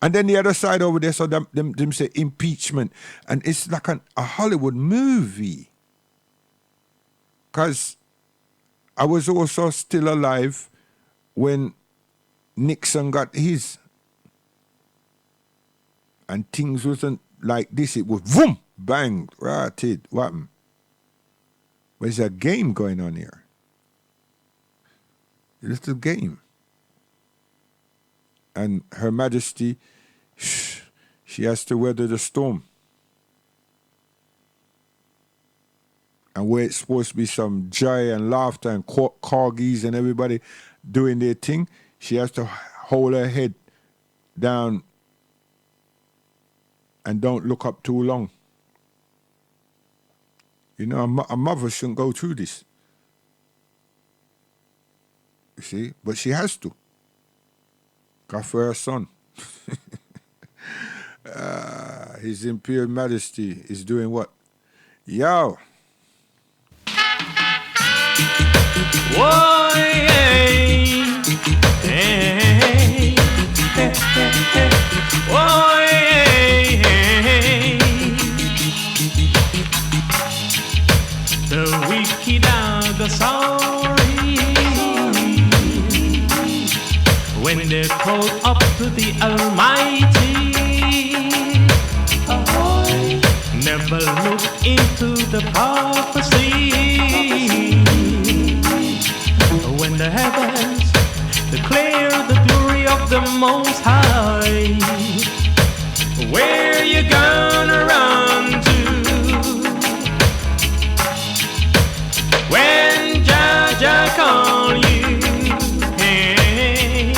Speaker 3: And then the other side over there, so them say impeachment. And it's like a Hollywood movie. Because I was also still alive when Nixon got his. And things wasn't like this. It was boom, bang, right, it, what happened? There's a game going on here. It's a game. And Her Majesty, she has to weather the storm. And where it's supposed to be some joy and laughter and corgis and everybody doing their thing, she has to hold her head down and don't look up too long. You know, a mother shouldn't go through this. You see? But she has to. God for her son. His Imperial Majesty is doing what? Yo.
Speaker 11: Whoa, hey, hey, hey, hey, whoa, hey, hey. The wicked are the sorry when they're called up to the Almighty. Never look into the prophecy. When the heavens declare the glory of the Most High, where you gonna run to when Jah call you? Hey,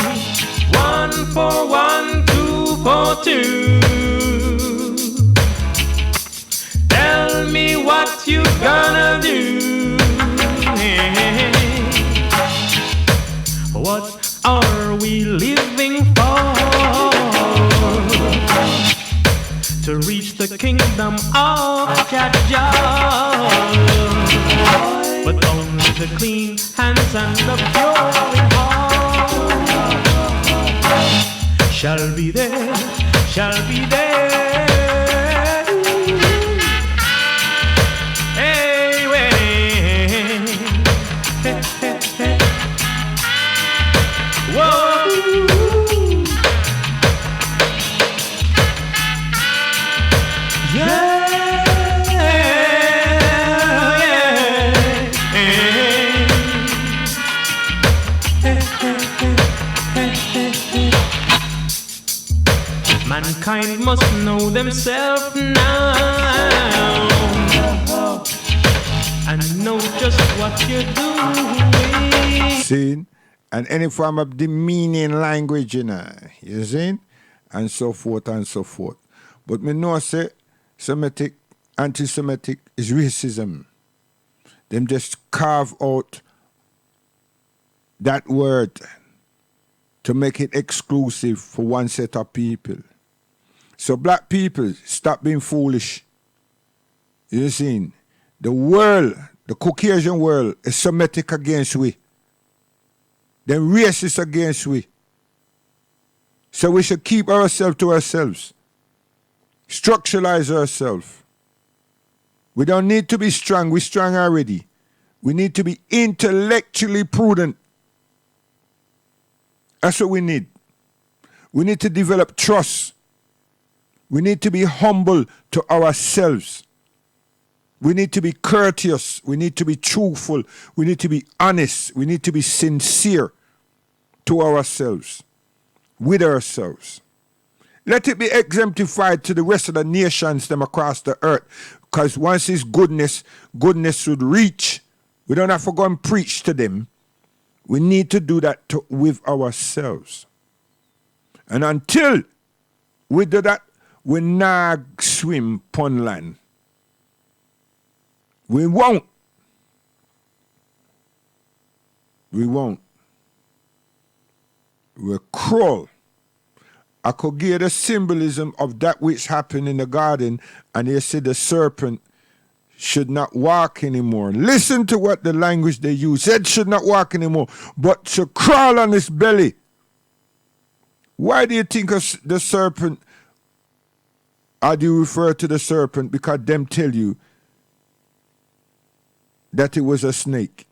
Speaker 11: 1 for 1, 2 for 2. Tell me what you gonna do. Hey, what are we living for? To reach the kingdom of Jah. But only the clean hands and the pure in heart shall be there, shall be there. Hey, hey, hey, hey. Whoa. Yeah, mankind must know themselves now and know just what you're doing.
Speaker 3: See? And any form of demeaning language, you know, you see? And so forth and so forth. But me know say Semitic, anti-Semitic is racism. Them just carve out that word to make it exclusive for one set of people. So black people, stop being foolish. You see? The world, the Caucasian world is Semitic against we. Then racist against we. So we should keep ourselves to ourselves. Structuralize ourselves. We don't need to be strong. We're strong already. We need to be intellectually prudent. That's what we need. We need to develop trust. We need to be humble to ourselves. We need to be courteous. We need to be truthful. We need to be honest. We need to be sincere to ourselves, with ourselves. Let it be exemplified to the rest of the nations them across the earth. Because once it's goodness should reach. We don't have to go and preach to them. We need to do that with ourselves. And until we do that, we not swim pon land. We won't. We won't. We'll crawl. I could give the symbolism of that which happened in the garden, and they said the serpent should not walk anymore. Listen to what the language they use. It should not walk anymore, but should crawl on his belly. Why do you think of the serpent? How do you refer to the serpent? Because them tell you that it was a snake.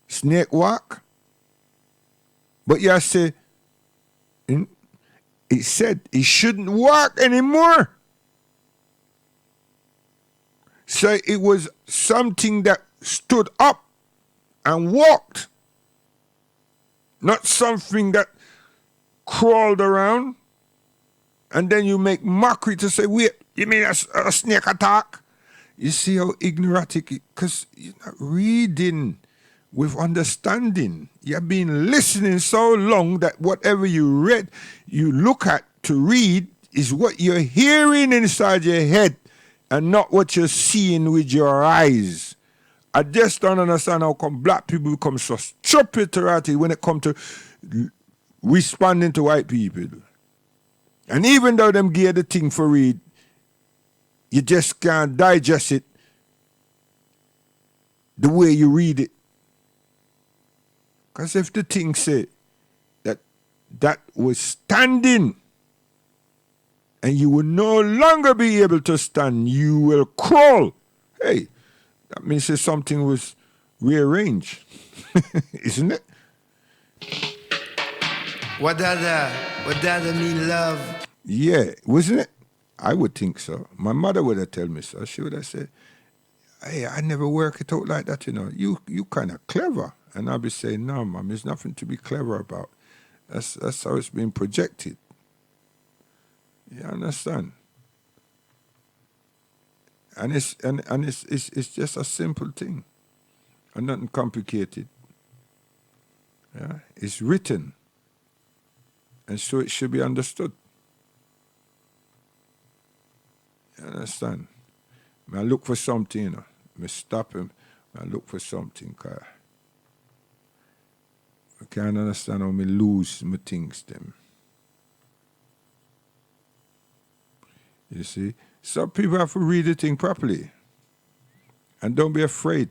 Speaker 3: Snake walk? But you say, it said he shouldn't walk anymore. So it was something that stood up and walked. Not something that crawled around. And then you make mockery to say, wait, you mean a snake attack? You see how ignorant it is? Because you're not reading with understanding. You've been listening so long that whatever you read, you look at to read is what you're hearing inside your head and not what you're seeing with your eyes. I just don't understand how come black people become so stupid when it comes to responding to white people. And even though them give the thing for read, you just can't digest it the way you read it. Because if the thing say that was standing and you will no longer be able to stand, you will crawl. Hey, that means that something was rearranged. Isn't it?
Speaker 7: What does mean love?
Speaker 3: Yeah, wasn't it? I would think so. My mother would have told me so. She would have said, hey, I never work it out like that, you know. You kind of clever. And I'll be saying, no, Mom, there's nothing to be clever about. That's how it's been projected. You understand? And it's just a simple thing. And nothing complicated. Yeah? It's written. And so it should be understood. You understand? I look for something, you know. I stop him. I look for something. I can't understand how me lose my things them. You see? Some people have to read the thing properly. And don't be afraid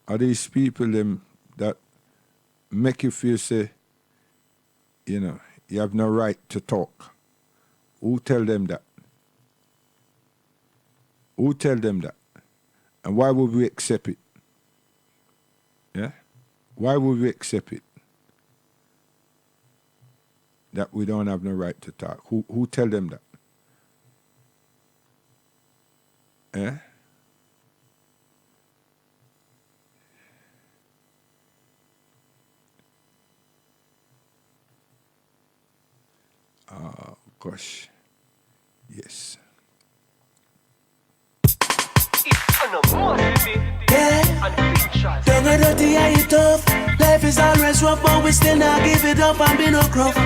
Speaker 3: of these people them that make you feel say, you know, you have no right to talk. Who tell them that? Who tell them that? And why would we accept it? Yeah? Why would we accept it? That we don't have no right to talk. Who tell them that? Yeah? Oh, gosh. Yes.
Speaker 10: Yeah, don't go dirty, I eat tough. Life is always rough, but we still not give it up and be no gruff.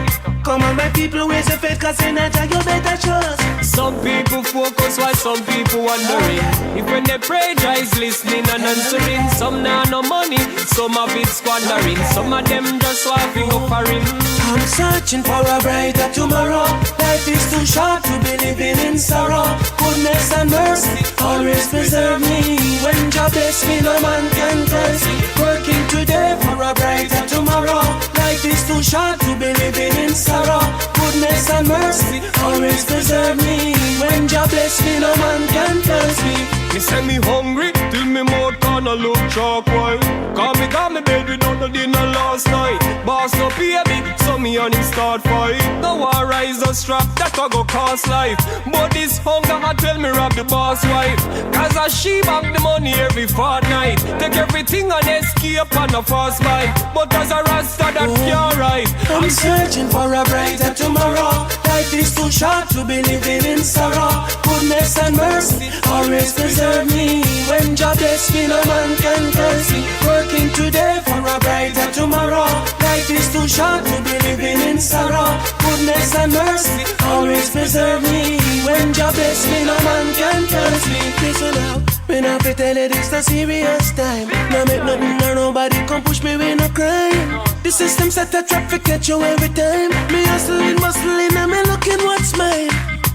Speaker 10: Come on, my people, raise your faith, cause in a time you better trust.
Speaker 11: Some people focus while some people wondering if when they pray, Jah is listening and answering. Some now no money, some of it squandering. Some of them just swapping offering.
Speaker 10: I'm searching for a brighter tomorrow. Life is too short to be living in sorrow. Goodness and mercy always preserve me. When Jah bless me, no man can curse. Working today for a brighter tomorrow. Life is too short to be living in sorrow. Goodness and mercy always preserve me. When Jah bless me, no man can
Speaker 11: can curse me. Me say me hungry till me mouth corner look chalk white. Cause me got me bed without no dinner last night. Boss no pay me, so me and him start fight. The war rise a strap that a go cost life. But this hunger I tell me rob the boss wife. Cause a she bank the money every fortnight. Take everything and escape on a fast bike. But as a rasta that can't ride.
Speaker 10: I'm searching for a brighter tomorrow. Life is too short to be living in sorrow. Goodness and mercy always preserve me. When job bless me, no man can curse me. Working today for a brighter tomorrow. Life is too short to be living in sorrow. Goodness and mercy always preserve me. When job bless me, no man can curse me. Listen now, when I fi tell you this a serious time. No make nothing or nobody come push me with no crime. The system set a trap for catch you every time. Me hustling, bustling, and me looking what's mine.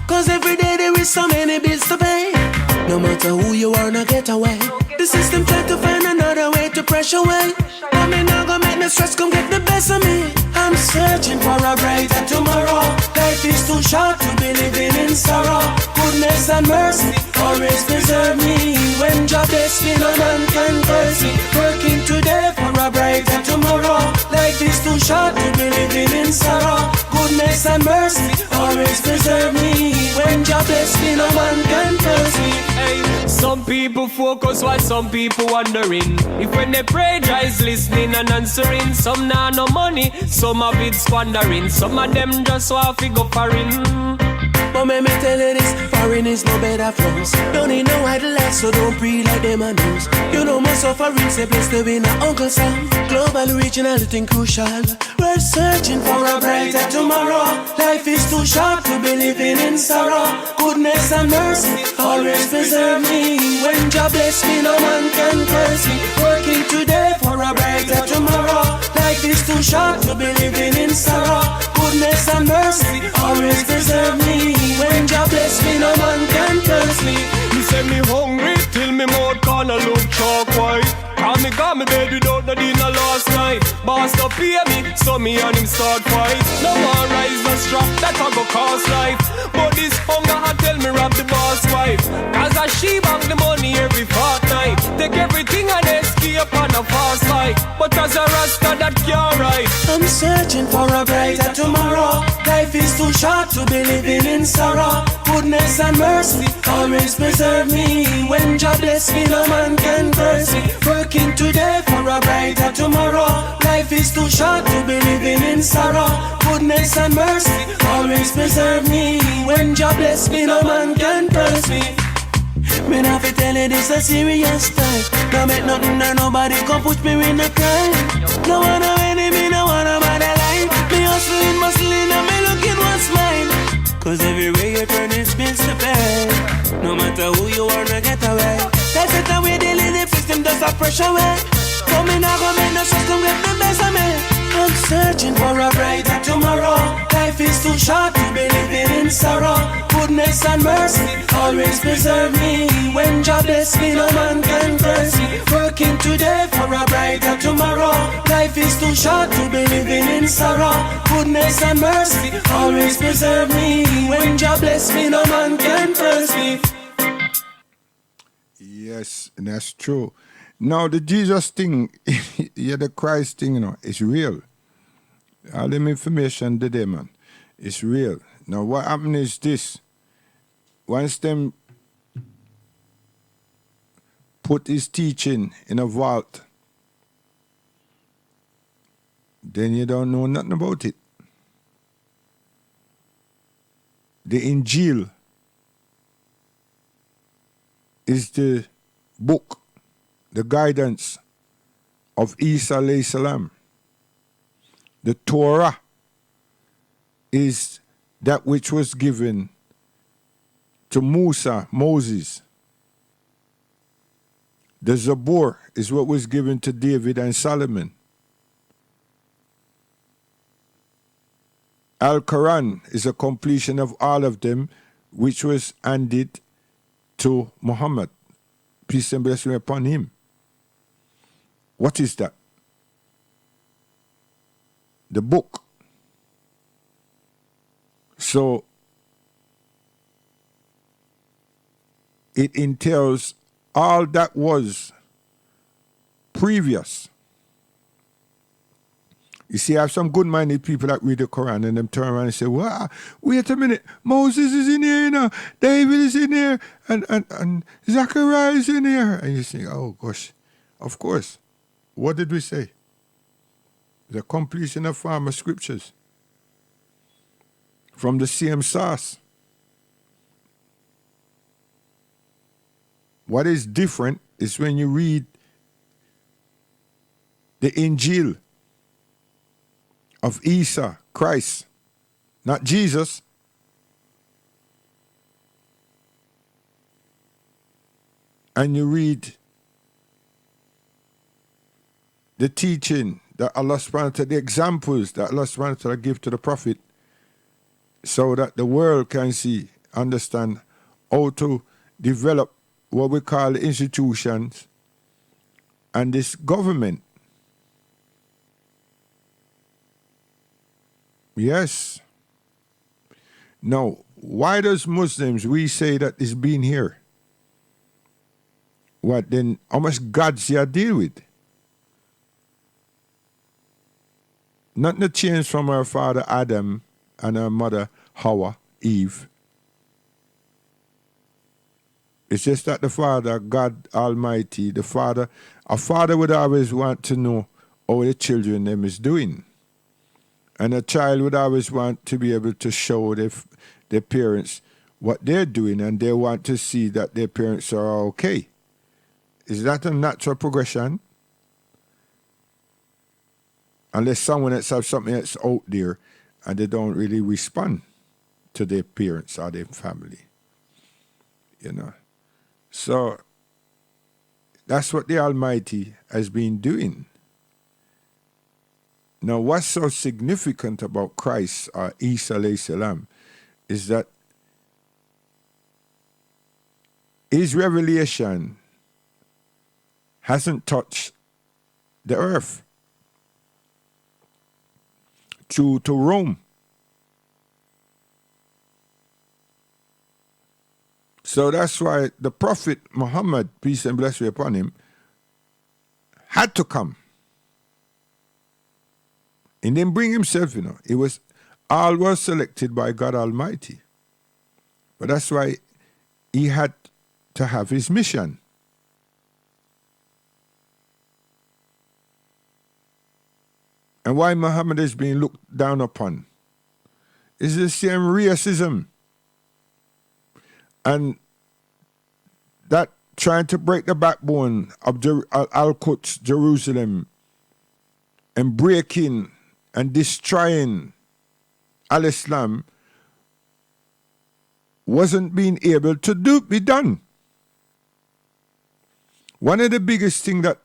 Speaker 10: Cause every day there is so many bills to pay. No matter who you are, no get away. The system try to find another way to pressure away. But me not gonna make no stress come get the best of me. I'm searching for a brighter tomorrow. Life is too short to be living in sorrow. Goodness and mercy always preserve me. When job bless me, no man can curse me. Working today for a brighter tomorrow. Life is too short to be living in sorrow. Goodness and mercy always preserve me. When job bless me, no man can curse me.
Speaker 11: Hey, some people focus while some people wondering. If when they pray, Jai's listening and answering. Some nah no money, some of it squandering. Some of them just want to go foreign.
Speaker 10: But let me tell you this, foreign is no better for us. Don't need no idle life, so don't breathe like them and those. You know my suffering's a place to be an Uncle Sam. Global, regional, thing crucial. We're searching for a brighter tomorrow. Life is too short to be living in sorrow. Goodness and mercy always preserve me. When job bless me, no man can curse me. Working today for a brighter tomorrow. Life is too short to be living in sorrow. Goodness and mercy always preserve me. When job bless me, no man can curse me.
Speaker 11: Me say me hungry till me mouth corner look chalk white. Cause me got me bed without no dinner last night. Boss no pay me, so me and him start fight. No more rise no strap that a go cost life. But this hunger I tell me rob the boss wife. Cause a she bank the money every fortnight. Take everything and escape on a fast bike. But as a rasta that can't ride.
Speaker 10: I'm searching for a brighter tomorrow. Life is too short to be living in sorrow. Goodness and mercy always preserve me. When job bless me, no man can curse me. Working today for a brighter tomorrow. Life is too short to be living in sorrow. Goodness and mercy always preserve me. When job bless me, no man can curse me. Me not fi tell you this a serious time. No make nothing or nobody come push me in the crime. No one no enemy, no one about a line. Me hustling, bustling, and me looking what's mine. Cause everywhere you turn is bills to pay. No matter who you are, no get away. That's it and we dealing the system does a pressure way. So me not gonna make no stress come get the best of me. I'm searching for a brighter tomorrow. Life is too short to be living in sorrow. Goodness and mercy always preserve me. When job bless me, no man can curse me. Working today for a brighter tomorrow. Life is too short to be living in sorrow. Goodness and mercy always preserve me. When job bless me, no man can curse me.
Speaker 3: Yes, and that's true. Now, the Jesus thing, yeah, the Christ thing, you know, it's real. All them information today, man, it's real. Now, what happened is this. Once them put his teaching in a vault, then you don't know nothing about it. The Injil is the book, the guidance of Isa alayhi salam. The Torah is that which was given to Moses. The Zabur is what was given to David and Solomon. Al-Quran is a completion of all of them, which was handed to Muhammad. Peace and blessing upon him. What is that? The book. So, it entails all that was previous. You see, I have some good-minded people that read the Quran and them turn around and say, well, wait a minute, Moses is in here, you know, David is in here, and Zechariah is in here. And you think, oh, gosh, of course. What did we say? The completion of former scriptures from the same source. What is different is when you read the Injil of Isa, Christ, not Jesus. And you read the teaching that Allah subhanahu wa ta'ala, the examples that Allah subhanahu wa ta'ala give to the Prophet, so that the world can see, understand how to develop what we call institutions and this government. Yes. Now, why does Muslims, we say that it's been here? What then, how much gods you deal with? Nothing to change from our father Adam and our mother Hawa, Eve. It's just that the Father, God Almighty, a father would always want to know how the children them is doing. And a child would always want to be able to show their parents what they're doing, and they want to see that their parents are okay. Is that a natural progression? Unless someone else has something that's out there and they don't really respond to their parents or their family. You know. So that's what the Almighty has been doing. Now, what's so significant about Christ, or Isa alayhi salam, is that his revelation hasn't touched the earth to Rome. So that's why the Prophet Muhammad, peace and blessing upon him, had to come. He didn't bring himself, you know. It was all was selected by God Almighty. But that's why he had to have his mission. And why Muhammad is being looked down upon is the same racism. And that trying to break the backbone of Al-Quds, Jerusalem, and breaking and destroying Al-Islam wasn't being able to be done. One of the biggest things that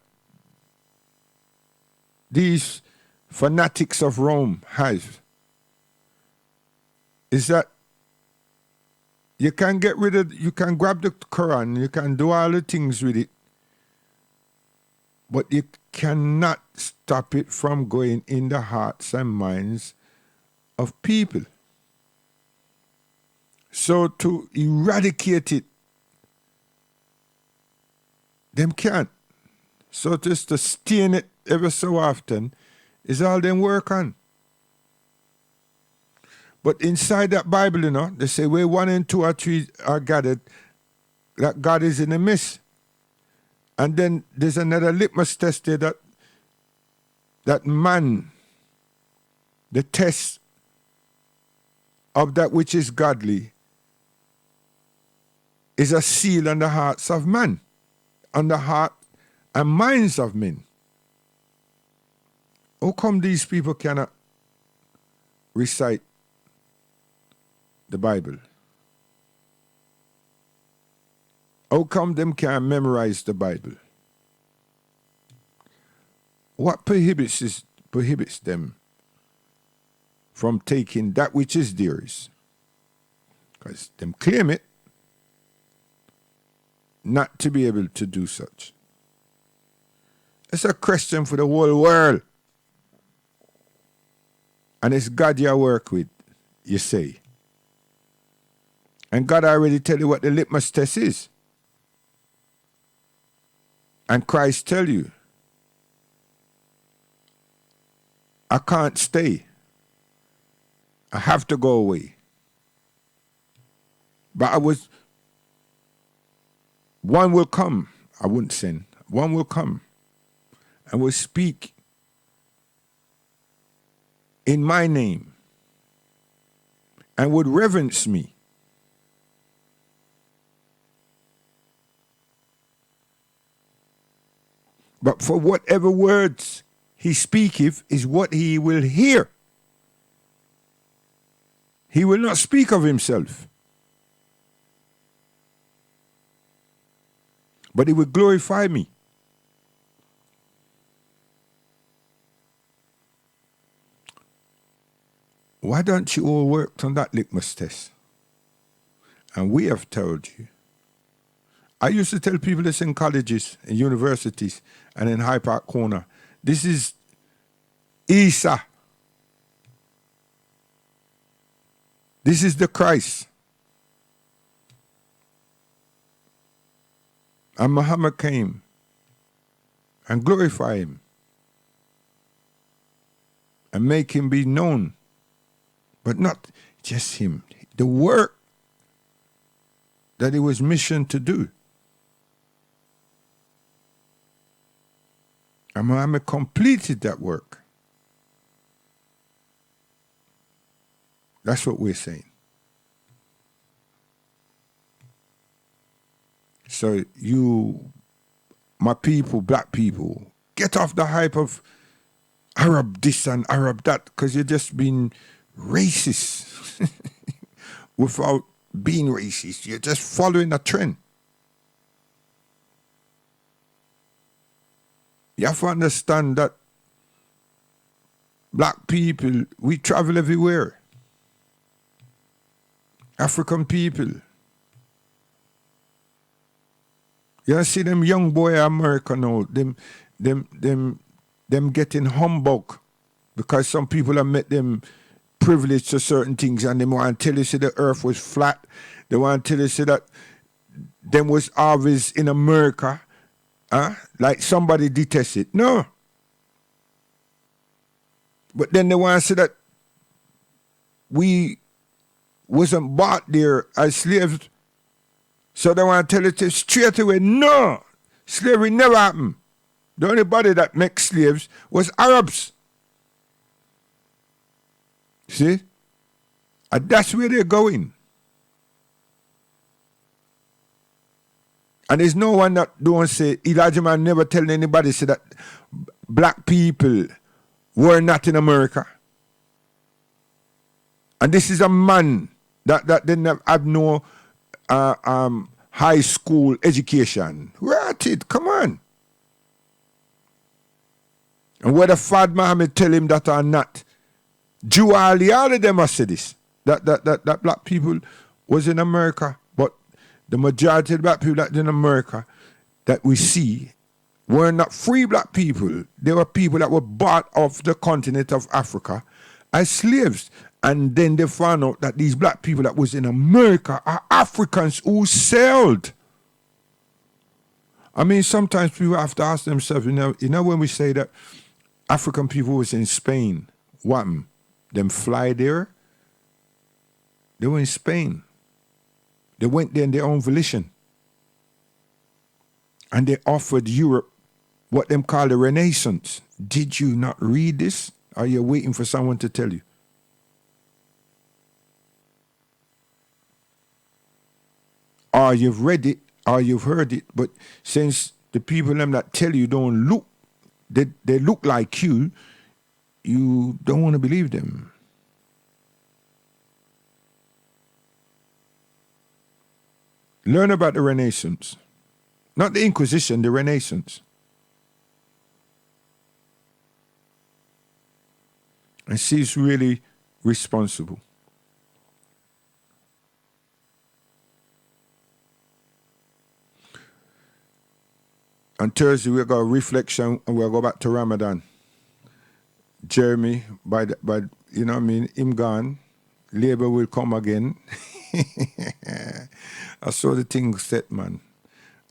Speaker 3: these fanatics of Rome have is that you can get rid of, you can grab the Quran, you can do all the things with it, but you cannot stop it from going in the hearts and minds of people. So to eradicate it, them can't. So just to stain it ever so often is all them work on. But inside that Bible, you know, they say where 1 and 2 or 3 are gathered, that God is in the midst. And then there's another litmus test there that man, the test of that which is godly, is a seal on the hearts of man, on the heart and minds of men. How come these people cannot recite the Bible? How come them can't memorize the Bible? What prohibits them from taking that which is theirs? Because them claim it not to be able to do such. It's a question for the whole world. And it's God you work with, you say. And God already tell you what the litmus test is. And Christ tell you, I can't stay. I have to go away. But one will come. I wouldn't send. One will come and will speak in my name and would reverence me. But for whatever words he speaketh is what he will hear. He will not speak of himself. But he will glorify me. Why don't you all work on that litmus test? And we have told you. I used to tell people this in colleges, in universities, and in High Park Corner. This is Isa. This is the Christ. And Muhammad came and glorify him and make him be known. But not just him. The work that he was missioned to do. And Muhammad completed that work. That's what we're saying. So you, my people, black people, get off the hype of Arab this and Arab that, because you're just being racist without being racist. You're just following a trend. You have to understand that black people, we travel everywhere. African people. You see them young boy in America now, them getting humbug because some people have met them privileged to certain things and they want to tell you say the earth was flat. They want to tell you say that them was harvest in America. Like somebody detests it. No. But then they want to say that we wasn't bought there as slaves. So they want to tell it straight away, no, slavery never happened. The only body that makes slaves was Arabs. See? And that's where they're going. And there's no one that don't say, Elijah Man never tell anybody say that black people were not in America. And this is a man that didn't have no high school education. Right it, come on. And whether Fad Muhammad tell him that or not, Jew Ali, all of them have said this, that black people was in America, but the majority of black people that in America that we see were not free black people. They were people that were bought off the continent of Africa as slaves. And then they found out that these black people that was in America are Africans who sailed. I mean, sometimes people have to ask themselves, you know when we say that African people was in Spain, what? Them fly there? They were in Spain. They went there in their own volition. And they offered Europe what them call the Renaissance. Did you not read this? Or are you waiting for someone to tell you? Or you've read it, or you've heard it, but since the people them that tell you don't look, they look like you don't want to believe them. Learn about the Renaissance. Not the Inquisition, the Renaissance. And see it's really responsible. On Thursday, we'll go reflection and we'll go back to Ramadan. Jeremy, by you know what I mean, him gone. Labor will come again. I saw the thing set, man.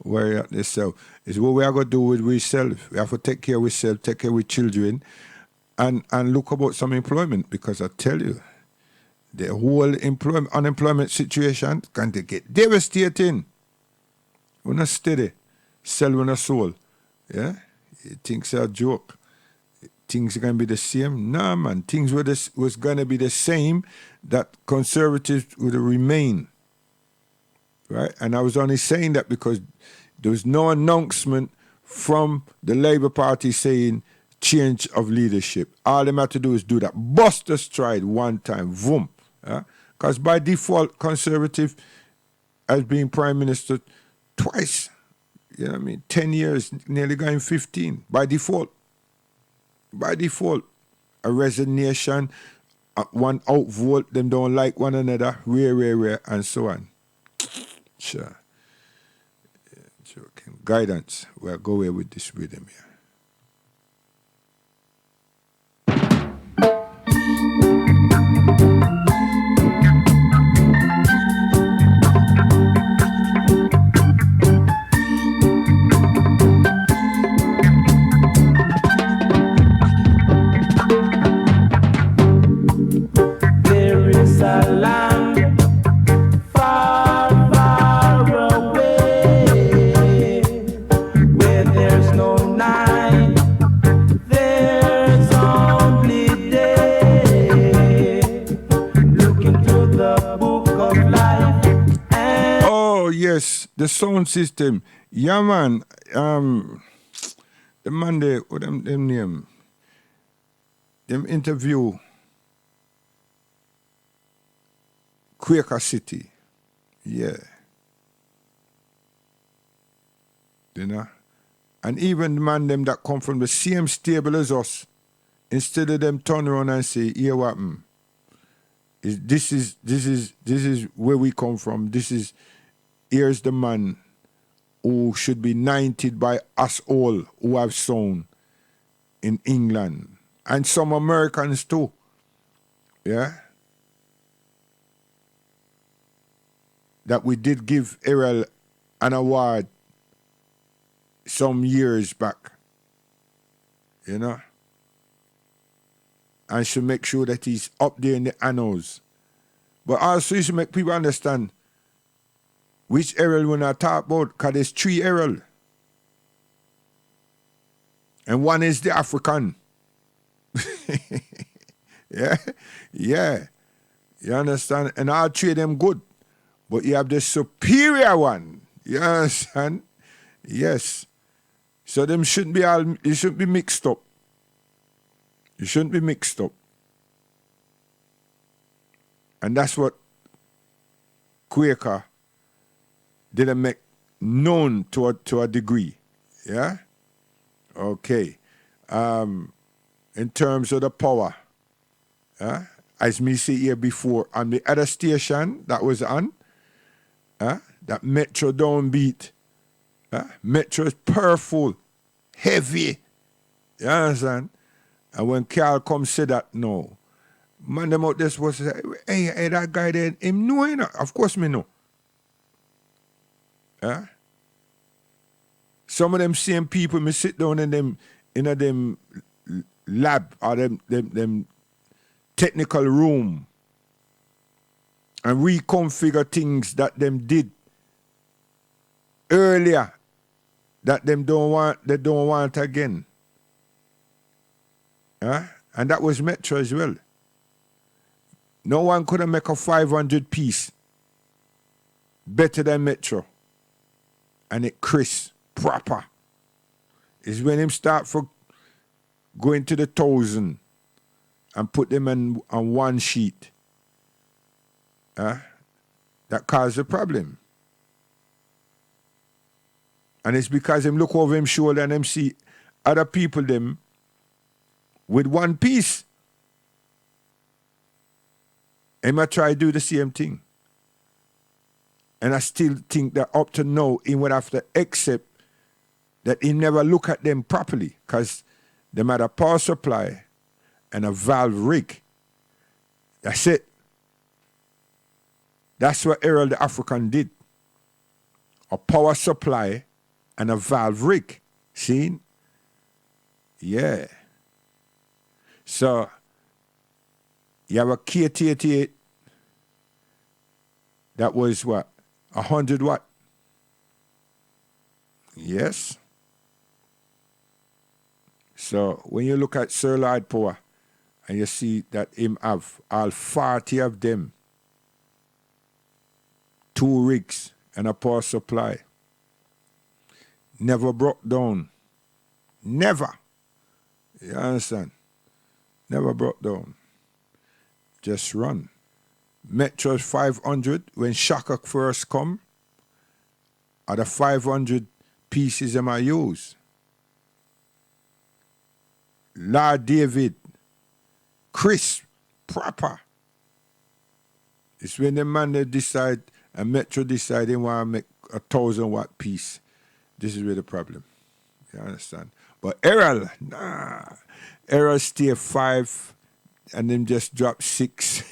Speaker 3: worry at yourself. It's what we are going to do with ourselves. We have to take care of ourselves, take care of children, and look about some employment, because I tell you, the whole unemployment situation can get devastating. We're not steady. Sell when a soul. Yeah? Things are a joke. Things are going to be the same. Nah, man. Things was going to be the same, that conservatives would remain. Right? And I was only saying that because there was no announcement from the Labour Party saying change of leadership. All they have to do is do that. Bust the stride one time. Vroom. Because by default, Conservative has been Prime Minister twice. You know what I mean? 10 years, nearly going 15. By default. By default. A resignation, one outvote, them don't like one another, rare, and so on. Sure. Yeah, joking. Guidance. We'll go away with this rhythm here. The sound system. Yeah, man. The Monday, what them name? Them interview Quaker City. Yeah. You know? And even the man them that come from the same stable as us, instead of them turn around and say, here what this is where we come from. Here's the man who should be knighted by us all who have sown in England. And some Americans too. Yeah? That we did give Errol an award some years back. You know? And should make sure that he's up there in the annals. But also you should make people understand which Errol when I talk about, because there's 3 Errol. And one is the African. Yeah? Yeah. You understand? And all 3 of them good. But you have the superior one. You understand? Yes. So them shouldn't be it shouldn't be mixed up. You shouldn't be mixed up. And that's what Quaker didn't make known to a degree. Yeah? Okay. In terms of the power, as me see here before, on the other station that was on, that Metro downbeat, Metro is powerful, heavy. You understand? And when Carl comes say that, no. Man, them out there supposed to say, hey, that guy there, him know, you know? Of course me know. Some of them same people me sit down in them lab or them technical room and reconfigure things that them did earlier that they don't want again. And that was Metro as well. No one could have make a 500 piece better than Metro. And it crisp, proper. Is when him start for going to the 1,000 and put them on one sheet. That caused a problem. And it's because him look over him shoulder and him see other people them with one piece. Him might try to do the same thing. And I still think that up to now, he would have to accept that he never look at them properly because they had a power supply and a valve rig. That's it. That's what Errol the African did. A power supply and a valve rig. See? Yeah. So you have a KT88 that was what? 100 watt? Yes. So when you look at Sir Lloyd Power and you see that him have all 40 of them, 2 rigs and a power supply, never broke down. Never. You understand? Never broke down. Just run. Metro 500, when Shaka first come, are the 500 pieces them I use. Lord David, Chris, proper. It's when the man they decide, and Metro decide they want to make a 1,000 watt piece. This is where the problem. You understand? But Errol, nah. Errol stay 5 and then just drop 6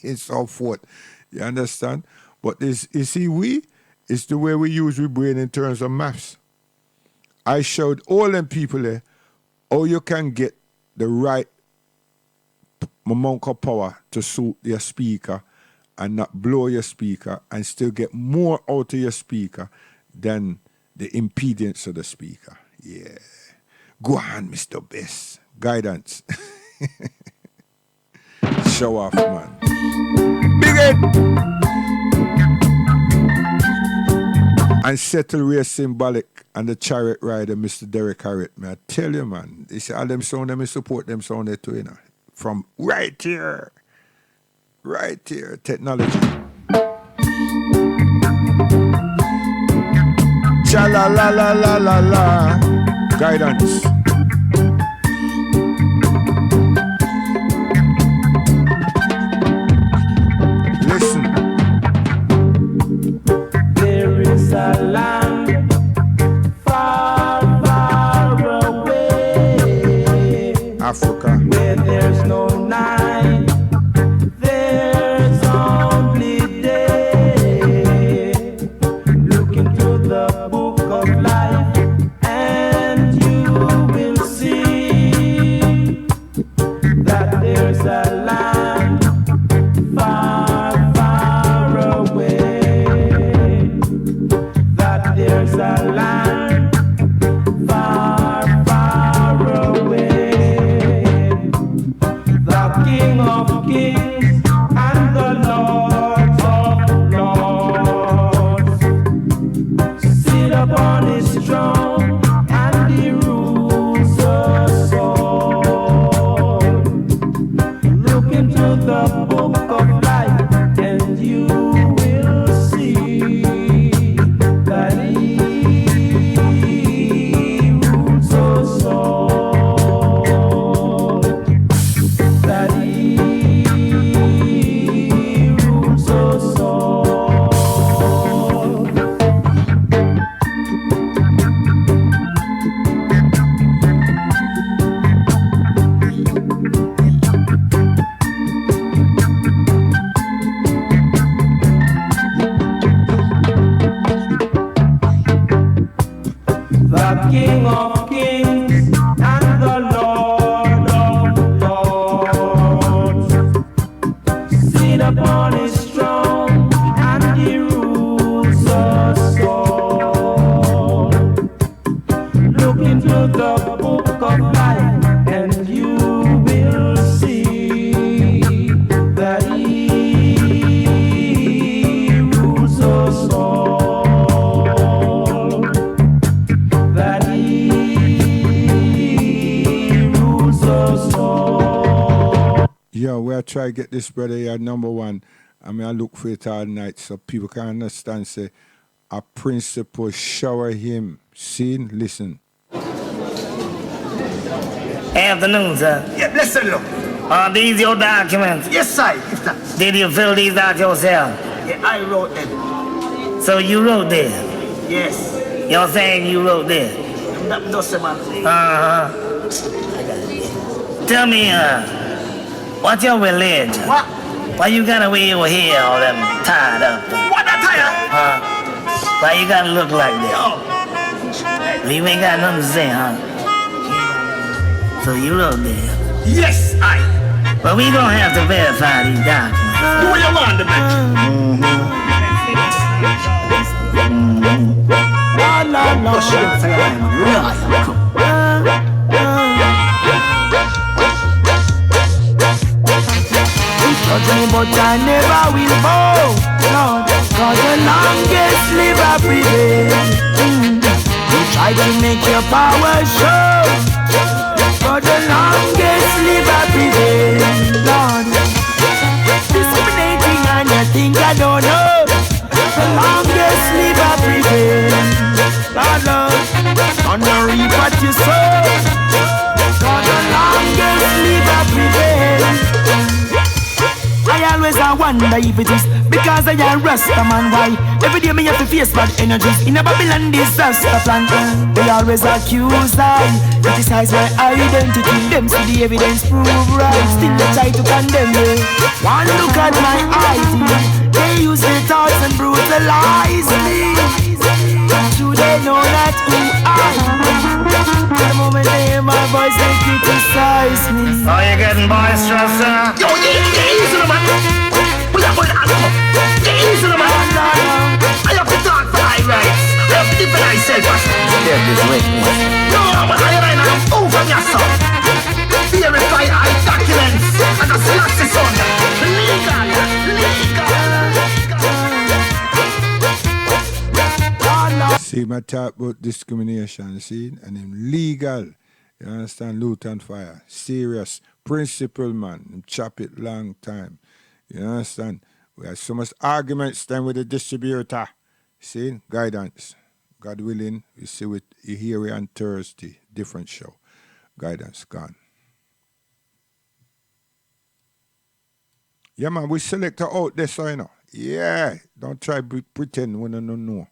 Speaker 3: and so forth. You understand? But this, you see, it's the way we use we brain in terms of maths. I showed all them people there how you can get the right amount of power to suit your speaker and not blow your speaker and still get more out of your speaker than the impedance of the speaker. Yeah. Go on, Mr. Best. Guidance. Show off, man. Big it! And settle real symbolic and the chariot rider, Mr. Derek Harriet. Man, I tell you, man. They say all them sound, them support them sound there too, you know. From right here. Right here. Technology. Cha la la la la la la. Guidance. Listen.
Speaker 10: There is a land far, far away.
Speaker 3: Africa.
Speaker 10: Where there's no night, there's only day. Look into the book of life and you will see that there's a land far, far away. That there's a land far, far away. The King of Kings and the Lord of Lords sit upon his throne and he rules us all. Look into the book of life and you will see that he rules us all. That he rules us all. The King of Kings and the Lord of Lords sit upon his throne and he rules us all. Look into the book of life and you will see that he rules us all. That he rules us all.
Speaker 3: Yo, we'll try to get this brother here number 1. I mean, I look for it all night so people can understand, say, a principle shower him. See? Listen.
Speaker 10: Afternoon, sir.
Speaker 12: Yeah, listen, look.
Speaker 10: Are these your documents?
Speaker 12: Yes, sir. If that.
Speaker 10: Did you fill these out yourself?
Speaker 12: Yeah, I wrote them.
Speaker 10: So you wrote this?
Speaker 12: Yes.
Speaker 10: You're saying you wrote this?
Speaker 12: That doesn't matter.
Speaker 10: Uh-huh. Tell me, what's your religion?
Speaker 12: What?
Speaker 10: Why you gotta wear your hair all them tied up?
Speaker 12: What a tire?
Speaker 10: Why you gotta look like this?
Speaker 12: Yo, You ain't got nothing to say, huh? So you wrote there.
Speaker 10: Yes, I.
Speaker 12: But we gonna have to verify these documents.
Speaker 10: Do what you want, the bitch.
Speaker 8: Judge me, but I never will bow. Lord, cause the longest live I prevail. You try to make your power show. For the longest live I prevail. Lord, discriminating and you think I don't know. The longest live I prevail. Lord, on the reap what you sow. For the longest live I prevail. I always wonder if it is because I am Rasta man. Why every day me have to face bad energies in a Babylon disaster plan. They always accuse I, criticize my identity. Them see the evidence prove right, still they try to condemn me. One look at my eyes, they use their thoughts and brutalize me. Do they know that who I am? The moment they hear my voice, they criticize me.
Speaker 12: Oh, you getting boisterous, sir?
Speaker 10: Yo, get easy, man. Pull up on the get easy, man. I have to talk for my rights. I have to defend myself.
Speaker 12: Get this witness.
Speaker 10: No, but I ain't now over your son. Verify our documents. And the slats is on. Legal.
Speaker 3: See, my talk about discrimination, see, and him legal. You understand? Luton Fire. Serious. Principle, man. Him chop it long time. You understand? We have so much arguments then with the distributor. See? Guidance. God willing, we see it here on Thursday. Different show. Guidance gone. Yeah, man, we select her out there, so you know. Yeah. Don't try pretend when you don't know.